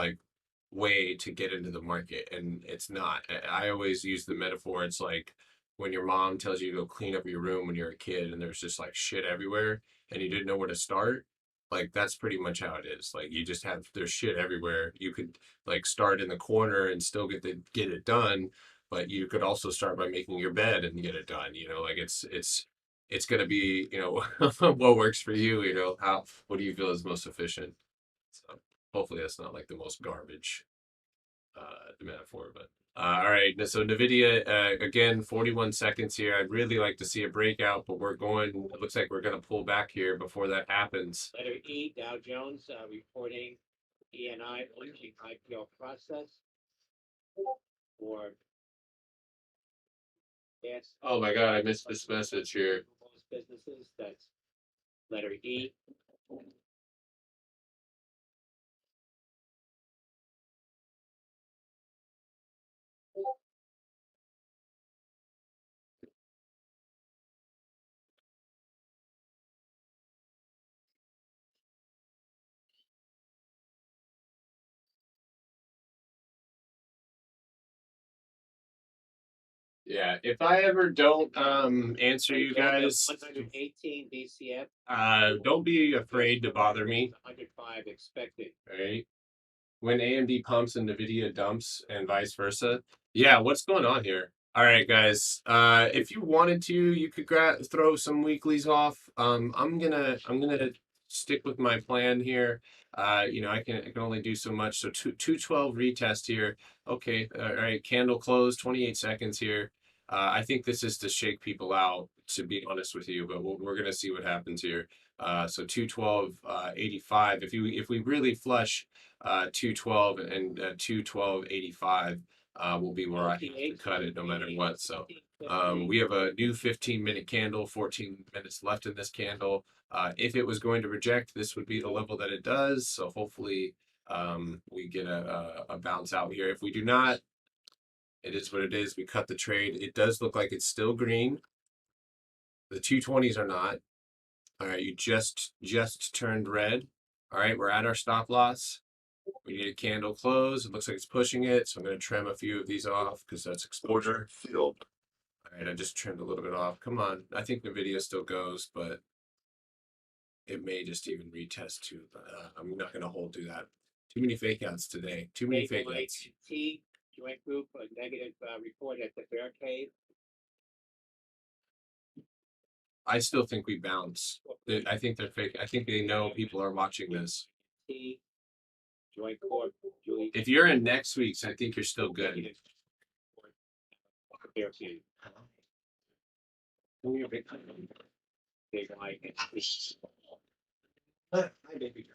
way to get into the market, and it's not. I always use the metaphor. It's like when your mom tells you to go clean up your room when you're a kid and there's just like shit everywhere and you didn't know where to start. Like that's pretty much how it is. Like you just there's shit everywhere. You could like start in the corner and still get it done, but you could also start by making your bed and get it done. Like it's gonna be, what works for you. What do you feel is most efficient? So hopefully that's not like the most garbage metaphor, but all right. So NVIDIA, again, 41 seconds here. I'd really like to see a breakout, but it looks like we're going to pull back here before that happens. Letter E, Dow Jones reporting ENI launching IPO process for gas. Oh my God, I missed this message here. Businesses, that's letter E. Yeah, if I ever don't answer you guys, 118 DCF. don't be afraid to bother me. 105 expected. Right? When AMD pumps and NVIDIA dumps and vice versa. Yeah, what's going on here? All right, guys. If you wanted to, you could throw some weeklies off. I'm gonna stick with my plan here. I can only do so much. So 212 retest here. Okay, all right. Candle close. 28 seconds here. I think this is to shake people out, to be honest with you. But we're gonna see what happens here. So 212.85. If we really flush 212 and 212.85 will be where I have to cut it no matter what. So we have a new 15-minute candle, 14 minutes left in this candle. If it was going to reject, this would be the level that it does. So hopefully we get a bounce out here. If we do not, It is what it is. We cut the trade. It does look like it's still green. The 220s are not. All right, you just turned red. All right, we're at our stop loss. We need a candle close. It looks like it's pushing it, so I'm going to trim a few of these off because that's exposure. Order filled. All right, I just trimmed a little bit off. Come on. I think the video still goes, but it may just even retest too. But I'm not going to hold to that. Too many fake outs today. Too many fake outs. T joint group a negative report at the bear cave. I still think we bounce. I think they're fake. I think they know people are watching this. T joint court. If you're in next week's, I think you're still good. Bear cave. Big like Hi, baby.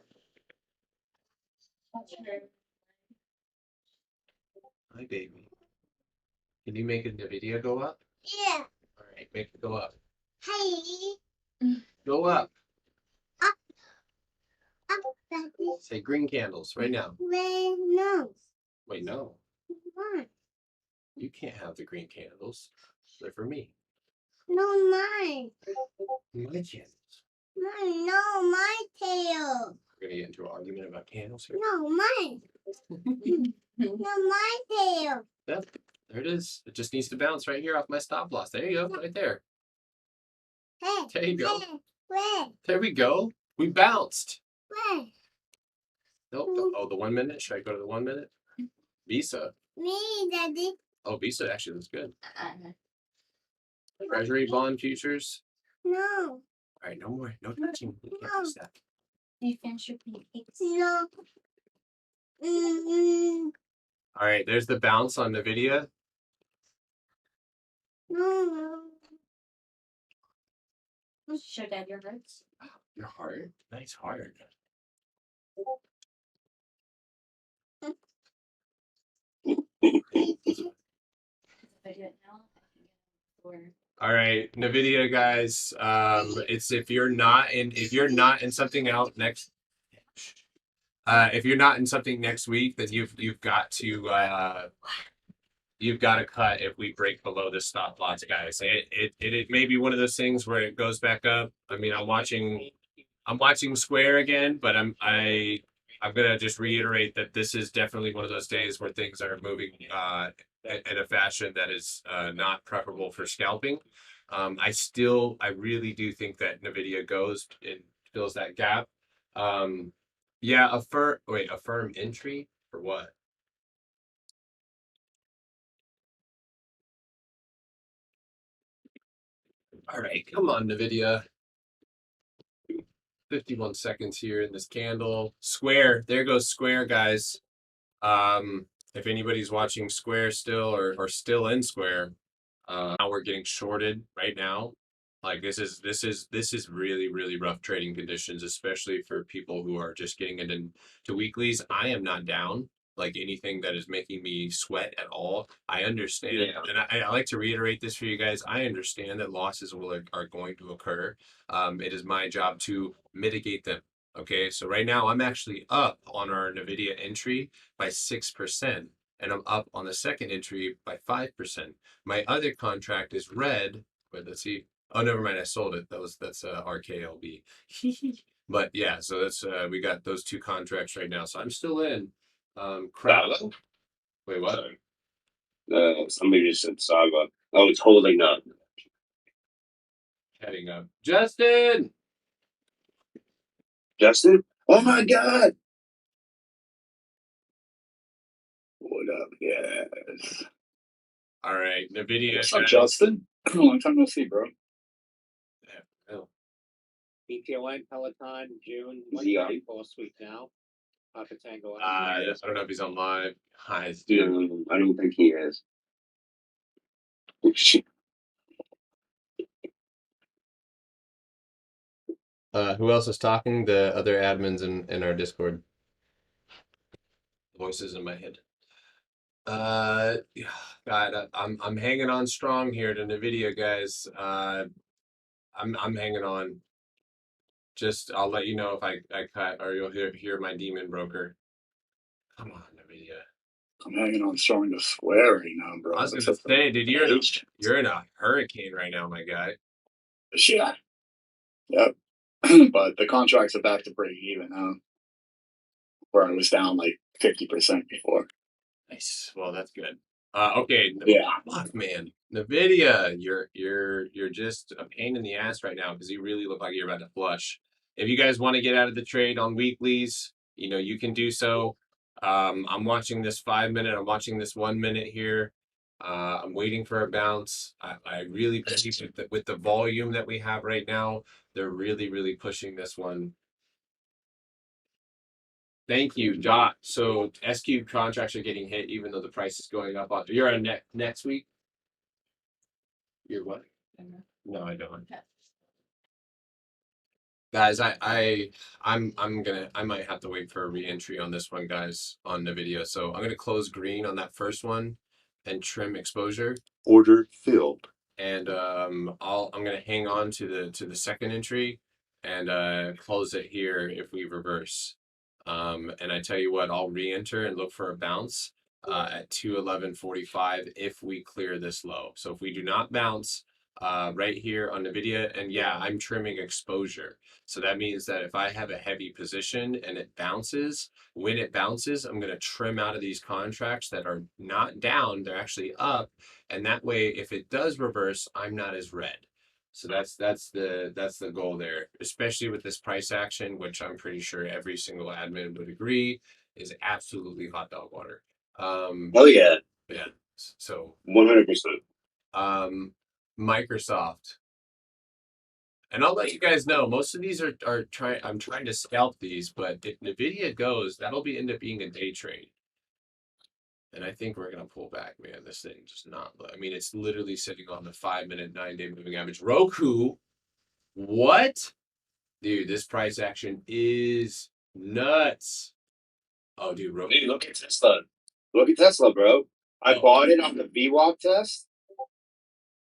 Hi, baby. Can you make the video go up? Yeah. All right, make it go up. Hey. Go up. Up, Daddy. Say green candles right now. Red nose. Wait, no. What? You can't have the green candles. They're for me. No, mine. My candles. Mine, no, my tail. We're gonna get into an argument about candles here. No, mine. No, my tail. Yep, there it is. It just needs to bounce right here off my stop loss. There you go, right there. Hey. There you go. Where? There we go. We bounced. Where? Nope. Oh, the 1 minute. Should I go to the 1 minute? Visa. Me, Daddy. Oh, Visa actually looks good. Treasury bond futures. No. All right, no more. No touching. We can't use that. You finish your pancakes? No. Mm-mm. All right, there's the bounce on NVIDIA. No. Show Dad your hearts. Your heart. Nice heart. If I do it now, I can get or All right, NVIDIA guys. It's if you're not in something out next. If you're not in something next week, then you've got to cut if we break below the stop loss, guys. It may be one of those things where it goes back up. I mean, I'm watching Square again, but I'm gonna just reiterate that this is definitely one of those days where things are moving in a fashion that is not preferable for scalping. I really do think that NVIDIA goes and fills that gap. Yeah, affirm entry for what? All right, come on, NVIDIA. 51 seconds here in this candle. Square, there goes Square, guys. If anybody's watching Square still or still in Square, now we're getting shorted right now. Like this is really rough trading conditions, especially for people who are just getting into weeklies. I am not down like anything that is making me sweat at all. I understand, and I like to reiterate this for you guys. I understand that losses are going to occur. It is my job to mitigate them. Okay, so right now I'm actually up on our NVIDIA entry by 6%, and I'm up on the second entry by 5%. My other contract is red. Wait, let's see. Oh, never mind. I sold it. That's RKLB. But yeah, so that's we got those two contracts right now. So I'm still in. Crowd. Wait, what? Somebody just said Saga. Oh, it's holding up. Heading up. Justin. Justin? Oh my God! What up, guys? All right, NVIDIA. What's up, Justin? Long time no see, bro. BTON, Peloton, June. What's Yeah. the boss week now? Papa Tango. I don't know if he's on live. Hi, No, I don't think he is. who else is talking? The other admins in our Discord. Voices in my head. Yeah, God, I'm hanging on strong here to NVIDIA, guys. I'm hanging on. Just I'll let you know if I cut or you'll hear my demon broker. Come on, NVIDIA. I'm hanging on strong to square right now, bro. I was It's gonna just say, dude, you're amazing. in a hurricane right now, my guy. Yeah. Yep. But the contracts are back to break even now, where I was down like 50% before. Nice. Well, that's good. Okay. Yeah. Fuck, man. Nvidia, you're just a pain in the ass right now because you really look like you're about to flush. If you guys want to get out of the trade on weeklies, you know, you can do so. I'm watching this 5 minute. I'm watching this 1 minute here. I'm waiting for a bounce. I really believe with the volume that we have right now, they're really pushing this one. Thank you, Dot. So SQ contracts are getting hit even though the price is going up. You're on next week. You're what? No, I don't. Guys, I might have to wait for a re-entry on this one, guys, on the video. So I'm gonna close green on that first one and trim exposure. Order filled. And I'm gonna hang on to the second entry and close it here if we reverse. And I tell you what, I'll re-enter and look for a bounce at 211.45 if we clear this low. So if we do not bounce right here on NVIDIA, and yeah, I'm trimming exposure. So that means that if I have a heavy position and it bounces, when it bounces, I'm going to trim out of these contracts that are not down, they're actually up. And that way, if it does reverse, I'm not as red. So that's the goal there, especially with this price action, which I'm pretty sure every single admin would agree is absolutely hot dog water. Oh yeah, Yeah. So 100%. Microsoft. And I'll let you guys know, most of these are trying. I'm trying to scalp these, but if Nvidia goes, that'll end up being a day trade. And I think we're gonna pull back, man. This thing just not. I mean, it's literally sitting on the 5 minute, 9 day moving average. Roku, what? Dude, this price action is nuts. Oh, dude, Roku. Hey, look at Tesla. Look at Tesla, bro. I bought it on the VWAP test.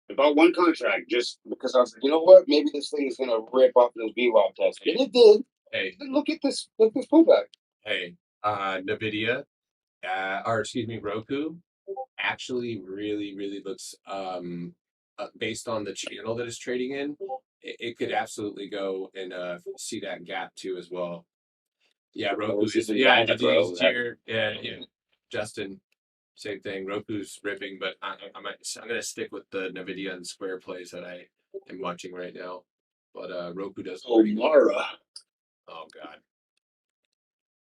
I bought one contract just because I was like, you know what? Maybe this thing is gonna rip off those VWAP tests, and it did. Hey, Look at this. Look at this pullback. hey, Nvidia, or excuse me, Roku, actually really looks based on the channel that it's trading in, it could absolutely go and see that gap too as well. Yeah, Roku is yeah, yeah, Justin, same thing. Roku's ripping, but I'm gonna stick with the Nvidia and Square plays that I am watching right now. But Roku does. Oh, Mara. Oh God.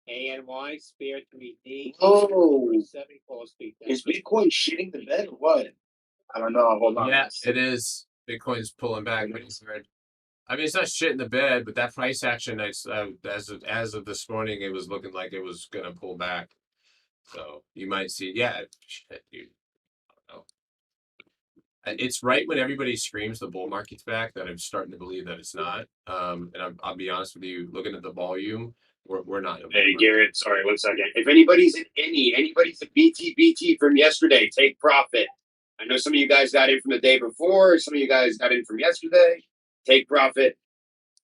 ANY, Spear 3D. Oh, 74 speed. is Bitcoin shitting the bed or what? I don't know. Hold on. Yeah, it is. Bitcoin's pulling back. I mean, it's not shit in the bed, but that price action, as of this morning, it was looking like it was gonna pull back. So you might see, yeah, shit, dude. I don't know. It's right when everybody screams the bull market's back that I'm starting to believe that it's not. And I'll be honest with you, looking at the volume, we're not. Hey, Garrett, sorry, 1 second. If anybody's in anybody's a BT from yesterday, take profit. I know some of you guys got in from the day before. Some of you guys got in from yesterday. Take profit.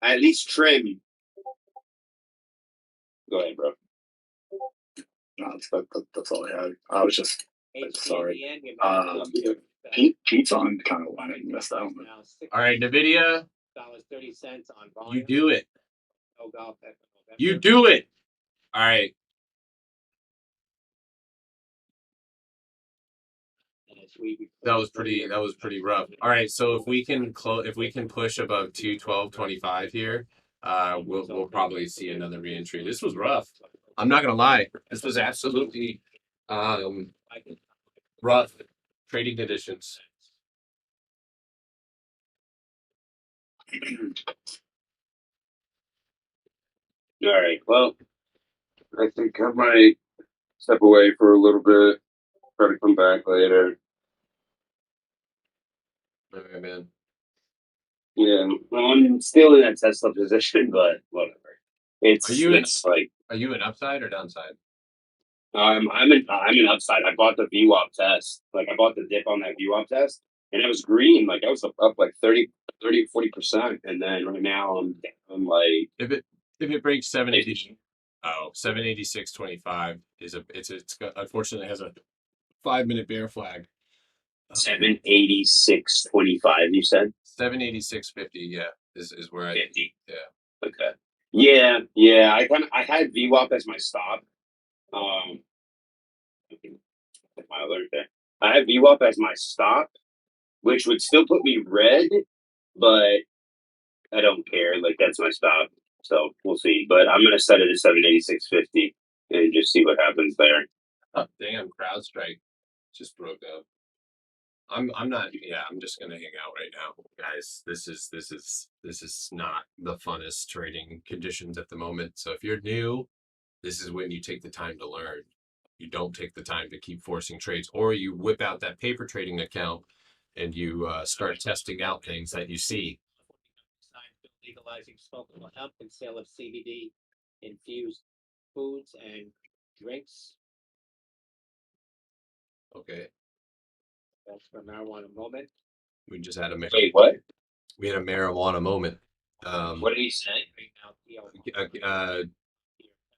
At least trim. Go ahead, bro. No, that's all I had. I was just sorry. Pete's on kind of one. I missed out. All right, Nvidia, $30 on volume. you do it. No golf. You do it. All right. That was pretty rough. All right, so if we can push above 212.25 here, we'll probably see another reentry. This was rough. I'm not gonna lie. This was absolutely rough trading conditions. All right. Well, I think I might step away for a little bit. Try to come back later. All right, man. Yeah, well, I'm still in that Tesla position, but whatever. Are you an upside or downside? I'm an upside. I bought the VWAP test. Like I bought the dip on that VWAP test, and it was green. Like I was up like 40%, and then right now I'm like if it breaks 70, Oh, 786.25 is unfortunately has a 5-minute bear flag. 786.25. You said 786.50. Yeah, is where 50. Yeah. Okay. Yeah. I had VWAP as my stop. My alert there. I have VWAP as my stop, which would still put me red, but I don't care. Like that's my stop. So we'll see. But I'm gonna set it at 786.50 and just see what happens there. Oh, damn, CrowdStrike just broke up. I'm not. Yeah, I'm just gonna hang out right now, guys. This is not the funnest trading conditions at the moment. So if you're new, this is when you take the time to learn. You don't take the time to keep forcing trades, or you whip out that paper trading account and you start testing out things that you see. Legalizing smokable hemp and sale of CBD infused foods and drinks. Okay, That's for marijuana moment. we just had a Wait, what? we had a marijuana moment. What did he say?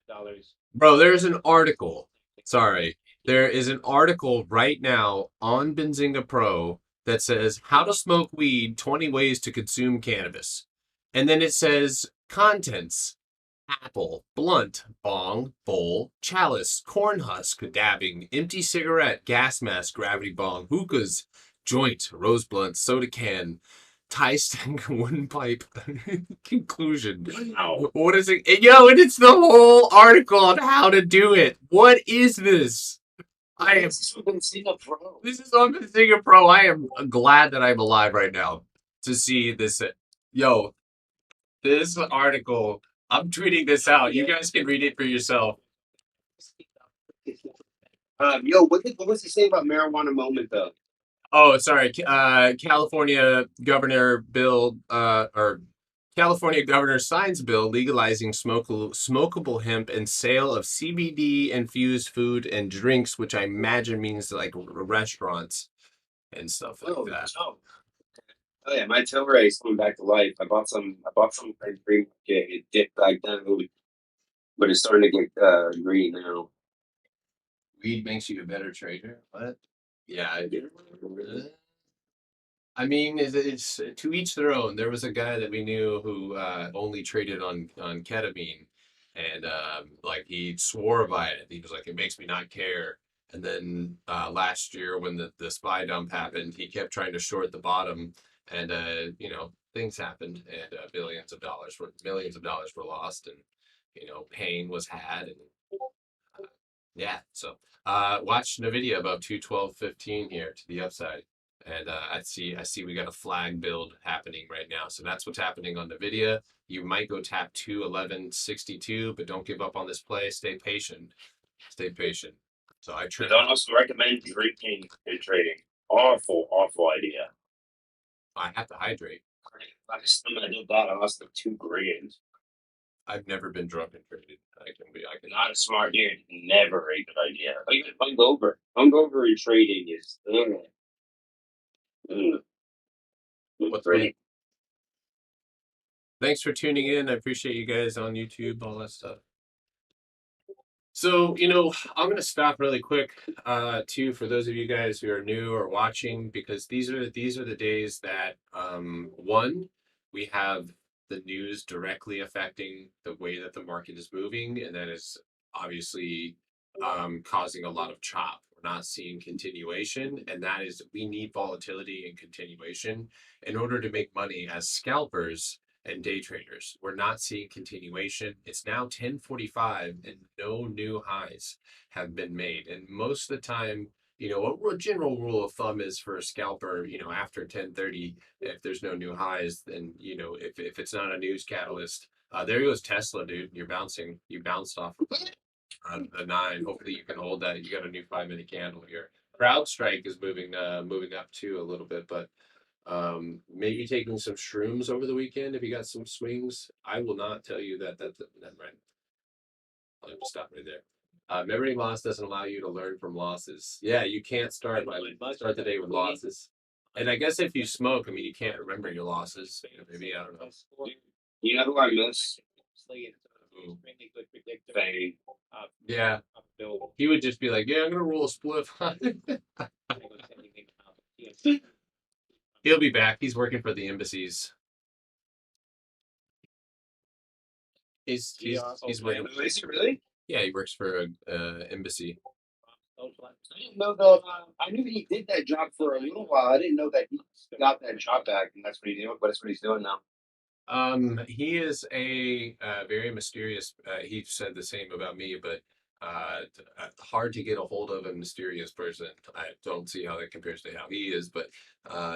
$10. Bro, there's an article. Sorry. There is an article right now on Benzinga Pro that says how to smoke weed, 20 ways to consume cannabis. And then it says contents: apple, blunt, bong, bowl, chalice, corn husk, dabbing, empty cigarette, gas mask, gravity bong, hookahs, joint, rose blunt, soda can, tie stick, wooden pipe. Conclusion. Wow. What is it? Yo, and it's the whole article on how to do it. What is this? I am. This is on Benzinga Pro. I am glad that I'm alive right now to see this. Yo, this article. I'm tweeting this out. You guys can read it for yourself. Yo, what was he saying about marijuana moment though? Oh, sorry. California governor bill, or California governor signs bill legalizing smokable hemp and sale of CBD infused food and drinks, which I imagine means like restaurants and stuff like that. Oh yeah, my Tilray is coming back to life. I bought some at green market. It dipped back down, but it's starting to get green now. Weed makes you a better trader. What? Yeah. I mean, it's to each their own. There was a guy that we knew who only traded on ketamine, and like he swore by it. He was like, "It makes me not care." And then last year, when the spy dump happened, he kept trying to short the bottom, and things happened, and millions of dollars were lost, and pain was had, and yeah. So watch NVIDIA above 212.15 here to the upside. And I see we got a flag build happening right now. So that's what's happening on NVIDIA. You might go tap 211.62, but don't give up on this play. Stay patient. Stay patient. So I don't also recommend drinking and trading. Awful idea. I have to hydrate. Last time I did that, I lost like $2,000. I've never been drunk and traded. I can Not a smart dude. Never a good idea. Even hungover and trading is. What's great. Thanks for tuning in. I appreciate you guys on YouTube, all that stuff. So, I'm going to stop really quick, too, for those of you guys who are new or watching, because these are the days that, one, we have the news directly affecting the way that the market is moving, and that is obviously causing a lot of chop. We're not seeing continuation, and that is we need volatility and continuation in order to make money as scalpers and day traders. We're not seeing continuation. It's now 10:45 and no new highs have been made. And most of the time, a general rule of thumb is for a scalper, after 10:30, if there's no new highs, then, if it's not a news catalyst, there goes Tesla, dude. You bounced off the 9. Hopefully you can hold that. You got a new 5-minute candle here. CrowdStrike is moving up too a little bit, but maybe taking some shrooms over the weekend if you got some swings. I will not tell you that. Right. I'll stop right there. Memory loss doesn't allow you to learn from losses. Yeah, you can't start the day with losses. And I guess if you smoke, you can't remember your losses. Maybe, I don't know. You know who I miss? extremely good predictor. Fang. Yeah. Of Bill. He would just be like, "Yeah, I'm gonna roll a spliff." He'll be back. He's working for the embassies. He's working. Is he really? Yeah, he works for a embassy. I didn't know though. I knew he did that job for a little while. I didn't know that he got that job back, and that's what he's doing. But that's what he's doing now. He is a very mysterious. He said the same about me, but hard to get a hold of a mysterious person. I don't see how that compares to how he is, but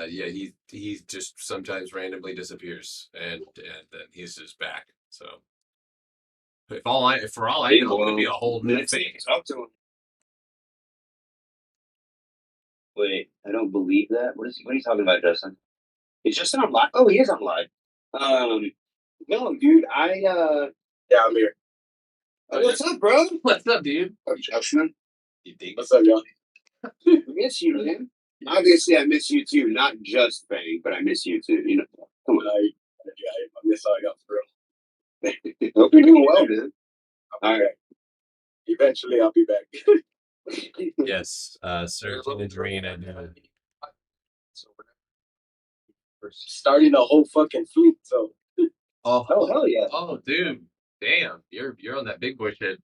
yeah, he just sometimes randomly disappears, and then he's just back. So for all I know, it could be a whole new thing. Talk to him. Wait, I don't believe that. What are you talking about, Justin? Is Justin on live? Oh, he is on live. No, dude, Yeah, I'm here. what's up, bro? What's up, dude? Justin. You think? What's up, Johnny? I miss you, man. Obviously, I miss you too. Not just Fang, but I miss you too. You know, come on. I miss all I got for real. Hope you're doing well, dude. All right. Eventually, I'll be back. Yes, certain dream and Starting a whole fucking fleet. So oh hell yeah. oh dude, damn, you're on that big boy shit.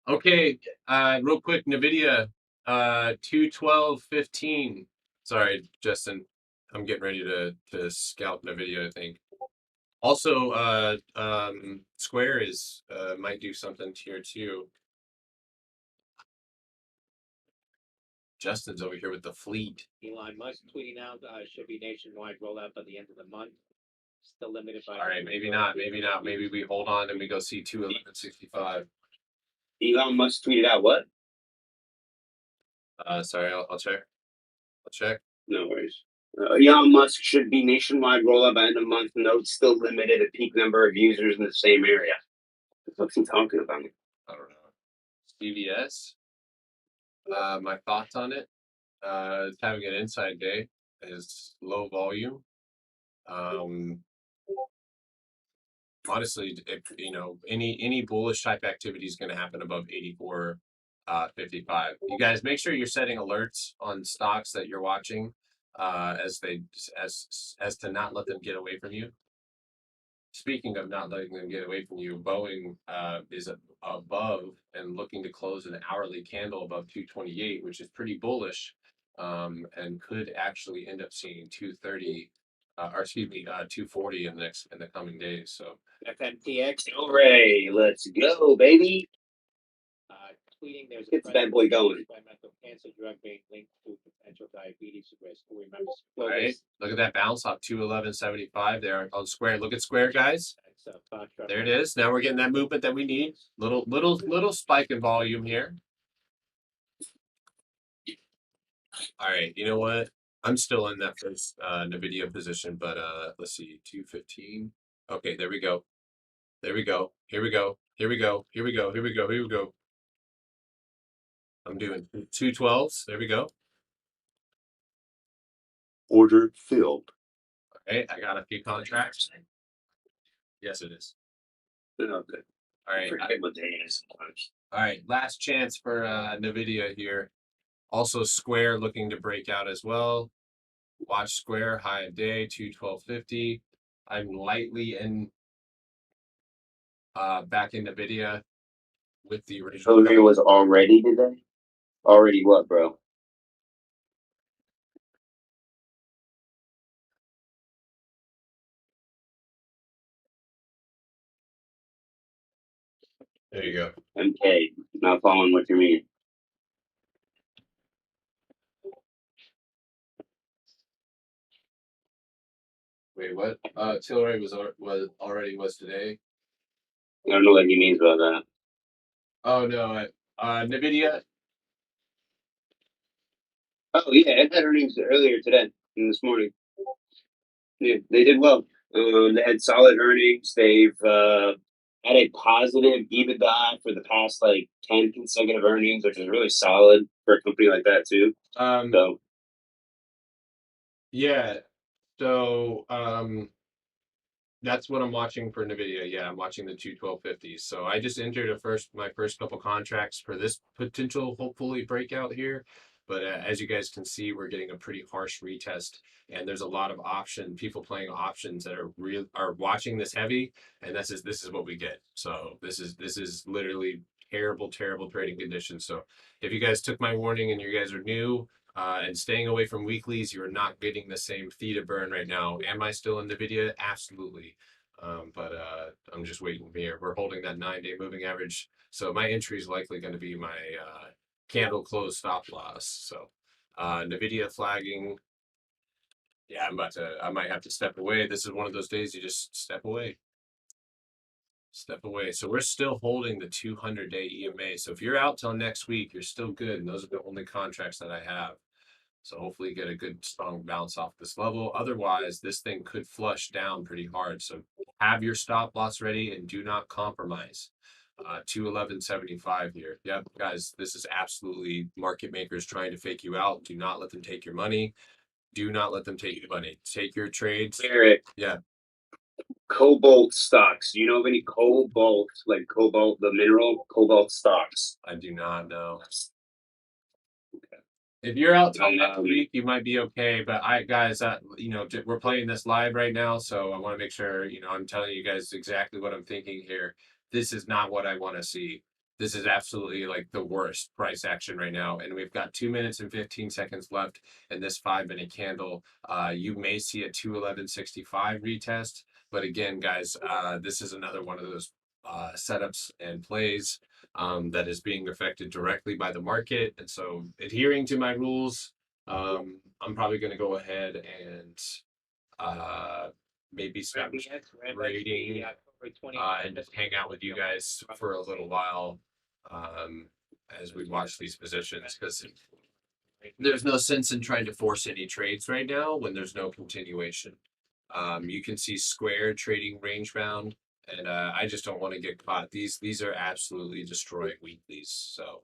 Okay, real quick, NVIDIA, 212.15. Sorry, Justin, I'm getting ready to scout NVIDIA, I think. Also, Square is might do something here too. Justin's over here with the fleet. Elon Musk tweeting out should be nationwide rollout by the end of the month. Still limited by. All right, maybe not. Maybe we hold on and we go see 211.65. Elon Musk tweeted out what? Sorry, I'll check. No worries. Elon Musk should be nationwide rollout by end of month. Notes still limited at peak number of users in the same area. What's he talking about? I don't know. CVS. My thoughts on it. It's having an inside day. Is low volume. Honestly, if, any bullish type activity is going to happen above 84.55. You guys make sure you're setting alerts on stocks that you're watching, as to not let them get away from you. Speaking of not letting them get away from you, Boeing is above and looking to close an hourly candle above 228, which is pretty bullish, and could actually end up seeing 230, or excuse me, 240 in the coming days. So FMTX Hooray! Let's go, baby. tweeting there's Get the bad boy going. experimental cancer drug being linked to potential diabetes risk. Who remembers? all right, look at that bounce off 211.75 there on Square. Look at Square, guys. There it is. Now we're getting that movement that we need. Little spike in volume here. All right, you know what? I'm still in that first NVIDIA position, but let's see, 215. Okay, there we go. Here we go. I'm doing 212s. There we go. Order filled. Okay, I got a few contracts. Yes, it is. Okay. All right. All right, last chance for NVIDIA here. Also, Square looking to break out as well. Watch Square, high of day, 212.50. I'm lightly in back in NVIDIA with the original. Hillary was already today? Already what, bro? There you go. MK. Not following what you mean. Wait, what? Tilray was already today. I don't know what he means by that. Oh no, NVIDIA. Oh yeah, it had earnings earlier today and this morning. Yeah, they did well. They had solid earnings. They've had a positive EBITDA for the past 10 consecutive earnings, which is really solid for a company like that too. So yeah. So That's what I'm watching for NVIDIA. Yeah, I'm watching the 21250s. So I just entered my first couple contracts for this potential, hopefully, breakout here. But as you guys can see, we're getting a pretty harsh retest, and there's a lot of people playing options that are watching this heavy, and this is what we get. So this is literally terrible trading conditions. So if you guys took my warning and you guys are new, and staying away from weeklies, you're not getting the same theta burn right now. Am I still in NVIDIA? Absolutely. But I'm just waiting here. We're holding that 9-day moving average. So my entry is likely going to be my candle close stop loss. So NVIDIA flagging. Yeah, I might have to step away. This is one of those days you just step away. Step away. So we're still holding the 200-day EMA. So if you're out till next week, you're still good. And those are the only contracts that I have. So hopefully get a good strong bounce off this level. Otherwise, this thing could flush down pretty hard. So have your stop loss ready and do not compromise. 211.75 here. Yep, guys, this is absolutely market makers trying to fake you out. Do not let them take your money. Do not let them take your money. Take your trades. Eric. Yeah. Cobalt stocks. Do you know of any cobalt, like cobalt, the mineral cobalt stocks? I do not know. If you're out till next week, you might be okay. But guys, we're playing this live right now, so I want to make sure, I'm telling you guys exactly what I'm thinking here. This is not what I want to see. This is absolutely like the worst price action right now. And we've got 2 minutes and 15 seconds left in this 5-minute candle. You may see a 211.65 retest. But again, guys, this is another one of those setups and plays that is being affected directly by the market. And so adhering to my rules, I'm probably going to go ahead and maybe stop trading and just hang out with you guys for a little while as we watch these positions, because there's no sense in trying to force any trades right now when there's no continuation. You can see Square trading range bound, and I just don't want to get caught. These are absolutely destroying weeklies. So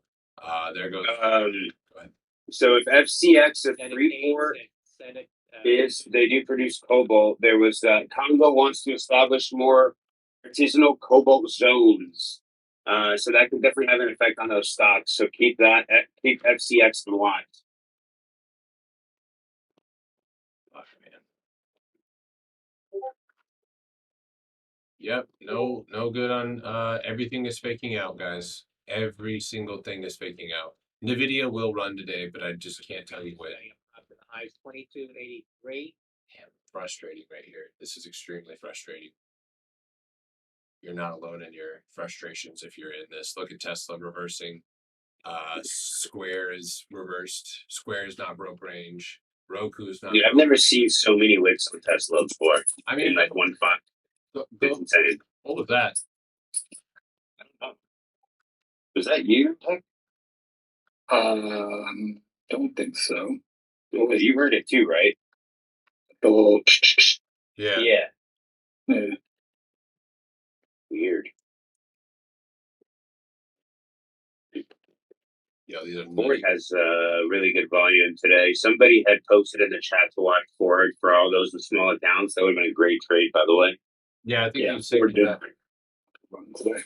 there goes. Go ahead. So if FCX at Freeport they do produce cobalt. There was Congo wants to establish more artisanal cobalt zones. So that could definitely have an effect on those stocks. So keep FCX in line. Yep, no good on everything is faking out, guys. Every single thing is faking out. NVIDIA will run today, but I just can't tell you when. Highs 22.83. Damn, frustrating right here. This is extremely frustrating. You're not alone in your frustrations if you're in this. Look at Tesla reversing. Square is reversed. Square is not broke range. Roku is not. Dude, I've never seen so many wicks on Tesla before. I mean, in like 1 5. It's insane. What was that? I don't know. Was that you? Don't think so. Well, you heard it too, right? The little Yeah. yeah. Weird. Yeah, these are Ford has really good volume today. Somebody had posted in the chat to watch Ford for all those with small accounts. That would have been a great trade, by the way. Yeah, I think Yeah, you said Ford did that. run today.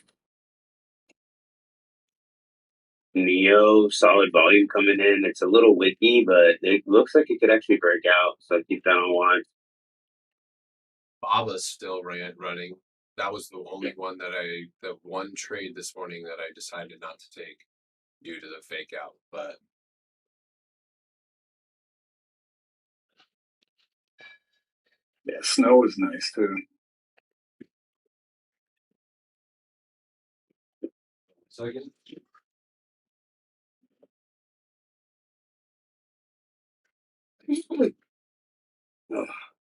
Neo, solid volume coming in. It's a little wicky, but it looks like it could actually break out. So keep that on watch. Baba's still running. That was the only one the one trade this morning that I decided not to take due to the fake out. But Yeah, snow is nice too. so again. Oh,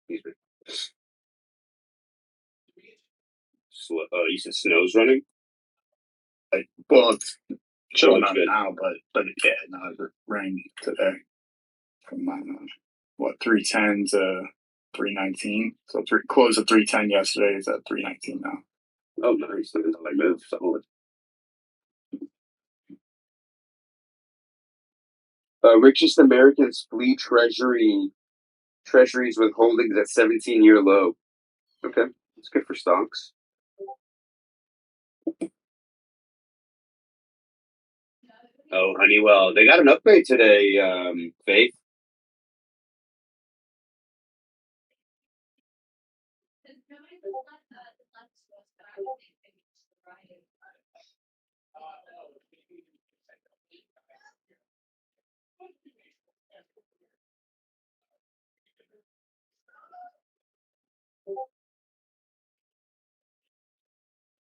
excuse me. You said snow's running? Well, it's chilling Oh, out good. now, but yeah, no, it rained today. From 310 to 319. So close at 310 yesterday. Is at 319 now. Oh, nice. Look at that move. Solid. Richest Americans flee treasuries with holdings at 17-year low. Okay. It's good for stocks. Oh, Honeywell. They got an upgrade today, Faith.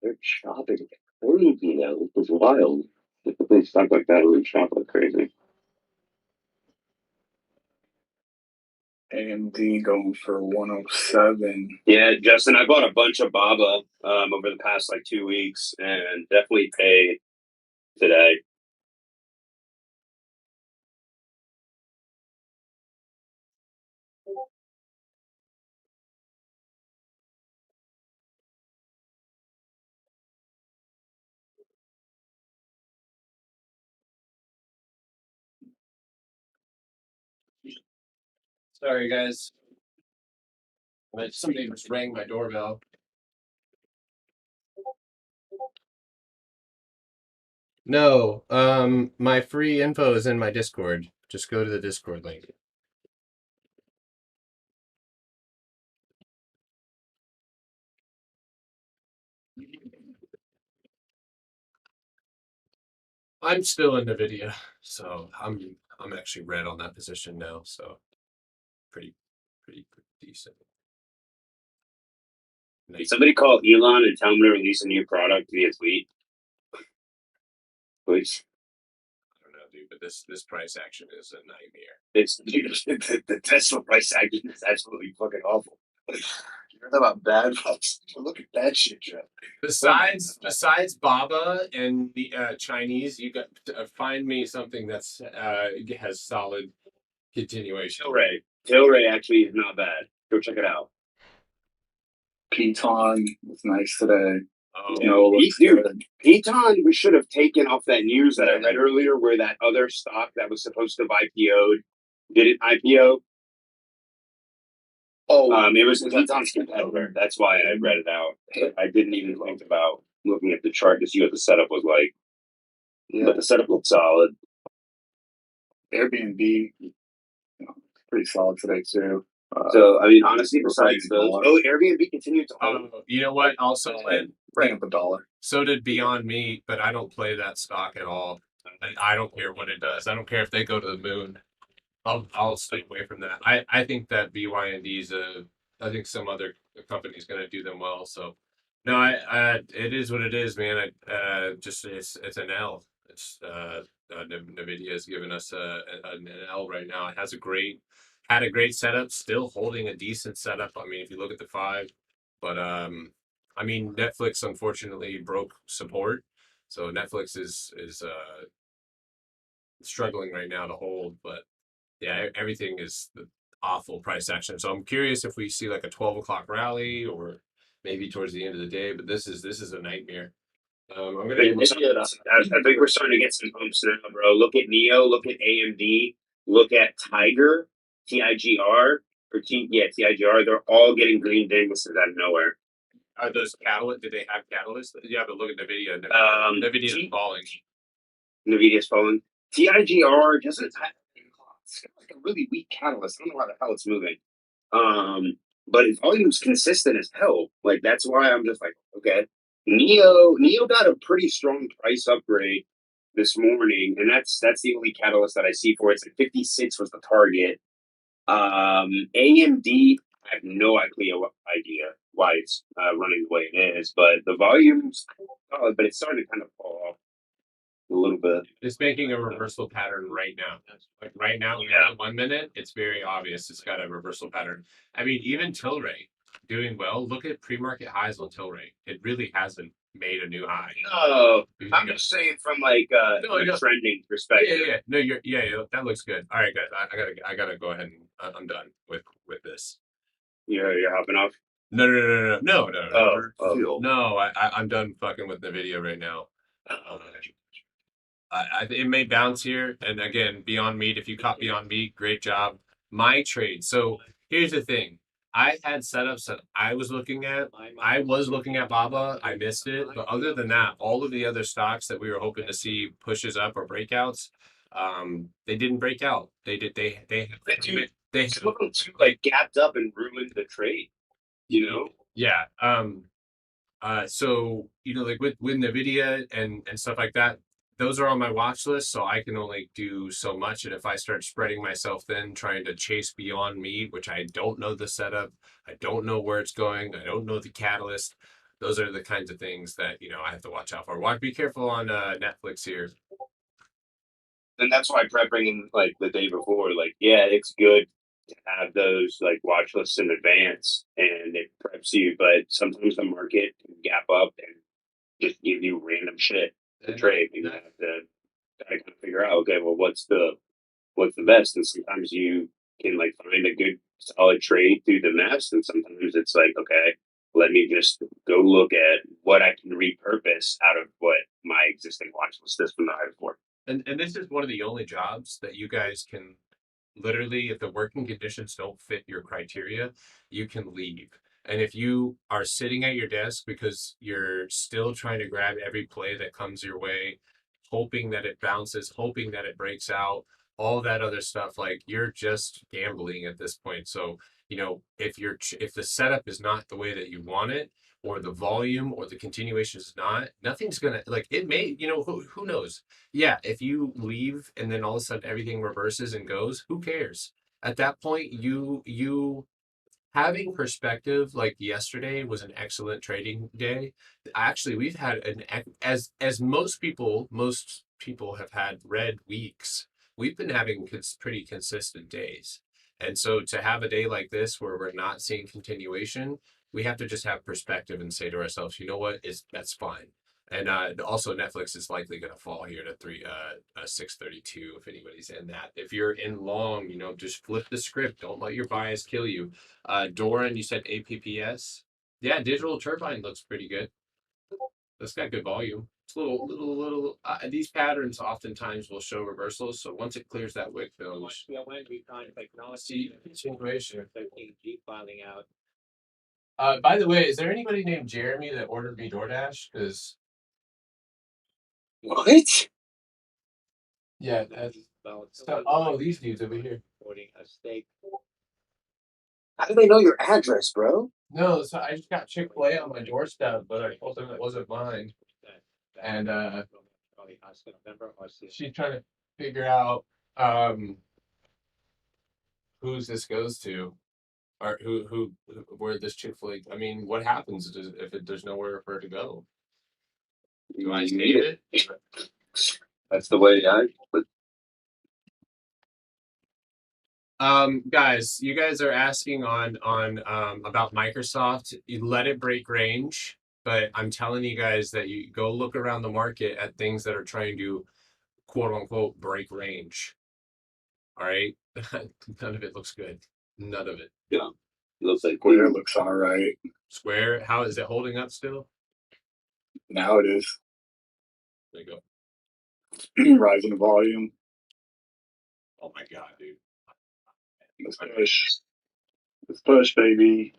They're chopping crazy now. It was wild. If they stock like that, it would chop like crazy. AMD going for 107. Yeah, Justin, I bought a bunch of Baba over the past like 2 weeks, and definitely paid today. Sorry, guys. Somebody just rang my doorbell. No, my free info is in my Discord. Just go to the Discord link. I'm still in NVIDIA, so I'm actually red on that position now, so pretty decent. Can somebody call Elon and tell him to release a new product via tweet? Please. I don't know, dude, but this price action is a nightmare. It's the Tesla price action is absolutely fucking awful. You heard about bad price? Look at that shit, Joe. Besides Baba and the Chinese, you got find me something that's has solid continuation. Tilray actually is not bad. Go check it out. Piton was nice today. Oh, No, Dude, Piton, we should have taken off that news that I read earlier where that other stock that was supposed to have IPO'd didn't IPO. Oh, it was Piton's competitor. That's why I read it out. I didn't even think about looking at the chart to see what the setup was like. Yeah. But the setup looked solid. Airbnb, pretty solid today too. So, I mean, honestly, besides those, Airbnb continued to hold. you know what? Also, ran up $1. So did Beyond Meat, but I don't play that stock at all. I don't care what it does. I don't care if they go to the moon. I'll stay away from that. I think that BYND is I think some other company is going to do them well. So no, it is what it is, man. Just it's an L. It's NVIDIA has given us an L right now. It has had a great setup, still holding a decent setup. I mean, if you look at the 5, but I mean, Netflix unfortunately broke support, so Netflix is struggling right now to hold. But yeah, everything is the awful price action. So I'm curious if we see like a 12 o'clock rally or maybe towards the end of the day. But this is a nightmare. I'm gonna. I think we're starting to get some bumps now, bro. Look at Neo. Look at AMD. Look at Tiger, TIGR, TIGR. They're all getting green dinguses out of nowhere. Are those catalysts? Did they have catalysts? Yeah, but look at NVIDIA. NVIDIA is falling. NVIDIA's falling. TIGR doesn't have it's like a really weak catalyst. I don't know how the hell it's moving. But its volume's consistent as hell. Like that's why I'm just like, okay. Neo got a pretty strong price upgrade this morning, and that's the only catalyst that I see for it. It's like 56 was the target. AMD, I have no idea why it's running the way it is, but the volume's solid, but it's starting to kind of fall off a little bit. It's making a reversal pattern right now. Like right now, Yeah. 1 minute, it's very obvious it's got a reversal pattern. I mean, even Tilray doing well. Look at pre-market highs on Tilray. It really hasn't made a new high. No, I'm just saying from like a trending perspective. Yeah. No, yeah, that looks good. All right, guys, I gotta go ahead and I'm done with this. You're hopping off. No. Oh. No, I'm done fucking with NVIDIA right now. It may bounce here, and again, Beyond Meat. If you caught Beyond Meat, great job. My trade. So here's the thing: I had setups that I was looking at. I was looking at Baba. I missed it, but other than that, all of the other stocks that we were hoping to see pushes up or breakouts, they didn't break out. They did. They Some of them too, like gapped up and ruined the trade. You know. yeah. So like with Nvidia and stuff like that, those are on my watch list. So I can only do so much, and if I start spreading myself thin, trying to chase beyond meat, which I don't know the setup, I don't know where it's going, I don't know the catalyst. Those are the kinds of things that I have to watch out for. Be careful on Netflix here. And that's why prepping like the day before, like, yeah, it's good to have those like watch lists in advance and it preps you, but sometimes the market can gap up and just give you random shit to trade. And you have to kind of figure out, okay, well, what's the best? And sometimes you can like find a good solid trade through the mess, and sometimes it's like, okay, let me just go look at what I can repurpose out of what my existing watch list is from the night before. And this is one of the only jobs that you guys can literally, if the working conditions don't fit your criteria, you can leave. And if you are sitting at your desk because you're still trying to grab every play that comes your way, hoping that it bounces, hoping that it breaks out, all that other stuff, like you're just gambling at this point. So, if the setup is not the way that you want it, or the volume or the continuation is not, nothing's gonna like it may, who knows? Yeah, if you leave and then all of a sudden everything reverses and goes, who cares? At that point, you having perspective, like yesterday was an excellent trading day. Actually, we've had as most people have had red weeks. We've been having pretty consistent days. And so to have a day like this where we're not seeing continuation, we have to just have perspective and say to ourselves, you know what, that's fine. And also Netflix is likely going to fall here to 632 if anybody's in that. If you're in long, just flip the script. Don't let your bias kill you. Doran, you said APPS. Yeah, Digital Turbine looks pretty good. That's got good volume. It's a little. These patterns oftentimes will show reversals. So once it clears that wick, they'll see continuation. 13G filing out. By the way, is there anybody named Jeremy that ordered me DoorDash? Because What? yeah, that's oh, these dudes over here. A stake. How do they know your address, bro? No, so I just got Chick-fil-A on my doorstep, but I told them it wasn't mine. And she's trying to figure out whose this goes to, or who where this Chick-fil-A. I mean, what happens if there's nowhere for it to go? Do I save it? That's the way Guys, you guys are asking on about Microsoft. You let it break range, but I'm telling you guys that you go look around the market at things that are trying to quote unquote break range. All right, none of it looks good. None of it. Yeah, it looks like Square looks all right. Square, how is it holding up still? Now it is. There you go. Rising volume. Oh my god, dude. Let's push. Let's push, baby.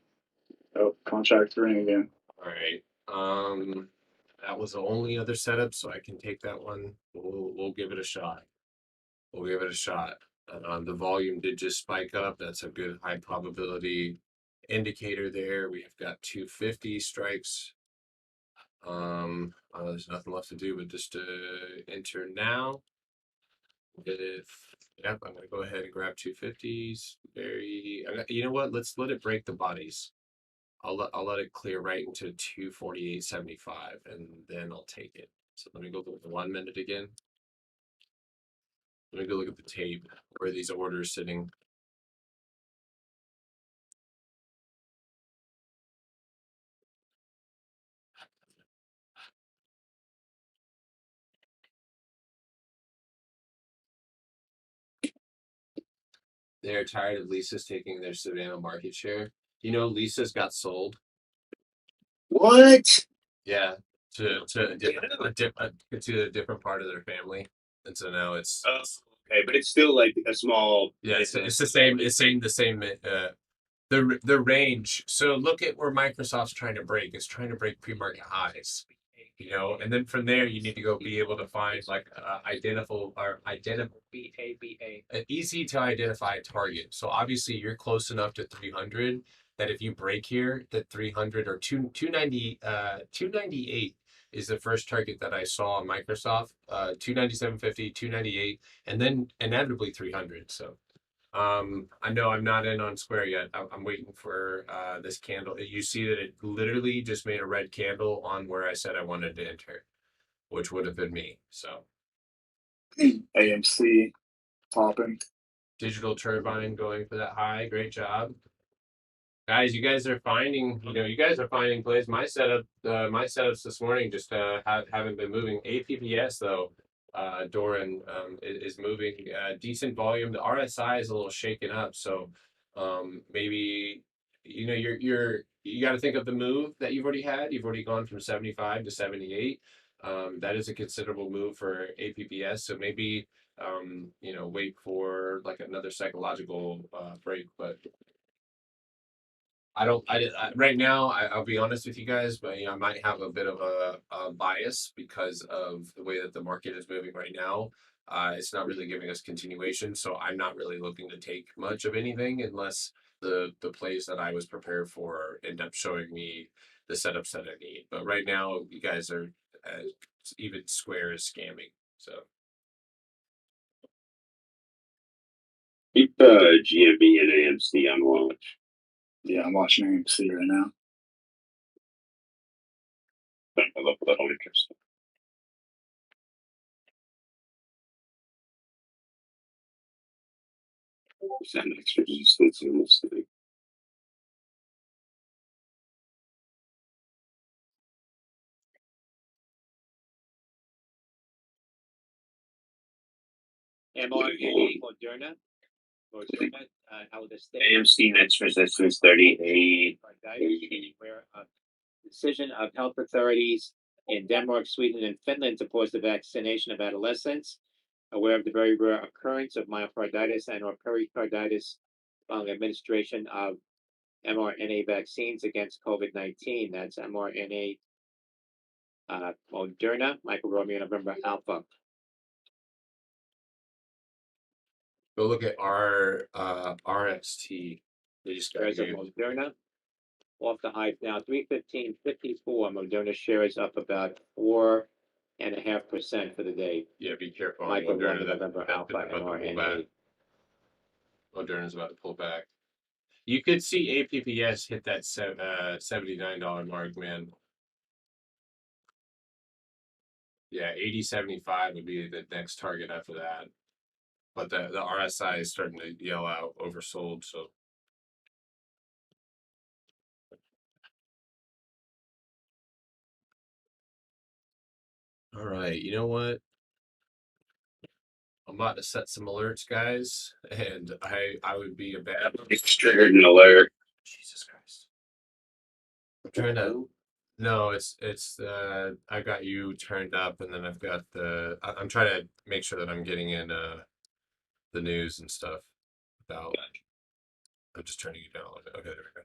Oh, contract ring again. All right. That was the only other setup, so I can take that one. We'll give it a shot. We'll give it a shot. The volume did just spike up. That's a good high probability indicator there. We have got 250 strikes. There's nothing left to do but just to enter now. Yep, I'm gonna go ahead and grab 250s. You know what? Let's let it break the bodies. I'll let it clear right into 248.75, and then I'll take it. So let me go look at the 1 minute again. Let me go look at the tape where these orders sitting. They're tired of Lisa's taking their Savannah market share. Lisa's got sold. What? Yeah, to a different part of their family, and so now it's okay, but it's still like a small. yeah. It's the same. It's the same. the range. So look at where Microsoft's trying to break. It's trying to break pre-market highs. You know, and then from there you need to go be able to find like identifiable an easy to identify target. So obviously you're close enough to 300 that if you break here, that 300 or 298 is the first target that I saw on Microsoft. 297.50, 298, and then inevitably 300. So I know I'm not in on Square yet. I'm waiting for this candle. You see that it literally just made a red candle on where I said I wanted to enter, which would have been me. So AMC popping. Digital Turbine going for that high. Great job. Guys, you guys are finding, you guys are finding plays. My setups this morning just haven't been moving. APPS though, Doran is moving decent volume. The RSI is a little shaken up, so maybe you got to think of the move that you've already had. You've already gone from 75 to 78. That is a considerable move for APPS. So maybe wait for like another psychological break, but. Right now, I'll be honest with you guys, but I might have a bit of a bias because of the way that the market is moving right now. It's not really giving us continuation, so I'm not really looking to take much of anything unless the plays that I was prepared for end up showing me the setups that I need. But right now, you guys are even Square is scamming. So Keep GMB and AMC on watch. Yeah, I'm watching AMC right now. I look a little interesting. Is that extra resistance in this thing? mRNA, Moderna, how the state AMC next resistance 38. where a decision of health authorities in Denmark, Sweden, and Finland to pause the vaccination of adolescents, aware of the very rare occurrence of myocarditis and or pericarditis following administration of mRNA vaccines against COVID-19. That's mRNA Moderna, Michael Romeo November Alpha. go look at our RXT. They just got Shares of here. Moderna off the high now, 315.54. Moderna shares up about 4.5% for the day. Yeah, be careful on Michael Moderna. Romeo November Alpha That's about to pull back. mRNA. Moderna's about to pull back. You could see APPS hit that $79 mark, man. Yeah, 80.75 would be the next target after that. But the RSI is starting to yell out oversold, so. All right, you know what? I'm about to set some alerts, guys, and I would be a bad. It's triggered an alert. Jesus Christ. I'm trying to. No, it's I got you turned up, and then I've got I'm trying to make sure that I'm getting in the news and stuff about. I'm just turning you down a little bit. Okay, there we go.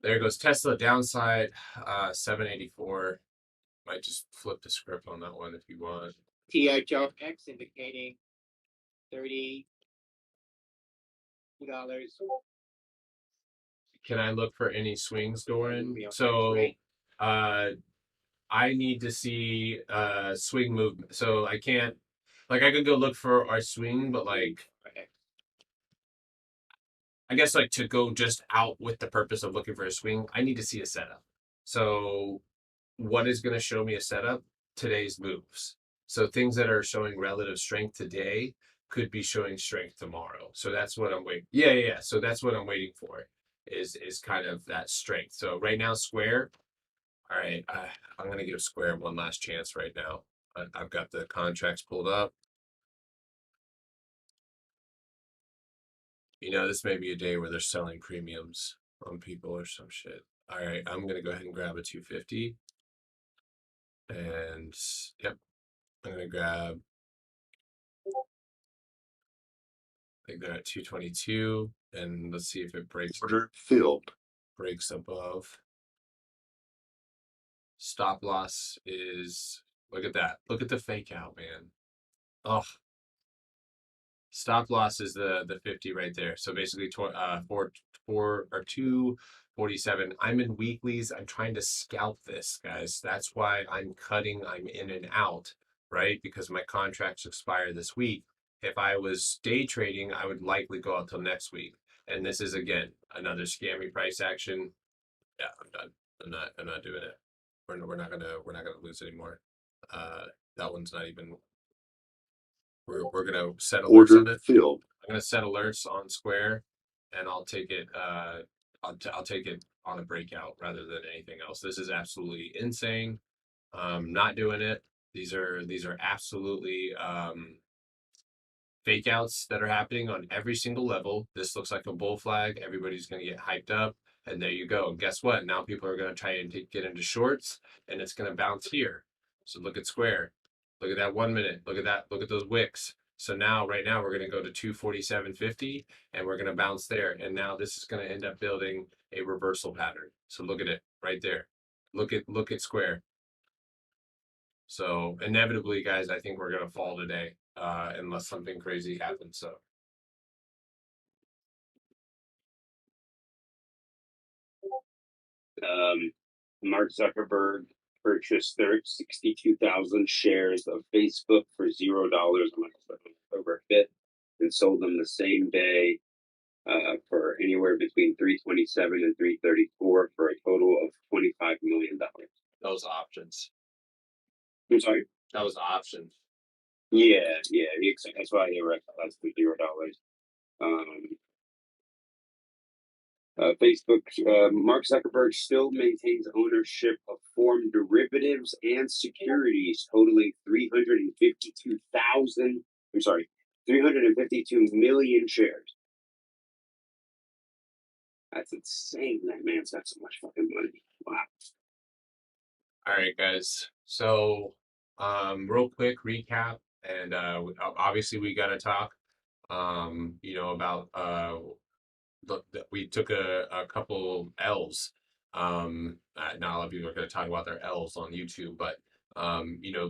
There goes Tesla downside, 784. Might just flip the script on that one if you want. THRX indicating $32. Can I look for any swings, Doran? So, I need to see swing movement. So I can't, like, I could go look for our swing, but like, I guess like to go just out with the purpose of looking for a swing, I need to see a setup. So what is going to show me a setup? Today's moves. So things that are showing relative strength today could be showing strength tomorrow. So that's what I'm waiting. Yeah. So that's what I'm waiting for is kind of that strength. So right now, Square. All right, I'm going to give Square one last chance right now. I've got the contracts pulled up. This may be a day where they're selling premiums on people or some shit. All right, I'm going to go ahead and grab a 250. And, yep, I'm going to grab, I think they're at 222. And let's see if it Order filled. breaks above. Stop loss is, look at that. Look at the fake out, man. Oh, stop loss is the 50 right there. So basically, 247. I'm in weeklies. I'm trying to scalp this, guys. That's why I'm cutting. I'm in and out, right? Because my contracts expire this week. If I was day trading, I would likely go out till next week. And this is again another scammy price action. Yeah, I'm done. I'm not doing it. We're not gonna lose anymore. That one's not even. We're gonna set alerts on Order it. filled. I'm gonna set alerts on Square, and I'll take it. I'll take it on a breakout rather than anything else. This is absolutely insane. Not doing it. These are absolutely fake outs that are happening on every single level. This looks like a bull flag. Everybody's going to get hyped up. And there you go. And guess what? Now people are going to try and get into shorts and it's going to bounce here. So look at Square. Look at that 1 minute. Look at that. Look at those wicks. So now, right now, we're going to go to 247.50 and we're going to bounce there. And now this is going to end up building a reversal pattern. So look at it right there. Look at Square. So inevitably, guys, I think we're going to fall today unless something crazy happens. So Mark Zuckerberg purchased 62,000 shares of Facebook for $0 on October 5th and sold them the same day for anywhere between 327 and 334 for a total of $25 million. those options. I'm sorry. That was options. Yeah, that's why they were less than $0. Facebook, Mark Zuckerberg still maintains ownership of foreign derivatives and securities totaling 352 million shares. That's insane. That man's got so much fucking money. Wow. All right, guys. So, real quick recap, and obviously we got to talk, about we took a couple L's. Not a lot of people are going to talk about their L's on YouTube, but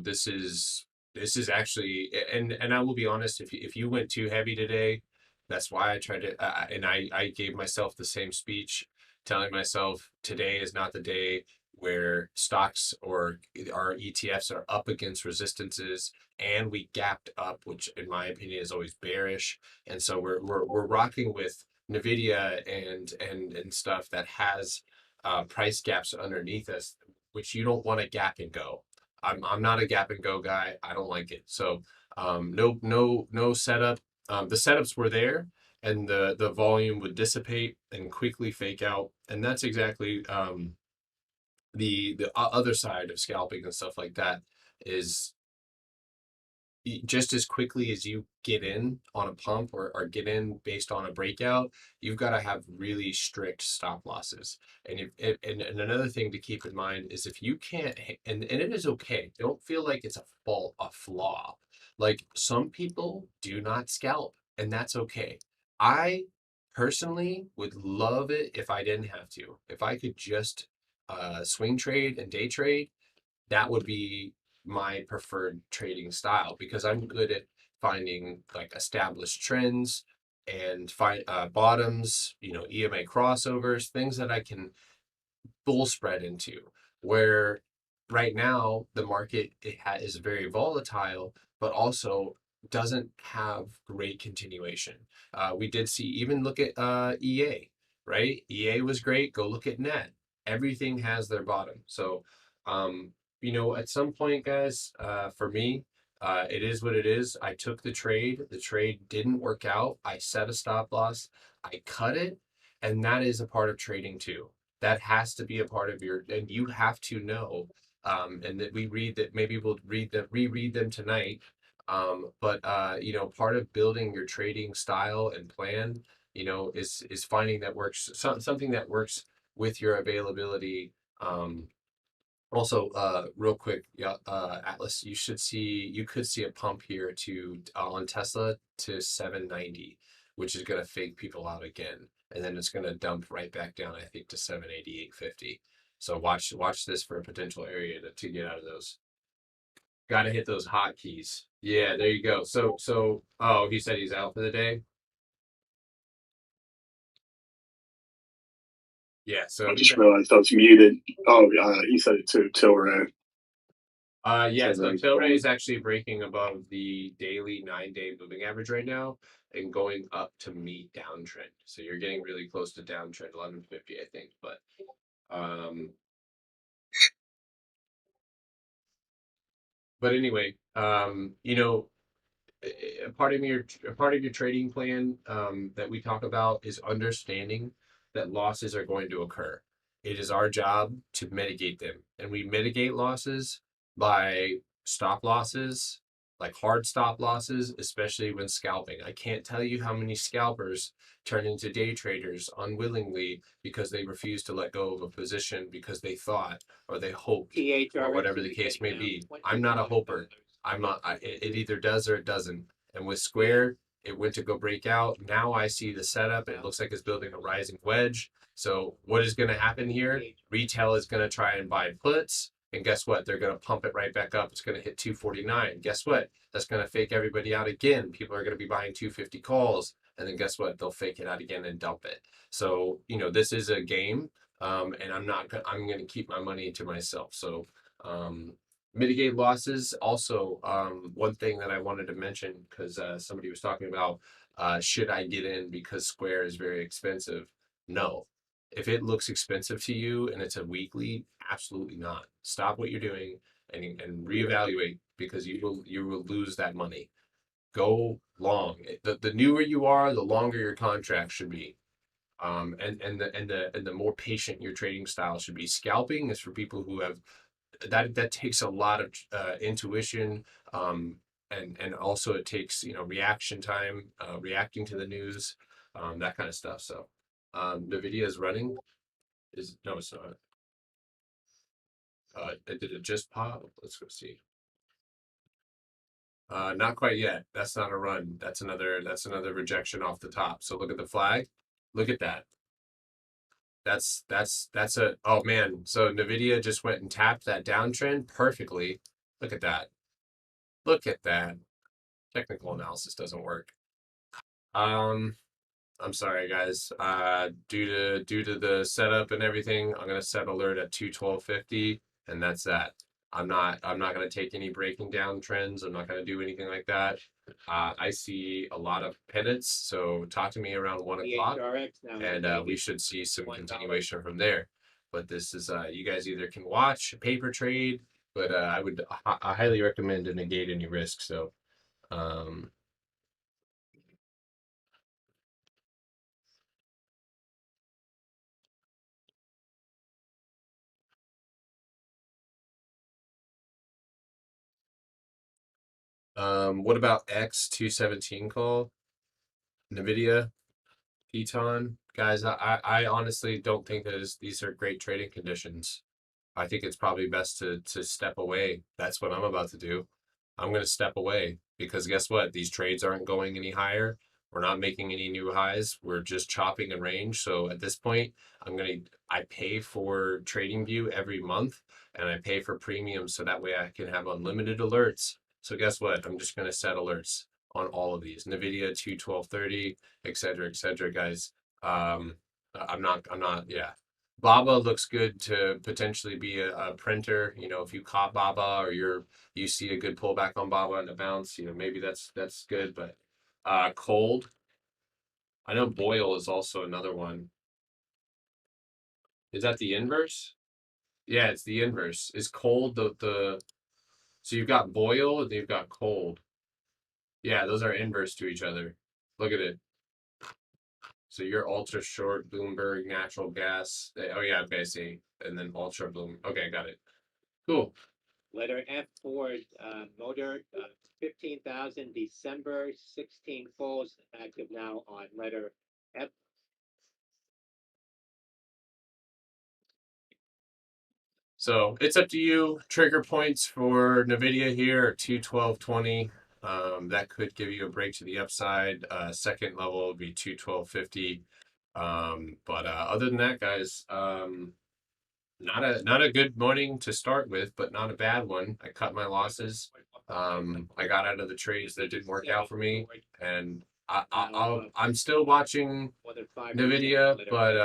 this is actually, and I will be honest, if you went too heavy today, that's why I tried to, and I gave myself the same speech, telling myself today is not the day where stocks or our ETFs are up against resistances and we gapped up, which in my opinion is always bearish. And so we're rocking with Nvidia and stuff that has price gaps underneath us, which you don't want to gap and go. I'm not a gap and go guy. I don't like it. So no setup. The setups were there, and the volume would dissipate and quickly fake out, and that's exactly the other side of scalping and stuff like that is just as quickly as you get in on a pump or get in based on a breakout, you've got to have really strict stop losses. And and another thing to keep in mind is if you can't, and it is okay, don't feel like it's a fault, a flaw. Like some people do not scalp, and that's okay. I personally would love it if I didn't have to. If I could just swing trade and day trade, that would be my preferred trading style because I'm good at finding like established trends and find bottoms, EMA crossovers, things that I can bull spread into. Where right now the market is very volatile, but also doesn't have great continuation. We did see, even look at EA, right? EA was great. Go look at net. Everything has their bottom. So, at some point, guys, for me, it is what it is. I took the trade. The trade didn't work out. I set a stop loss. I cut it. And that is a part of trading too. That has to be a part of and you have to know, and that we read that, maybe we'll reread them tonight. But part of building your trading style and plan, is finding that works, something that works with your availability. Also, real quick, yeah, Atlas, you could see a pump here to on Tesla to 790. which is going to fake people out again. And then it's going to dump right back down, I think, to 780, 850. So watch this for a potential area to get out of those. Got to hit those hotkeys. Yeah, there you go. So oh, he said he's out for the day. Yeah, so I just realized I was muted. Oh, you said it too, Tilray. yeah, so Tilray's Tilray going. is actually breaking above the daily 9-day moving average right now and going up to meet downtrend. So you're getting really close to downtrend, 1150, I think. But anyway, you know, a part of your trading plan that we talk about is understanding that losses are going to occur. It is our job to mitigate them, and we mitigate losses by stop losses, like hard stop losses, especially when scalping. I can't tell you how many scalpers turn into day traders unwillingly because they refuse to let go of a position because they thought or they hoped or whatever the case may be. I'm not a hoper. I'm not. It either does or it doesn't. And with Square, it went to go break out. Now I see the setup. It looks like it's building a rising wedge. So what is going to happen here? Retail is going to try and buy puts. And guess what? They're going to pump it right back up. It's going to hit 249. Guess what? That's going to fake everybody out again. People are going to be buying 250 calls. And then guess what? They'll fake it out again and dump it. So, this is a game. And I'm going to keep my money to myself. So, mitigate losses. Also, one thing that I wanted to mention, because somebody was talking about, should I get in because Square is very expensive? No. If it looks expensive to you and it's a weekly, absolutely not. Stop what you're doing and reevaluate, because you will lose that money. Go long. The newer you are, the longer your contract should be. And the more patient your trading style should be. Scalping is for people who have that takes a lot of intuition, and also it takes reaction time, reacting to the news, that kind of stuff. So Nvidia is running. No, it's not. Did it just pop? Let's go see. Not quite yet. That's not a run. That's another rejection off the top. So look at the flag. Look at that. That's a, oh man. So Nvidia just went and tapped that downtrend perfectly. Look at that. Look at that. Technical analysis doesn't work. I'm sorry guys. Due to the setup and everything, I'm gonna set alert at 212.50, and that's that. I'm not gonna take any breaking down trends. I'm not gonna do anything like that. I see a lot of pivots, so talk to me around 1 o'clock, and we should see some continuation from there. But this is you guys either can watch paper trade, but I highly recommend to negate any risk. So um what about X217 call? Nvidia, Piton, guys. I honestly don't think that these are great trading conditions. I think it's probably best to step away. That's what I'm about to do. I'm going to step away because guess what? These trades aren't going any higher. We're not making any new highs. We're just chopping in range. So at this point, I pay for TradingView every month, and I pay for premium so that way I can have unlimited alerts. So guess what? I'm just going to set alerts on all of these. Nvidia 21230, et cetera, guys. Yeah. Baba looks good to potentially be a printer. If you caught Baba or you see a good pullback on Baba and a bounce, maybe that's good. But cold, I know boil is also another one. Is that the inverse? Yeah, it's the inverse. Is cold the so you've got boil and you've got cold. Yeah, those are inverse to each other. Look at it. So you're ultra short Bloomberg natural gas. Oh yeah, okay, I see. And then ultra bloom. Okay, got it. Cool. Letter F Ford motor, 15,000 December, 16 falls, active now on letter F. So it's up to you. Trigger points for Nvidia here are 212.20. That could give you a break to the upside. Second level would be 212.50. But other than that, guys, not a good morning to start with, but not a bad one. I cut my losses. I got out of the trades that didn't work out for me, and I'm still watching Nvidia, but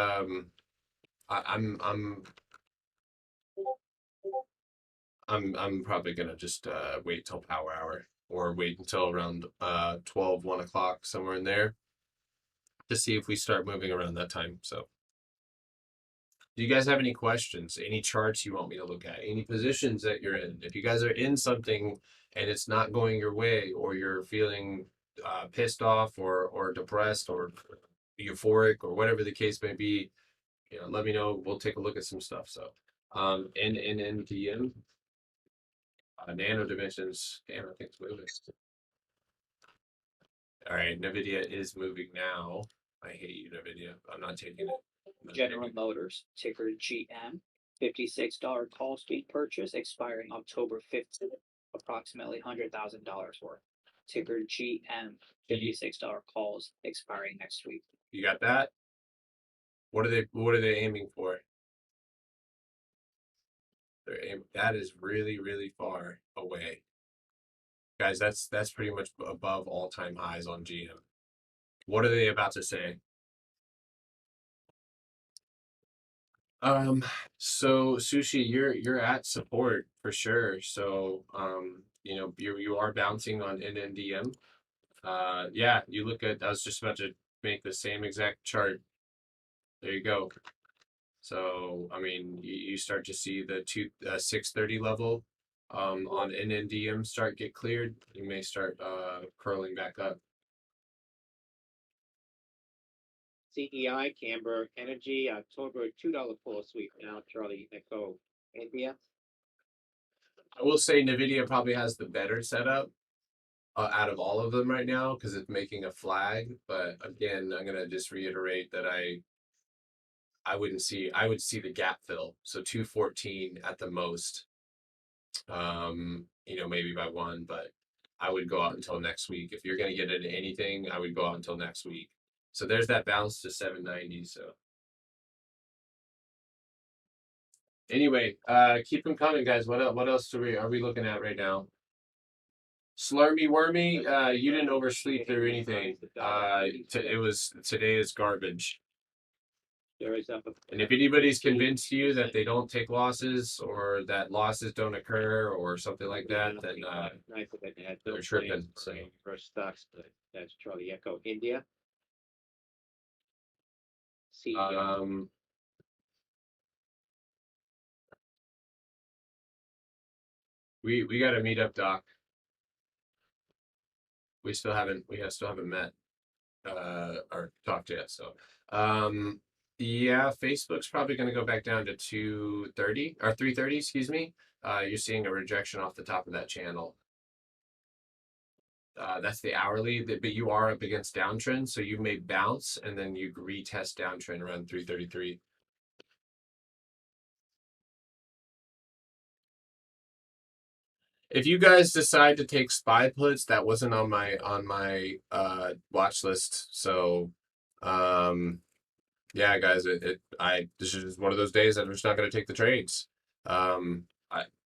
I'm probably gonna just wait till power hour or wait until around 12, 1 o'clock, somewhere in there, to see if we start moving around that time. So do you guys have any questions, any charts you want me to look at, any positions that you're in? If you guys are in something and it's not going your way, or you're feeling pissed off or depressed or euphoric or whatever the case may be, let me know. We'll take a look at some stuff. So NNNDM, nano dimensions. Damn, I think it's moving. All right, Nvidia is moving now. I hate you, Nvidia. I'm not taking it. General Motors, ticker GM, $56 call speed purchase expiring October 5th, approximately $100,000 worth. Ticker GM, $56 calls expiring next week. You got that? What are they aiming for? That is really, really far away. Guys, that's pretty much above all-time highs on GM. What are they about to say? So Sushi, you're at support for sure. So you are bouncing on NNDM. Yeah, you look at, I was just about to make the same exact chart. There you go. So I mean, you start to see the 630 level on NNDM start get cleared. You may start curling back up. CEI, Canberra Energy, October $2 call sweep now, Charlie Echo India. I will say Nvidia probably has the better setup out of all of them right now, because it's making a flag. But again, I'm gonna just reiterate that I would see the gap fill. So 214 at the most. Maybe by one, but I would go out until next week. If you're gonna get into anything, I would go out until next week. So there's that bounce to 790. So anyway, keep them coming, guys. What else are we looking at right now? Slurmy Wormy, you didn't oversleep through anything. Today is garbage. And if anybody's convinced you that they don't take losses, or that losses don't occur, or something like that, then they're tripping. So. First stocks, that's Charlie Echo India. CEO. We got to meet up, Doc. We still haven't met or talked yet. So yeah, Facebook's probably going to go back down to 230 or 330, excuse me. You're seeing a rejection off the top of that channel. That's the hourly, but you are up against downtrend, so you may bounce and then you retest downtrend around 333. If you guys decide to take SPY puts, that wasn't on my watch list. So yeah, guys, this is just one of those days that I'm just not going to take the trades.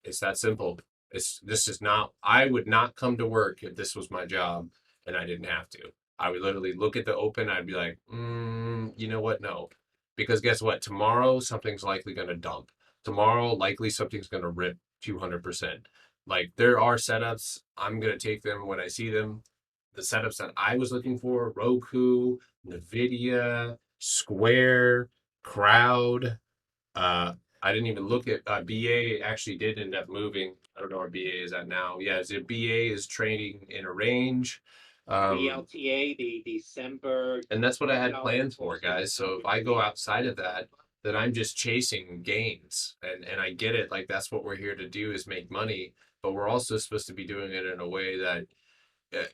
It's that simple. This is not. I would not come to work if this was my job and I didn't have to. I would literally look at the open. I'd be like, you know what? No, because guess what? Tomorrow something's likely going to dump. Tomorrow likely something's going to rip 200%. Like, there are setups. I'm going to take them when I see them. The setups that I was looking for: Roku, Nvidia, Square, Crowd. I didn't even look at BA. Actually did end up moving. I don't know where BA is at now. Yeah, BA is trading in a range. PLTA, the December. And that's what I had plans for, guys. So if I go outside of that, then I'm just chasing gains. And I get it. Like, that's what we're here to do, is make money. But we're also supposed to be doing it in a way that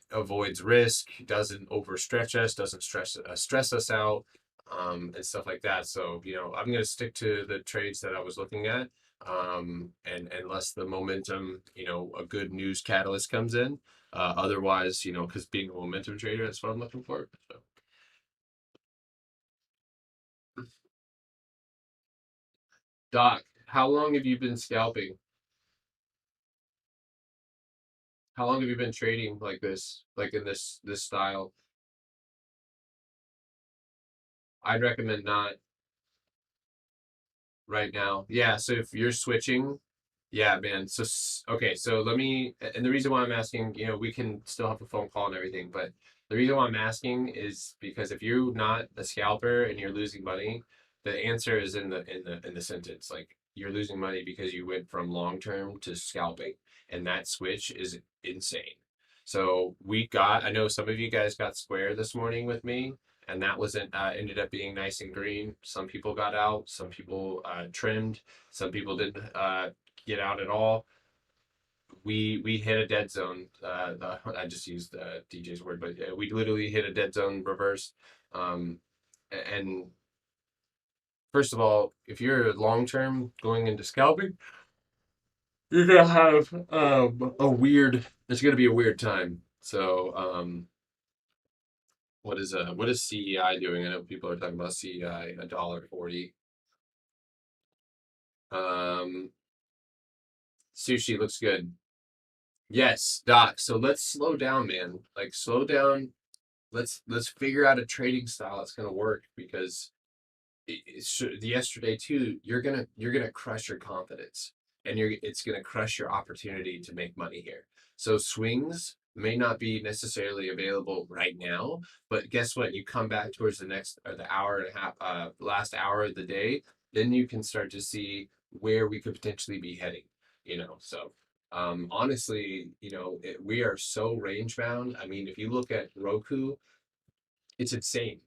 avoids risk, doesn't overstretch us, doesn't stress us out, and stuff like that. So I'm going to stick to the trades that I was looking at, and unless the momentum, a good news catalyst comes in, Otherwise, because being a momentum trader, that's what I'm looking for. So. Doc, how long have you been scalping? How long have you been trading like this, like in this style? I'd recommend not right now. Yeah, so if you're switching, yeah, man. So okay, so let me. And the reason why I'm asking, we can still have a phone call and everything, but the reason why I'm asking is because if you're not a scalper and you're losing money, the answer is in the sentence. Like you're losing money because you went from long term to scalping, and that switch is insane. So I know some of you guys got square this morning with me, and that wasn't ended up being nice and green. Some people got out, some people trimmed, some people didn't get out at all. We hit a dead zone. I just used DJ's word, but we literally hit a dead zone reverse. Um, and first of all, if you're long term going into scalping, you're gonna have a weird. It's gonna be a weird time. So what is CEI doing? I know people are talking about CEI $1.40. Sushi looks good. Yes, Doc. So let's slow down, man. Like slow down. Let's figure out a trading style that's gonna work because yesterday too. You're gonna crush your confidence, and it's gonna crush your opportunity to make money here. So swings may not be necessarily available right now, but guess what? You come back towards the next or the hour and a half, last hour of the day, then you can start to see where we could potentially be heading. So honestly, we are so range bound. I mean, if you look at Roku, it's insane.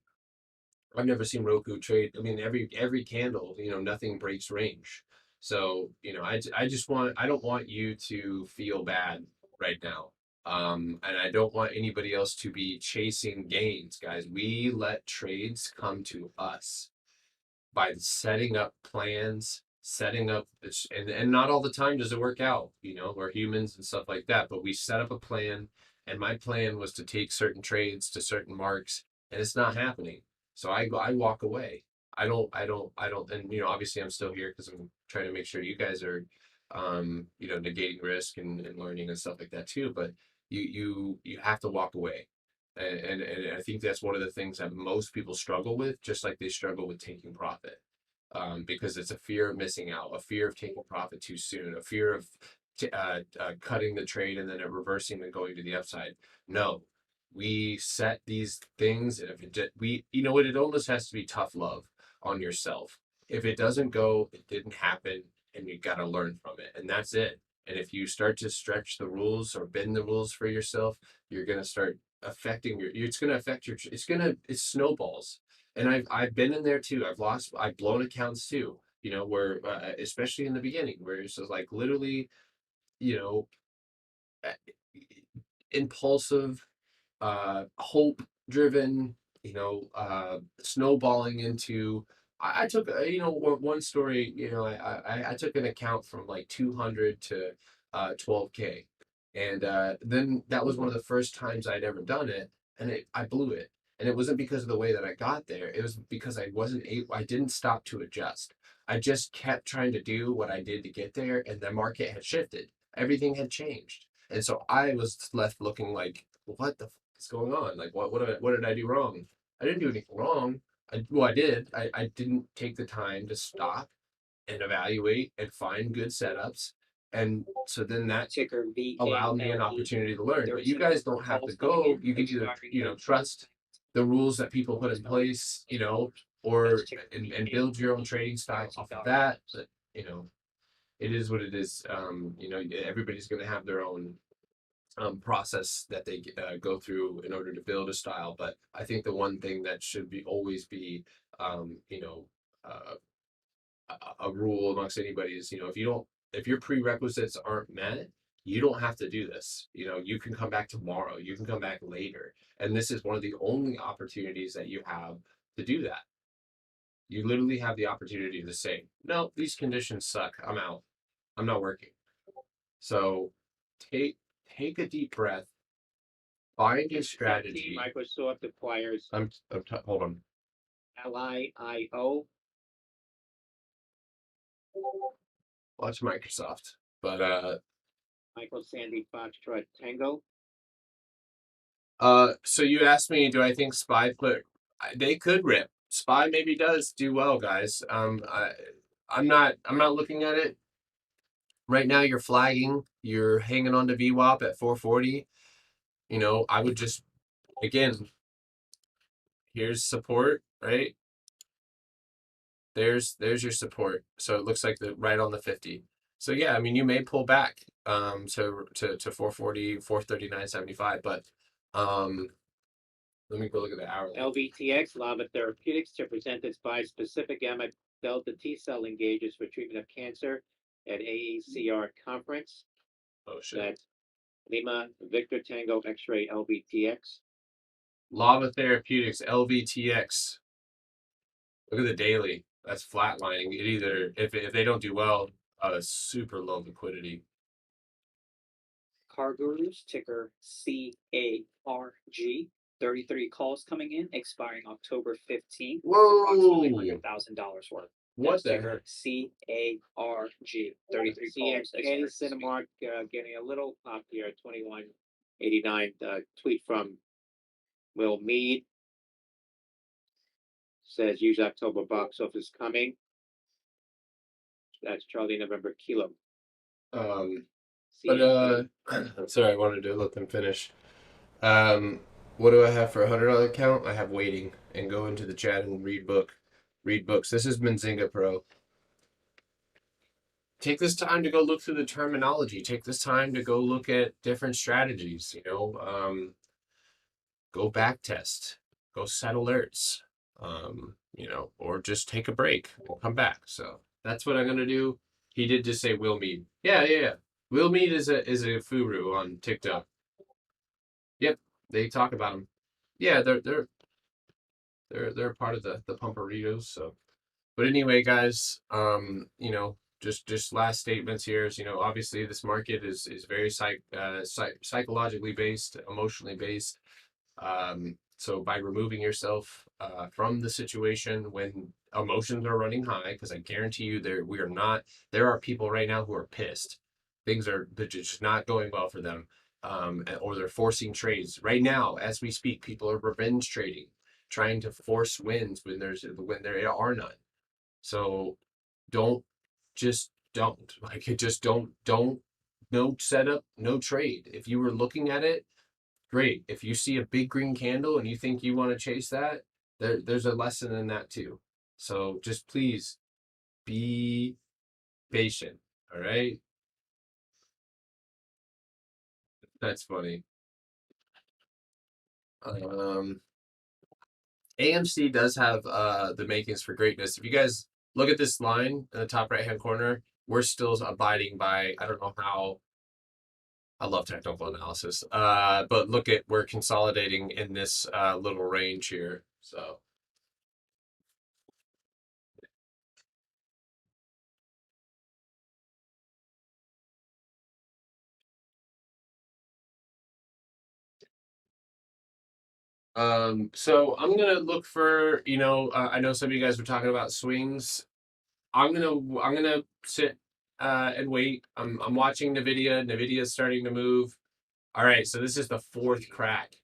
I've never seen Roku trade. I mean, every candle, nothing breaks range. So, I don't want you to feel bad right now. And I don't want anybody else to be chasing gains, guys. We let trades come to us by setting up plans, setting up and not all the time does it work out. We're humans and stuff like that, but we set up a plan, and my plan was to take certain trades to certain marks, and it's not happening. So I walk away. I don't, and obviously I'm still here because I'm trying to make sure you guys are negating risk and learning and stuff like that too. But you have to walk away. And I think that's one of the things that most people struggle with, just like they struggle with taking profit, because it's a fear of missing out, a fear of taking profit too soon, a fear of cutting the trade and then it reversing and going to the upside. No, we set these things, and if it almost has to be tough love on yourself. If it doesn't go, it didn't happen, and you got to learn from it, and that's it. And if you start to stretch the rules or bend the rules for yourself, you're going to start affecting it's going to affect it's snowballs. And I've been in there too. I've blown accounts too, where especially in the beginning, where it's just like literally, you know uh, impulsive, hope driven, snowballing into. I took one story. I took an account from like 200 to 12K, and then that was one of the first times I'd ever done it, and I blew it. And it wasn't because of the way that I got there. It was because I wasn't able. I didn't stop to adjust. I just kept trying to do what I did to get there, and the market had shifted. Everything had changed, and so I was left looking like, what the is going on? Like, what did I do wrong? I didn't do anything wrong. I did. I didn't take the time to stop and evaluate and find good setups. And so then that Ticker allowed me an VKLE. opportunity to learn. There But was you a guys number don't of have to calls coming go. in, You can either, expiring at trust the rules that people put in place, or ticker and build your own trading style off of that. But it is what it is. Everybody's going to have their own process that they go through in order to build a style. But I think the one thing that should be always be, uh, a rule amongst anybody is, if your prerequisites aren't met, you don't have to do this. You can come back tomorrow. You can come back later. And this is one of the only opportunities that you have to do that. You literally have the opportunity to say, no, these conditions suck. I'm out. I'm not working. So take take a deep breath, Find a strategy. Microsoft acquires Hold on. Ally.io. Watch Microsoft. But Michael Sandy Foxtrot Tango. so you asked me, do I think Spy they could rip. Spy maybe does do well, guys. I'm not looking at it. Right now you're flagging, you're hanging on to VWAP at 440. You know, I would just again, here's support, right? There's your support. So it looks like right on the 50. So yeah, I mean you may pull back to 440, 439.75, but let me go look at the hourly. LVTX, Lava Therapeutics, to present its bispecific gamma delta T cell engagers for treatment of cancer at AACR conference. Oh shit. That's Lima Victor Tango X-ray LVTX. Lava Therapeutics, LVTX. Look at the daily. That's flatlining. It either if they don't do well, super low liquidity. Cargurus, ticker CARG. 33 calls coming in, expiring October 15th. Approximately Whoa! $100,000 worth. What the ticker CARG. 33 calls. CXA Cinemark getting a little pop here, 2189. Tweet from Will Mead. Says use October box office coming. That's Charlie November Kilo. But sorry, I wanted to let them finish. What do I have for $100 account? I have waiting, and go into the chat and read books. This is Benzinga Pro. Take this time to go look through the terminology. Take this time to go look at different strategies. You know, go back test, go set alerts. You know, or just take a break. We'll come back. So that's what I'm gonna do. He did just say Will Mead. Yeah. Will Mead is a furu on TikTok. Yep, they talk about him. Yeah, they're part of the Pumperitos. So, but anyway, guys, you know, just last statements here is, you know, obviously this market is very psychologically based, emotionally based. So by removing yourself from the situation when emotions are running high, because I guarantee you there are people right now who are pissed. They're just not going well for them. Or they're forcing trades. Right now, as we speak, people are revenge trading, trying to force wins when there are none. So don't no setup, no trade. If you were looking at it, great. If you see a big green candle and you think you want to chase that, there's a lesson in that too. So just please be patient. All right. That's funny. AMC does have the makings for greatness. If you guys look at this line in the top right hand corner, we're still abiding by, I don't know how. I love technical analysis. But we're consolidating in this little range here. So so I'm gonna look for, you know, I know some of you guys were talking about swings. I'm gonna sit and wait. I'm watching Nvidia. Nvidia's starting to move. All right, so this is the fourth crack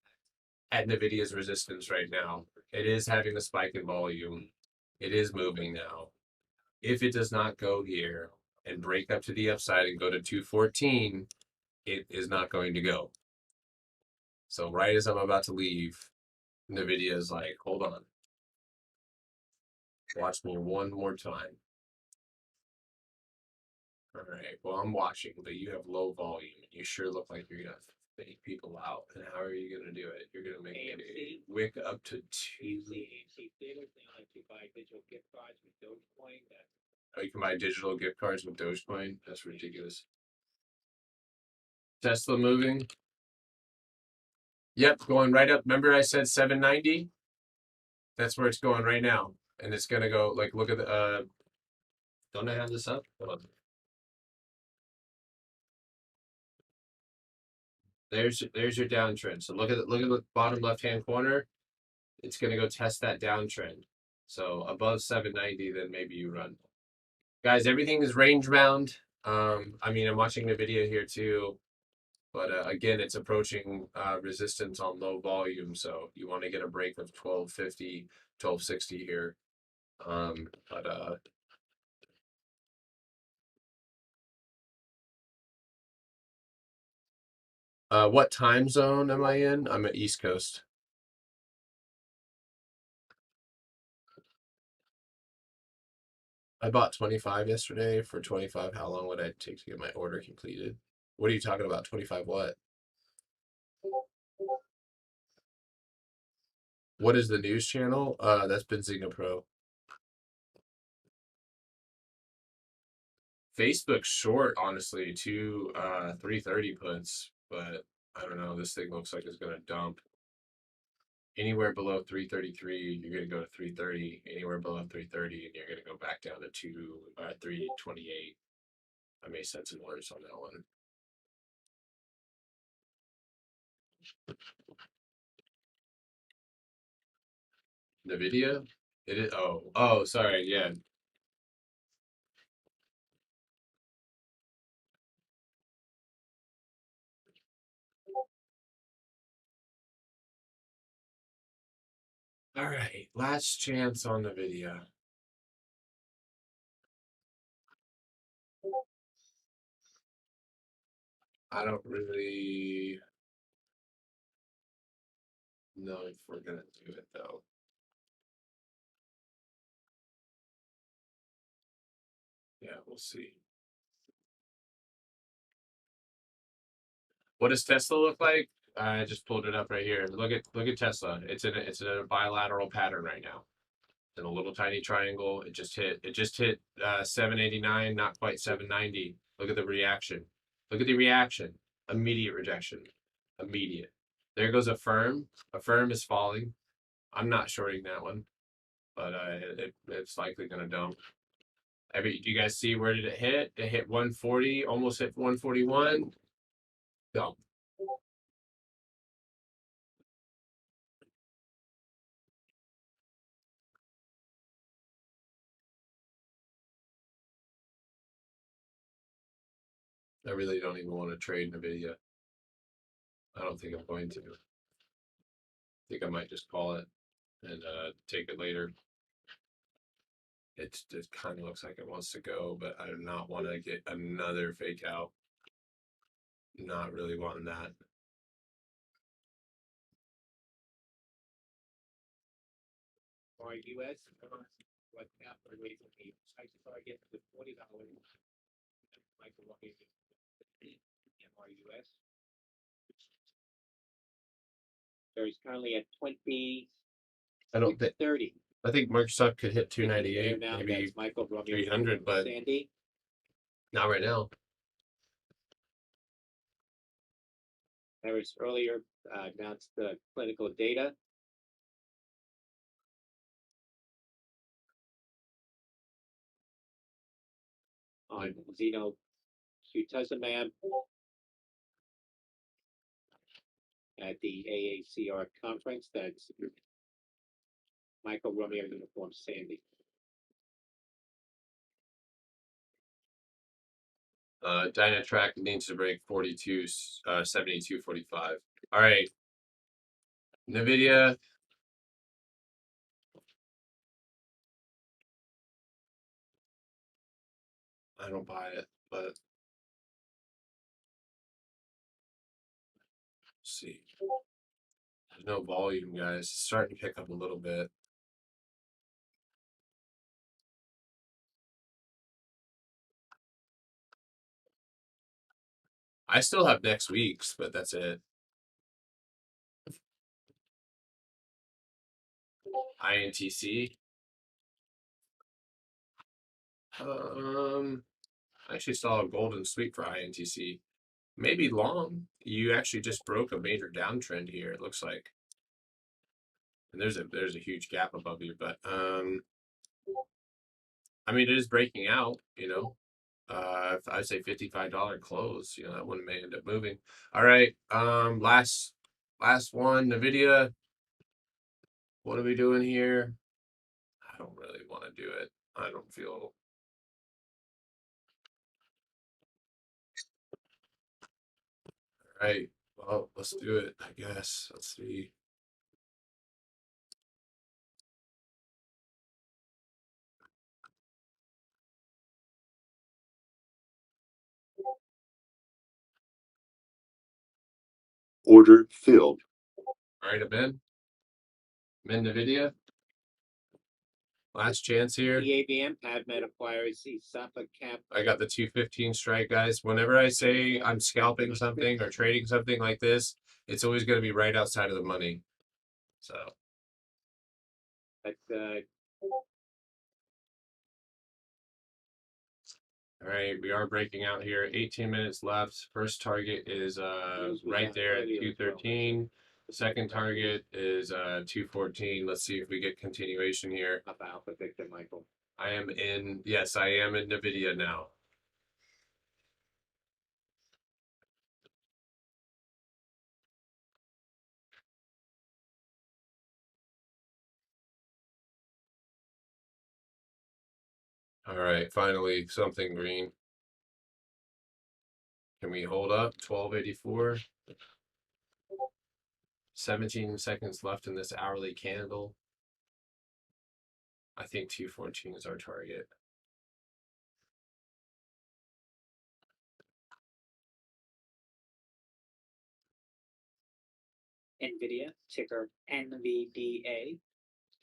at Nvidia's resistance right now. It is having a spike in volume. It is moving now. If it does not go here and break up to the upside and go to 214, it is not going to go. So right as I'm about to leave, Nvidia is like, hold on. Watch me one more time. All right, well, I'm watching, but you have low volume, and you sure look like you're going to fake people out. And how are you going to do it? You're going to make a wick up to 2. Oh, you can buy digital gift cards with Dogecoin? That's ridiculous. Tesla moving. Yep, going right up. Remember I said 790? That's where it's going right now. And it's going to go, like, look at the, don't I have this up? Hold on. There's your downtrend. So look at the bottom left hand corner. It's gonna go test that downtrend. So above 790, then maybe you run. Guys, everything is range bound. I mean, I'm watching the video here too, but again, it's approaching resistance on low volume, so you want to get a break of 1250, 1260 here. But what time zone am I in? I'm at East Coast. I bought 25 yesterday for 25. How long would it take to get my order completed? What are you talking about? 25 what? What is the news channel? That's Benzinga Pro. Facebook short, honestly, to 330 puts, but I don't know. This thing looks like it's gonna dump. Anywhere below 333, you're gonna go to 330. Anywhere below 330, and you're gonna go back down to 328. I may set some orders on that one. NVIDIA? It is. Oh, sorry. Yeah. All right. Last chance on the video. I don't really know if we're gonna do it though. Yeah, we'll see. What does Tesla look like? I just pulled it up right here. Look at Tesla. It's in a bilateral pattern right now. In a little tiny triangle. It just hit 789, not quite 790. Look at the reaction. Look at the reaction. Immediate rejection. Immediate. There goes a firm. A firm is falling. I'm not shorting that one, but it's likely gonna dump. Do you guys see where did it hit? It hit 140, almost hit 141. Dump. I really don't even want to trade NVIDIA. I don't think I'm going to. I think I might just call it and take it later. It kind of looks like it wants to go, but I do not want to get another fake out. Not really wanting that. Or US, what cap are raising the price target to $40. Michael, what is it? MRUS. There's currently at 20. I don't think. 30. I think Microsoft could hit There 298, now, maybe that's Michael Romeo 300, but Sandy. not right now. There was earlier announced the clinical data. On zenocutuzumab at the AACR conference. That's Michael Romeo Uniform Sandy. Dynatrack needs to break 42, 72, 45. All right. NVIDIA. I don't buy it, but let's see. There's no volume, guys. It's starting to pick up a little bit. I still have next week's, but that's it. INTC. I actually saw a golden sweep for INTC. Maybe long. You actually just broke a major downtrend here, it looks like. And there's a huge gap above you, but I mean it is breaking out, you know. I'd say $55 close. You know, that one may end up moving. All right. Last one, NVIDIA. What are we doing here? I don't really want to do it. I don't feel. All right. Well, let's do it, I guess. Let's see. Order filled. All right, I'm in. I'm in NVIDIA. Last chance here. The ABM PadMed acquires the Suffolk Cap. I got the 215 strike, guys. Whenever I say I'm scalping something or trading something like this, it's always going to be right outside of the money. So, That's all right, we are breaking out here. 18 minutes left. First target is right there at 213. Second target is 214. Let's see if we get continuation here. up Alpha Victor Michael. I am in NVIDIA now. All right, finally something green. Can we hold up? 1284. 17 seconds left in this hourly candle. I think 214 is our target. NVIDIA, ticker NVDA,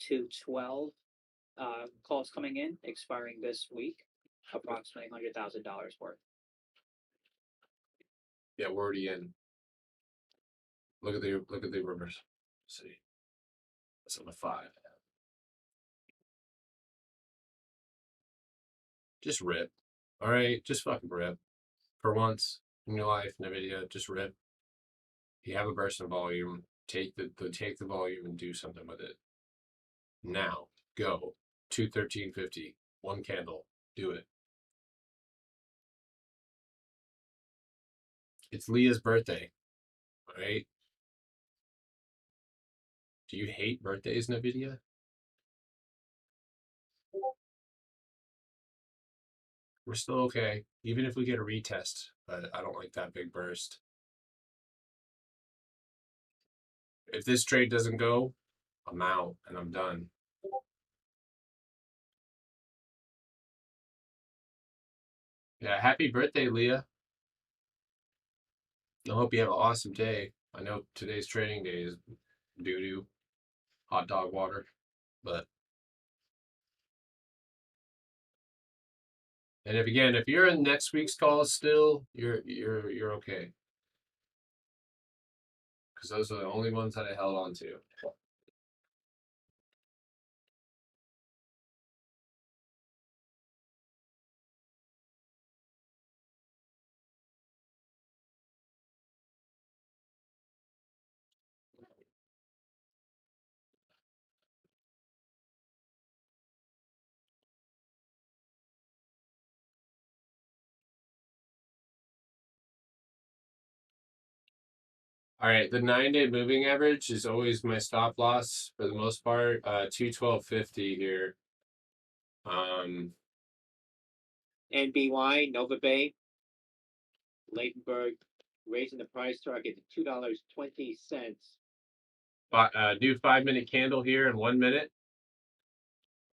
212. Calls coming in, expiring this week, approximately $100,000 worth. Yeah, we're already in. Look at the reverse. Let's see. That's on the 5. Just rip. All right, just fucking rip. For once in your life, NVIDIA, just rip. You have a burst of volume. Take the volume and do something with it. Now, go. 213.50. One candle. Do it. It's Leah's birthday. All right. Do you hate birthdays, NVIDIA? We're still okay, even if we get a retest, but I don't like that big burst. If this trade doesn't go, I'm out and I'm done. Yeah, happy birthday, Leah. I hope you have an awesome day. I know today's trading day is doo-doo, hot dog water, but and if you're in next week's call still, you're okay. Because those are the only ones that I held on to. All right, the 9-day moving average is always my stop loss for the most part. 212.50 here. NBY, Nova Bay, Ladenburg, raising the price target to $2.20. New 5-minute candle here in 1 minute.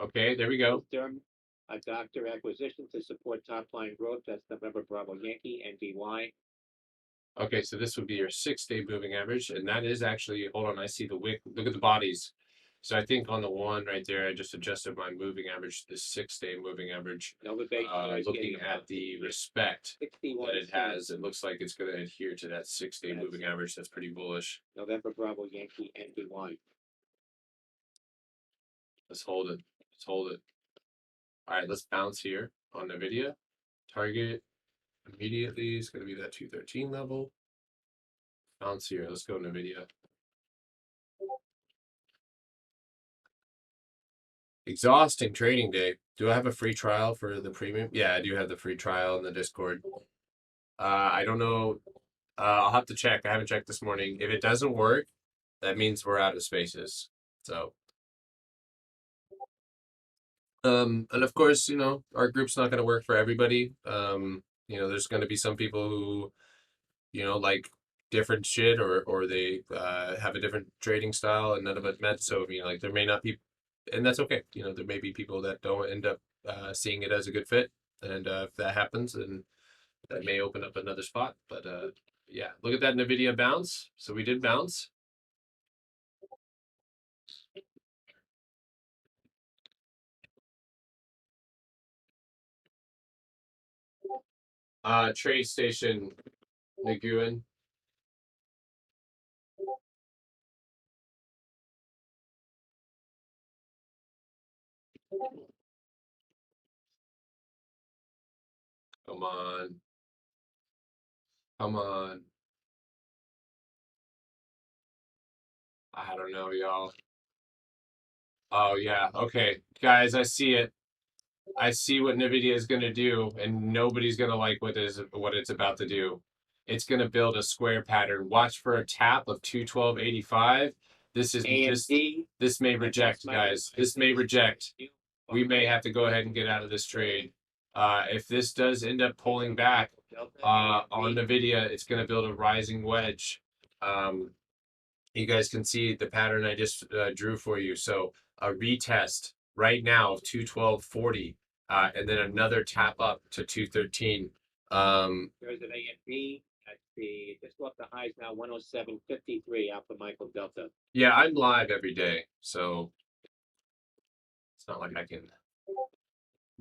Okay, there we go. Durham, a doctor acquisition to support top line growth. That's November Bravo Yankee, NBY. Okay, so this would be your 6-day moving average, and that is actually, hold on, I see the wick. Look at the bodies. So I think on the 1 right there, I just adjusted my moving average to the 6-day moving average. Nova Bay, Looking at the respect 61 that it has, it looks like it's going to adhere to that 6-day moving average. That's pretty bullish. November Bravo Yankee, NBY. Let's hold it. Let's hold it. All right, let's bounce here on the video. Target immediately is going to be that 213 level. Bounce here. Let's go NVIDIA. Exhausting trading day. Do I have a free trial for the premium? Yeah, I do have the free trial in the Discord. I don't know. I'll have to check. I haven't checked this morning. If it doesn't work, that means we're out of spaces. So, and of course, you know, our group's not going to work for everybody. You know, there's going to be some people who, you know, like different shit or they have a different trading style and none of it met. So, you know, like there may not be, and that's okay. You know, there may be people that don't end up seeing it as a good fit. And if that happens, then that may open up another spot. But yeah, look at that NVIDIA bounce. So we did bounce. Trade station, Nguyen. Come on. Come on. I don't know, y'all. Oh yeah. Okay. Guys, I see it. I see what NVIDIA is going to do, and nobody's going to like what it's about to do. It's going to build a square pattern. Watch for a tap of 212.85. This is this may reject, guys. This may reject. We may have to go ahead and get out of this trade. If this does end up pulling back on NVIDIA, it's going to build a rising wedge. You guys can see the pattern I just drew for you. So a retest right now of 212.40, and then another tap up to 213. There's an AMD. Let's see. Just go up the highs now, 107.53 Alpha Michael Delta. Yeah, I'm live every day, so it's not like I can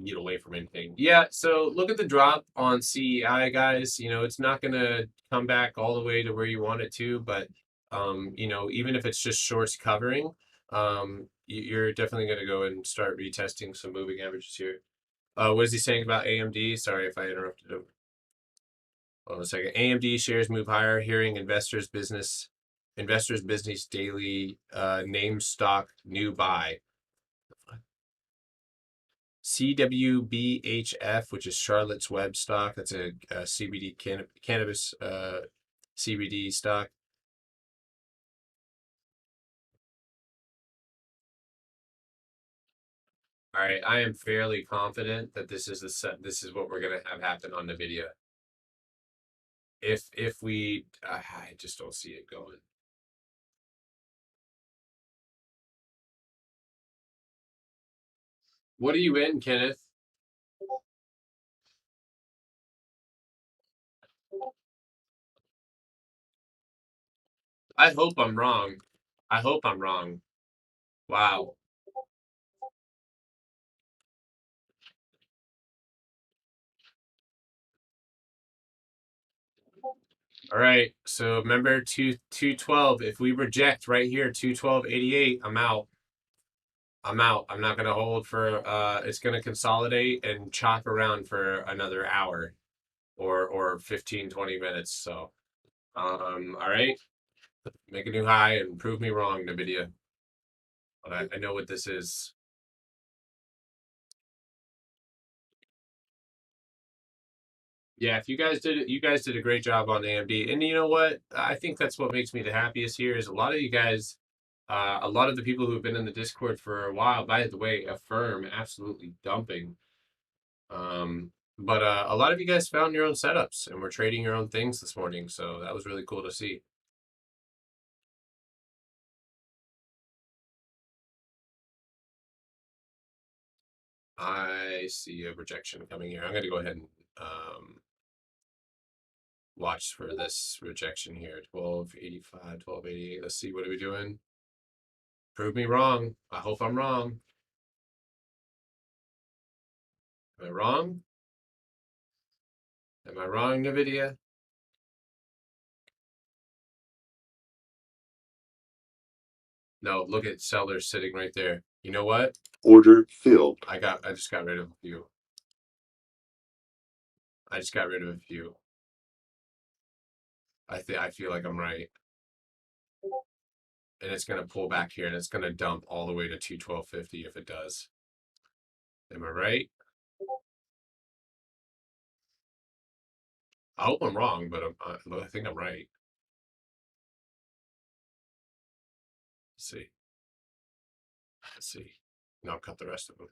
get away from anything. Yeah, so look at the drop on CEI, guys. You know, it's not going to come back all the way to where you want it to, but you know, even if it's just shorts covering, you're definitely going to go and start retesting some moving averages here. What is he saying about AMD? Sorry if I interrupted him. Hold on a second. AMD shares move higher, hearing investors business daily name stock new buy. CWBHF, which is Charlotte's Web stock. That's a CBD cannabis CBD stock. All right, I am fairly confident that this is this is what we're gonna have happen on the video. If we, I just don't see it going. What are you in, Kenneth? I hope I'm wrong. I hope I'm wrong. Wow. All right. So remember 212. If we reject right here, 212.88, I'm out. I'm out. I'm not gonna hold for it's gonna consolidate and chop around for another hour or 15, 20 minutes. So all right. Make a new high and prove me wrong, NVIDIA. But I know what this is. Yeah, if you guys did it, you guys did a great job on AMD. And you know what? I think that's what makes me the happiest here is a lot of you guys, a lot of the people who've been in the Discord for a while, by the way, Affirm absolutely dumping. But a lot of you guys found your own setups and were trading your own things this morning. So that was really cool to see. I see a rejection coming here. I'm going to go ahead and watch for this rejection here. 1285, 1288. Let's see. What are we doing? Prove me wrong. I hope I'm wrong. Am I wrong? Am I wrong, NVIDIA? No, look at sellers sitting right there. You know what? Order filled. I just got rid of a few. I just got rid of a few. I feel like I'm right. and it's going to pull back here, and it's going to dump all the way to 212.50 if it does. Am I right? I hope I'm wrong, but I think I'm right. Let's see. Let's see. And I'll cut the rest of them.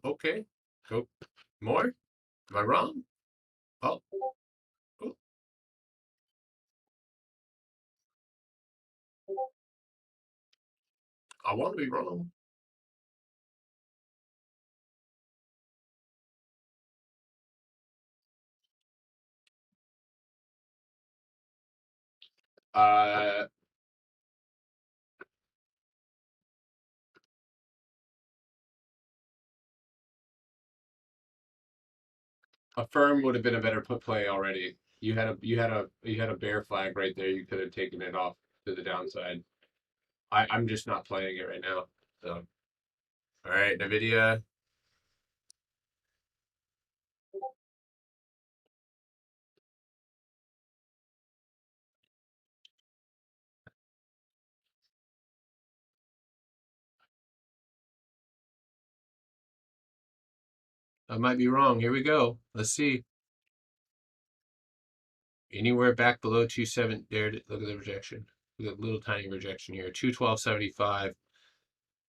Okay. Go more. Am I wrong? Oh. Oh. I want to be wrong. A firm would have been a better put play already. You had a bear flag right there. You could have taken it off to the downside. I'm just not playing it right now. So, all right, NVIDIA. I might be wrong. Here we go. Let's see. Anywhere back below 2.7. There, look at the rejection. Look at a little tiny rejection here. 212.75.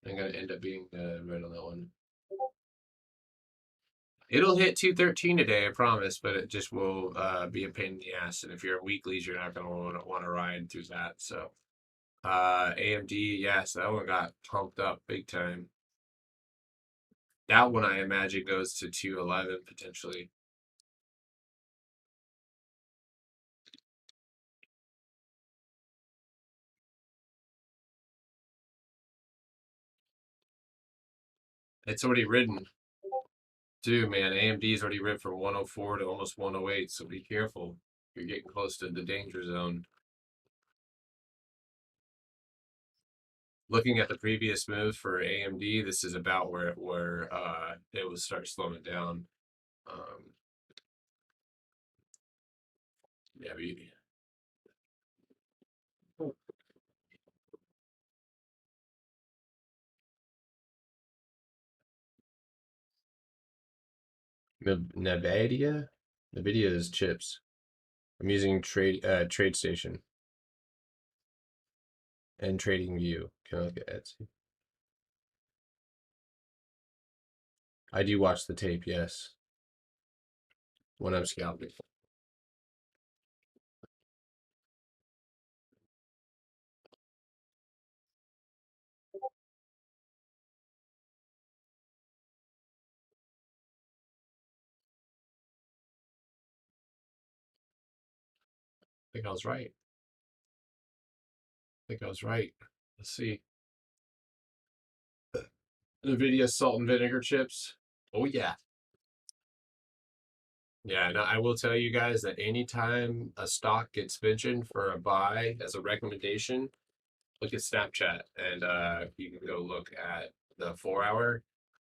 I'm gonna end up being right on that one. It'll hit 213 today, I promise, but it just will be a pain in the ass. And if you're a weeklies, you're not gonna want to ride through that. So, AMD, yes, that one got pumped up big time. That one I imagine goes to 211 potentially. It's already ridden. Dude, man, AMD's already ripped from 104 to almost 108, so be careful. You're getting close to the danger zone. Looking at the previous moves for AMD, this is about where it will start slowing down. Yeah, NVIDIA is chips. I'm using TradeStation and TradingView. Can I look at Etsy? I do watch the tape, yes. When I'm scalping. I think I was right. Let's see. NVIDIA salt and vinegar chips. Oh yeah. Yeah, and I will tell you guys that anytime a stock gets mentioned for a buy as a recommendation, look at Snapchat and you can go look at the 4-hour.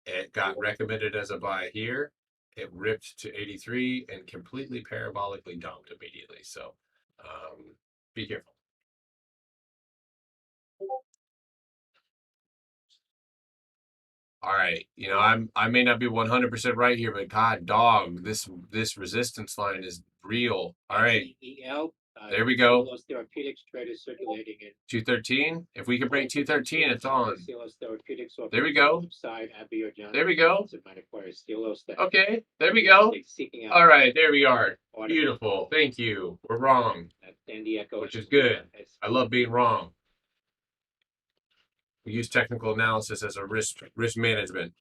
It got recommended as a buy here. It ripped to 83 and completely parabolically dumped immediately. So be careful. All right, you know, I may not be 100% right here, but God, dog, this resistance line is real. All right, there we go. Therapeutics trade is circulating in 213. If we can break 213, it's on. There we go. There we go. Okay, there we go. All right, there we are. Beautiful. Thank you. We're wrong, which is good. I love being wrong. We use technical analysis as a risk management.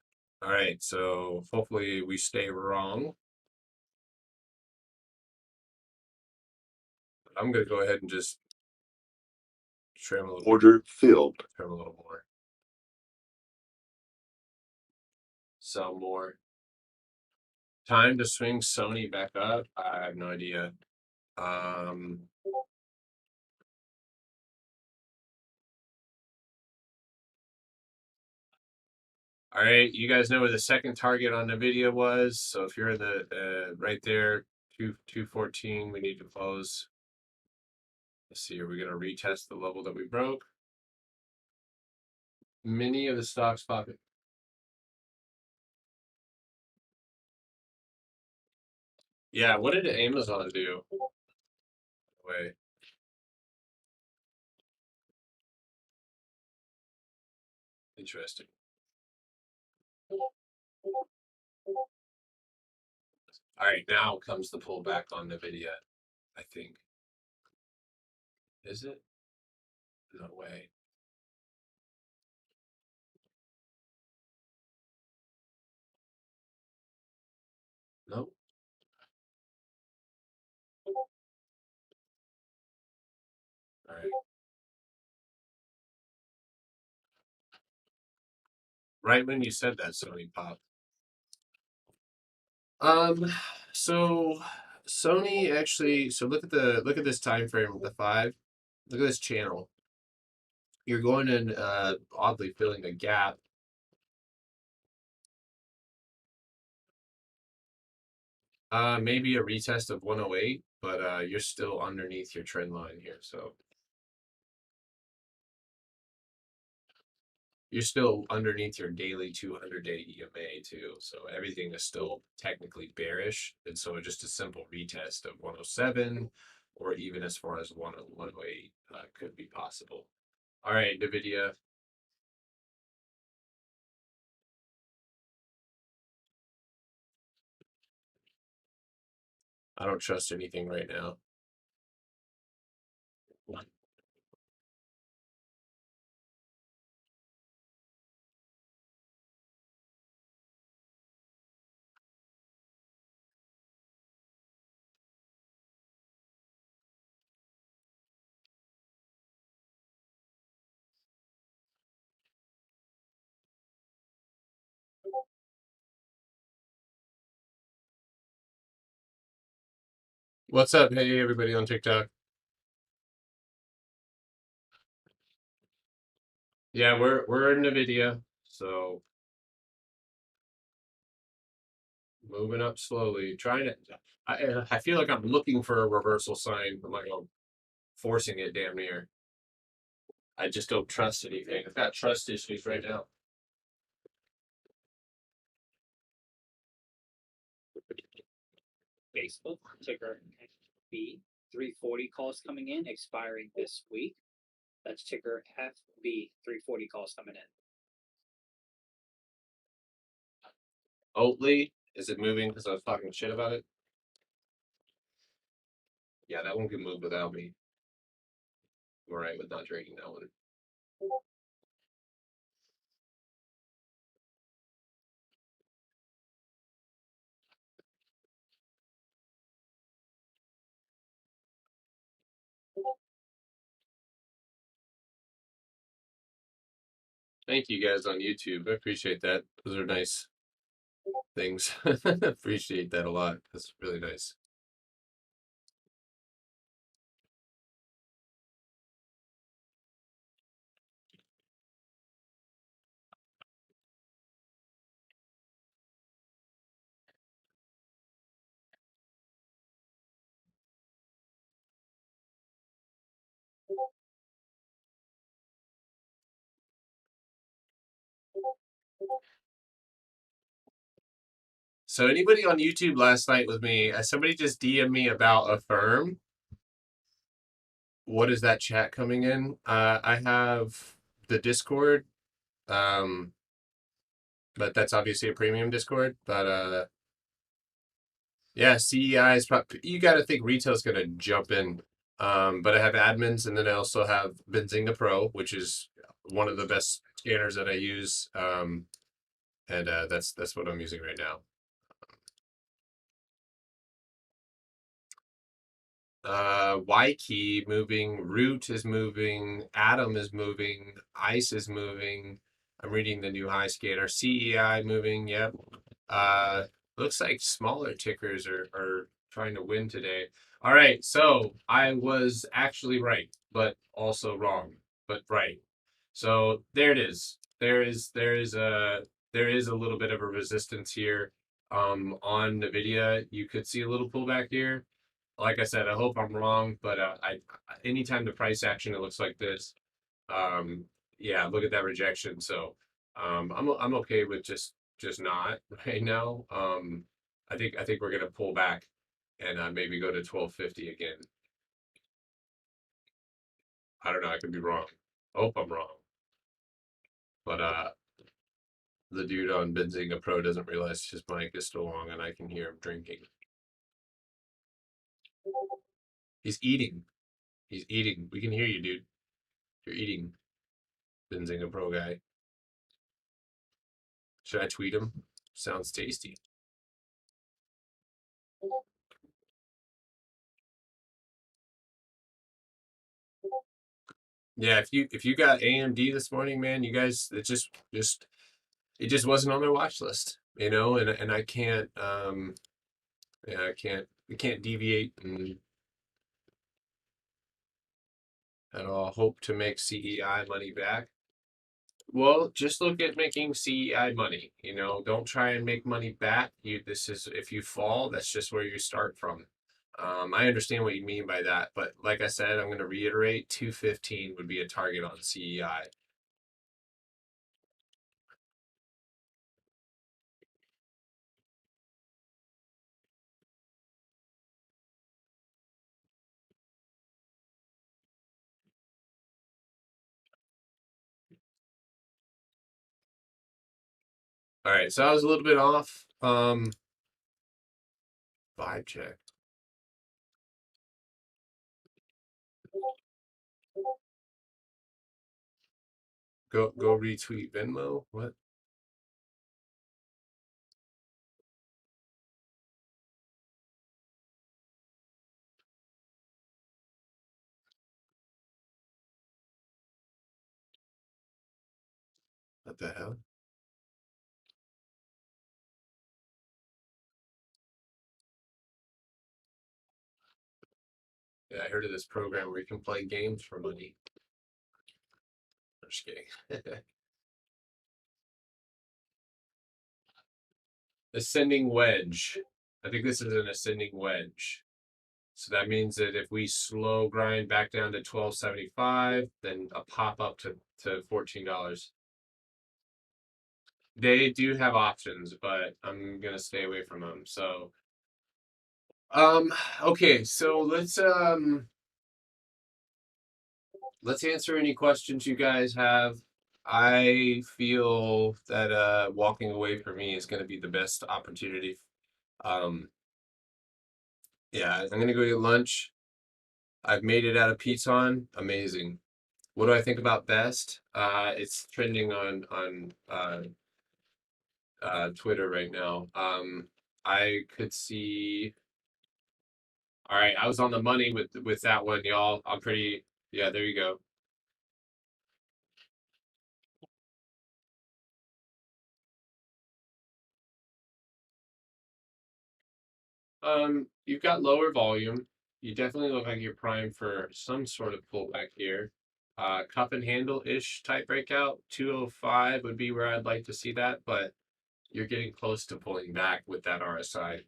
All right, so hopefully we stay wrong. I'm gonna go ahead and just trim a little. Order filled. Trim a little more. Sell more. Time to swing Sony back up. I have no idea. All right, you guys know where the second target on the video was. So if you're in the right there, 214, we need to close. Let's see, are we going to retest the level that we broke? Many of the stocks popping. Yeah, what did Amazon do? Wait. Interesting. All right, now comes the pullback on NVIDIA, I think. Is it? No way. Nope. All right. Right when you said that, Sony popped. So Sony actually, so look at this time frame of the 5. Look at this channel. You're going in oddly filling a gap. Maybe a retest of 108, but you're still underneath your trend line here, so you're still underneath your daily 200-day EMA too. So everything is still technically bearish, and so just a simple retest of 107, or even as far as 108 could be possible. All right, NVIDIA. I don't trust anything right now. What's up? Hey, everybody on TikTok. Yeah, we're in NVIDIA, so moving up slowly. Trying to. I feel like I'm looking for a reversal sign. I'm like, I'm forcing it damn near. I just don't trust anything. I've got trust issues right now. Facebook, ticker FB, 340 calls coming in, expiring this week. That's ticker FB, 340 calls coming in. Oatly, is it moving because I was talking shit about it? Yeah, that one can move without me. I'm all right with not drinking that one. Thank you guys on YouTube. I appreciate that. Those are nice things. Appreciate that a lot. That's really nice. So anybody on YouTube last night with me, somebody just DM'd me about a firm. What is that chat coming in? I have the Discord, but that's obviously a premium Discord. But yeah, CEI is probably, you got to think retail's going to jump in. But I have admins, and then I also have Benzinga Pro, which is one of the best scanners that I use. And that's what I'm using right now. Y key moving, root is moving, atom is moving, ice is moving. I'm reading the new high scanner, CEI moving. Yep. Looks like smaller tickers are trying to win today. All right, so I was actually right, but also wrong, but right. So there it is. There is a little bit of a resistance here on NVIDIA. You could see a little pullback here. like I said, I hope I'm wrong, but anytime the price action it looks like this, yeah, look at that rejection. So I'm okay with just not right now. I think we're gonna pull back and maybe go to 1250 again. I don't know. I could be wrong. I hope I'm wrong. But the dude on Benzinga Pro doesn't realize his mic is still on and I can hear him drinking. He's eating. He's eating. We can hear you, dude. You're eating. Benzinga Pro guy. Should I tweet him? Sounds tasty. Yeah, if you got AMD this morning, man, you guys it just wasn't on my watch list, you know, and I can't yeah, we can't deviate and at all hope to make CEI money back. Well, just look at making CEI money, you know, don't try and make money back. This is if you fall, that's just where you start from. I understand what you mean by that, but like I said, I'm going to reiterate 215 would be a target on CEI. All right, so I was a little bit off. Vibe check. Go retweet Venmo. What? What the hell? Yeah, I heard of this program where you can play games for money. I'm just kidding. Ascending wedge. I think this is an ascending wedge. So that means that if we slow grind back down to 1275, then a pop up to $14. They do have options, but I'm gonna stay away from them. So okay, so let's answer any questions you guys have. I feel that walking away for me is going to be the best opportunity. Yeah, I'm going to go get lunch. I've made it out of Piton. Amazing. What do I think about best? It's trending on Twitter right now. I could see. All right, I was on the money with that one, y'all. I'm pretty. Yeah, there you go. You've got lower volume. You definitely look like you're primed for some sort of pullback here. Cup and handle-ish type breakout. 205 would be where I'd like to see that, but you're getting close to pulling back with that RSI.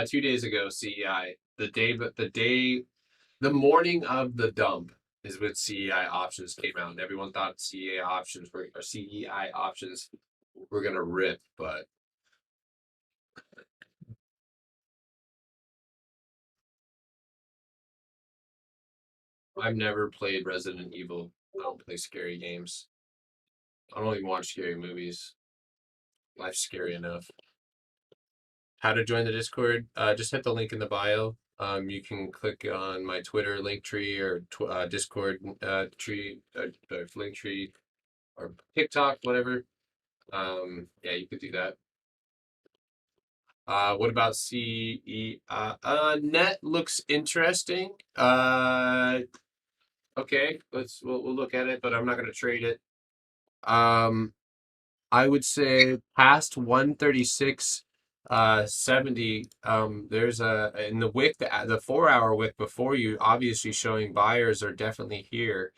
2 days ago, CEI. The morning of the dump is when CEI options came out, and everyone thought CEI options were gonna rip, but I've never played Resident Evil. I don't play scary games. I don't even watch scary movies. Life's scary enough. How to join the Discord? Just hit the link in the bio. You can click on my Twitter link tree or Discord tree, link tree, or TikTok, whatever. Yeah, you could do that. What about CE? Net looks interesting. Okay, we'll look at it, but I'm not gonna trade it. I would say past 136 70, there's in the wick, the 4 hour wick before you, obviously showing buyers are definitely here.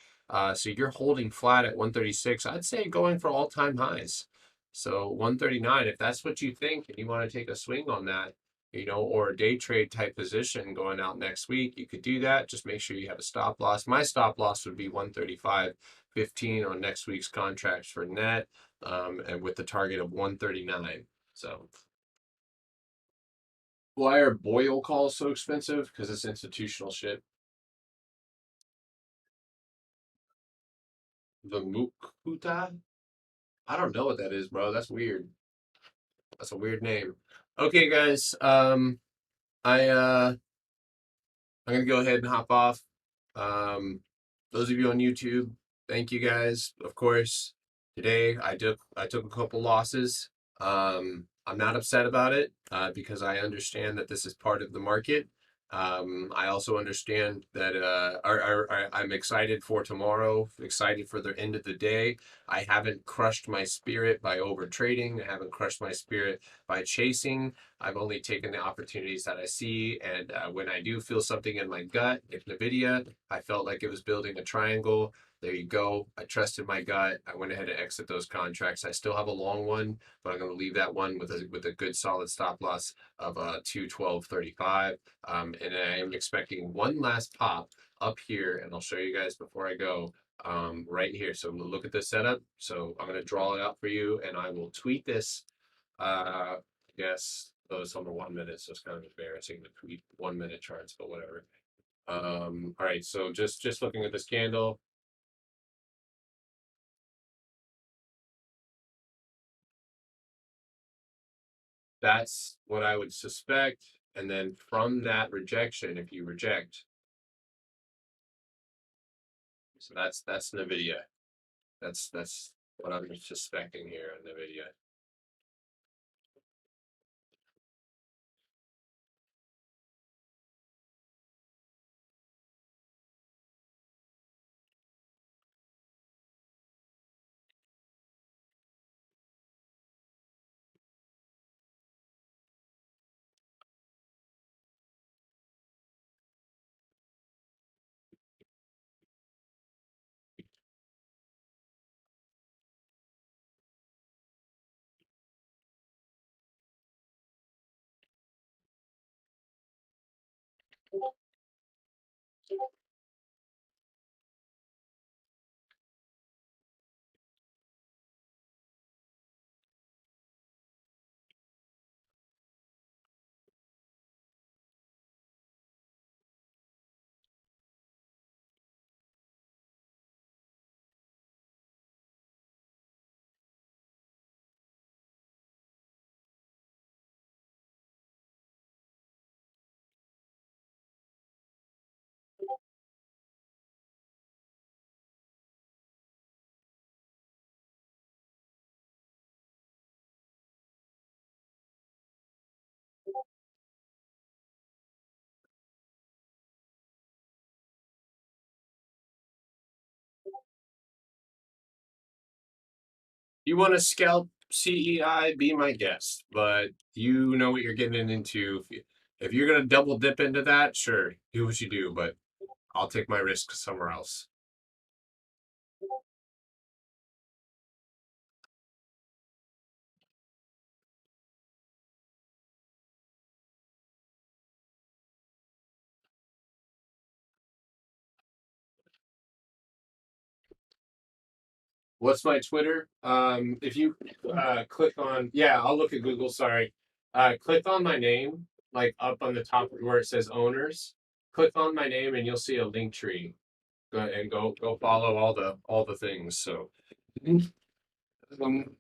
So you're holding flat at 136. I'd say going for all-time highs. So 139, if that's what you think and you want to take a swing on that, you know, or a day trade type position going out next week, you could do that. Just make sure you have a stop loss. My stop loss would be 135.15 on next week's contracts for net, and with the target of 139. So why are Boyle calls so expensive? Because it's institutional shit. The Mukuta? I don't know what that is, bro. That's weird. That's a weird name. Okay, guys. I'm gonna go ahead and hop off. Those of you on YouTube, thank you guys. Of course, today I took a couple losses. I'm not upset about it because I understand that this is part of the market. I also understand that I'm excited for tomorrow, excited for the end of the day. I haven't crushed my spirit by over trading. I haven't crushed my spirit by chasing. I've only taken the opportunities that I see, and when I do feel something in my gut, like NVIDIA, I felt like it was building a triangle. There you go. I trusted my gut. I went ahead and exit those contracts. I still have a long one, but I'm going to leave that one with a good solid stop loss of 212.35. And I am expecting one last pop up here, and I'll show you guys before I go. Right here. So look at this setup. So I'm going to draw it out for you, and I will tweet this. Yes, though it's on the 1 minute, so it's kind of embarrassing to tweet 1 minute charts, but whatever. All right, so just looking at this candle. That's what I would suspect. And then from that rejection, if you reject, so that's NVIDIA. That's what I'm suspecting here on NVIDIA. You want to scalp CEI, be my guest, but you know what you're getting into. If you're gonna double dip into that, sure, do what you do, but I'll take my risk somewhere else. What's my Twitter? If you click on, yeah, I'll look at Google. Sorry, click on my name, like up on the top where it says owners. Click on my name, and you'll see a link tree. And go follow all the things. So, um,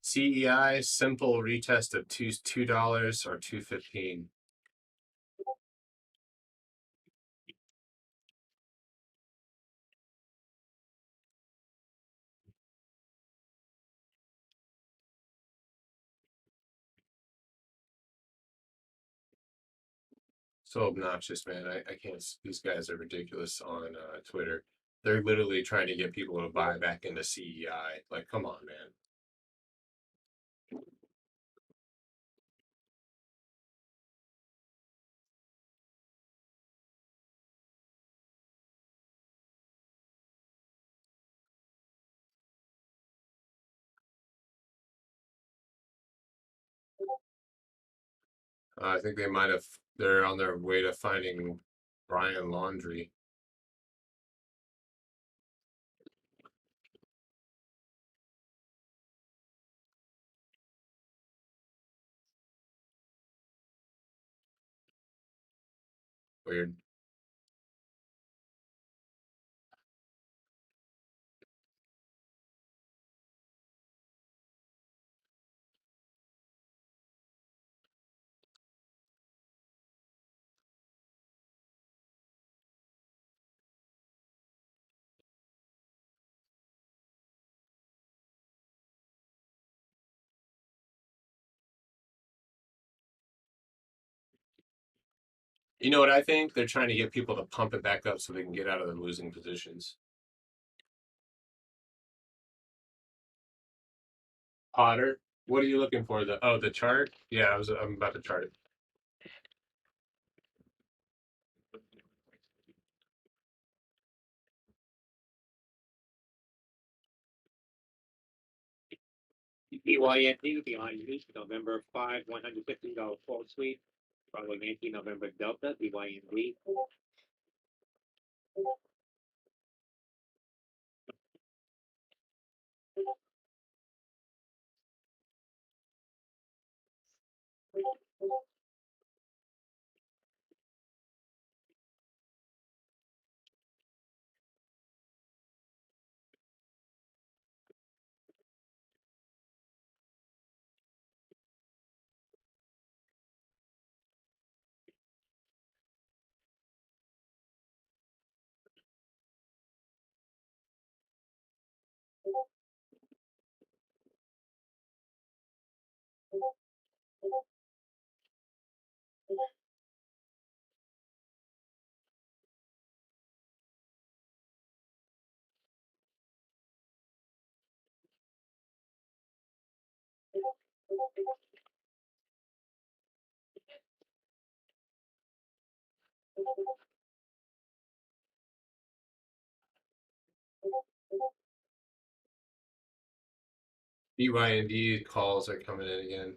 CEI simple retest of $2 or $2.15. So obnoxious, man. I can't. These guys are ridiculous on Twitter. They're literally trying to get people to buy back into CEI. Like, come on, man. I think they might have. They're on their way to finding Brian Laundry. Weird. You know what I think? They're trying to get people to pump it back up so they can get out of the losing positions. Potter, what are you looking for? The chart? Yeah, I'm about to chart it. BYND behind you, November 5, $150 full suite. Bravo Yankee, November Delta, BYND. BYND calls are coming in again.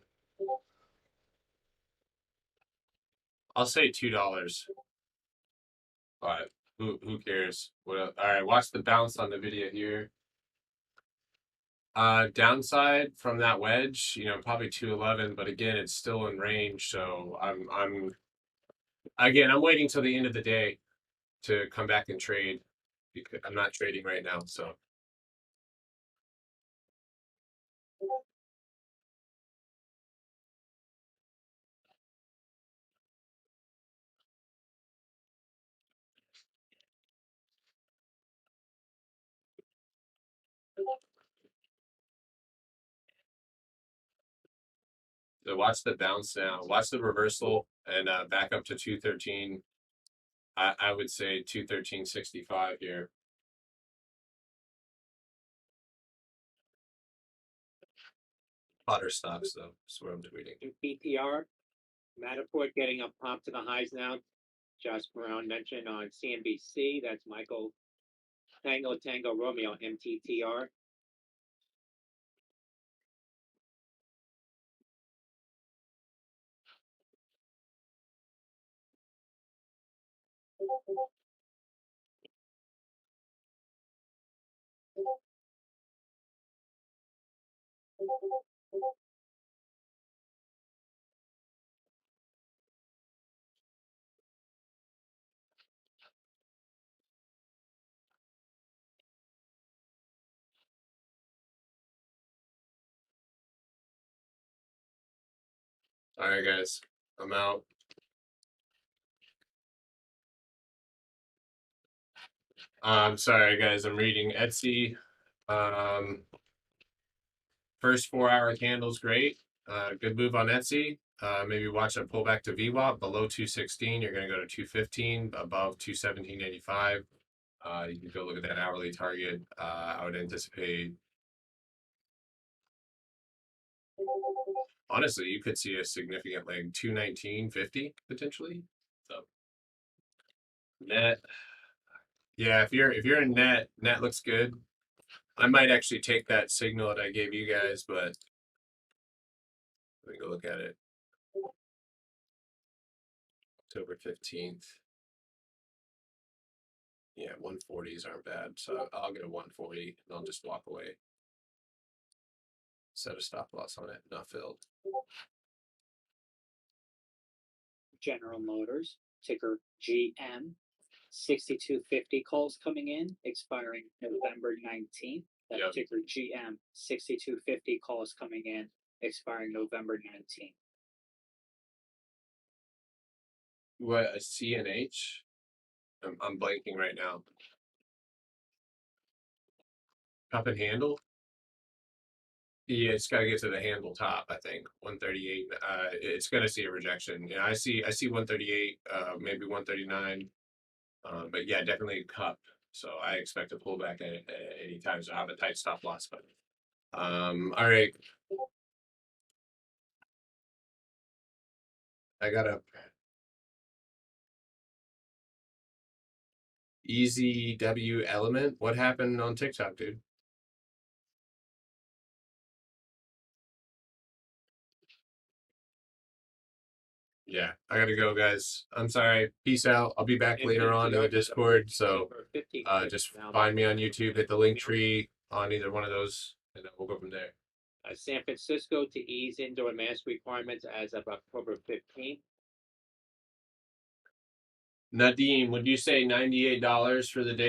I'll say $2. But who cares? What else? All right, watch the bounce on the video here. Downside from that wedge, probably 211, but again, it's still in range. So I'm waiting till the end of the day to come back and trade because I'm not trading right now. So watch the bounce now. Watch the reversal and back up to 213. I would say 213.65 here. Potter stops though. That's what I'm tweeting. In PTR, Matterport getting a pump to the highs now. Josh Brown mentioned on CNBC. That's Michael Tango Romeo MTTR. All right, guys, I'm out. I'm sorry, guys. I'm reading Etsy. First 4-hour candle's great. Good move on Etsy. Maybe watch it pull back to VWAP below 216. You're going to go to 215, above 217.85. You can go look at that hourly target. I would anticipate. Honestly, you could see a significant like 219.50 potentially. So net. Yeah, if you're in net looks good. I might actually take that signal that I gave you guys, but let me go look at it. October 15th. Yeah, 140s aren't bad. So I'll get a 140 and I'll just walk away. Set a stop loss on it, not filled. General Motors, ticker GM. 6250 calls coming in, expiring November 19th. That Yep. ticker GM. 6250 calls coming in, expiring November 19th. What, a CNH? I'm blanking right now. Cup and handle? Yeah, it's got to get to the handle top, I think. 138. It's going to see a rejection. Yeah, I see 138, maybe 139. But yeah, definitely a cup. So I expect a pullback at any time. So I have a tight stop loss. But all right. I got a Easy W Element. What happened on TikTok, dude? Yeah, I gotta go, guys. I'm sorry. Peace out. I'll be back later on in the Discord. So just find me on YouTube, hit the link tree on either one of those, and then we'll go from there. San Francisco to ease indoor mask requirements as of October 15th. Nadeem, would you say $98 for the day?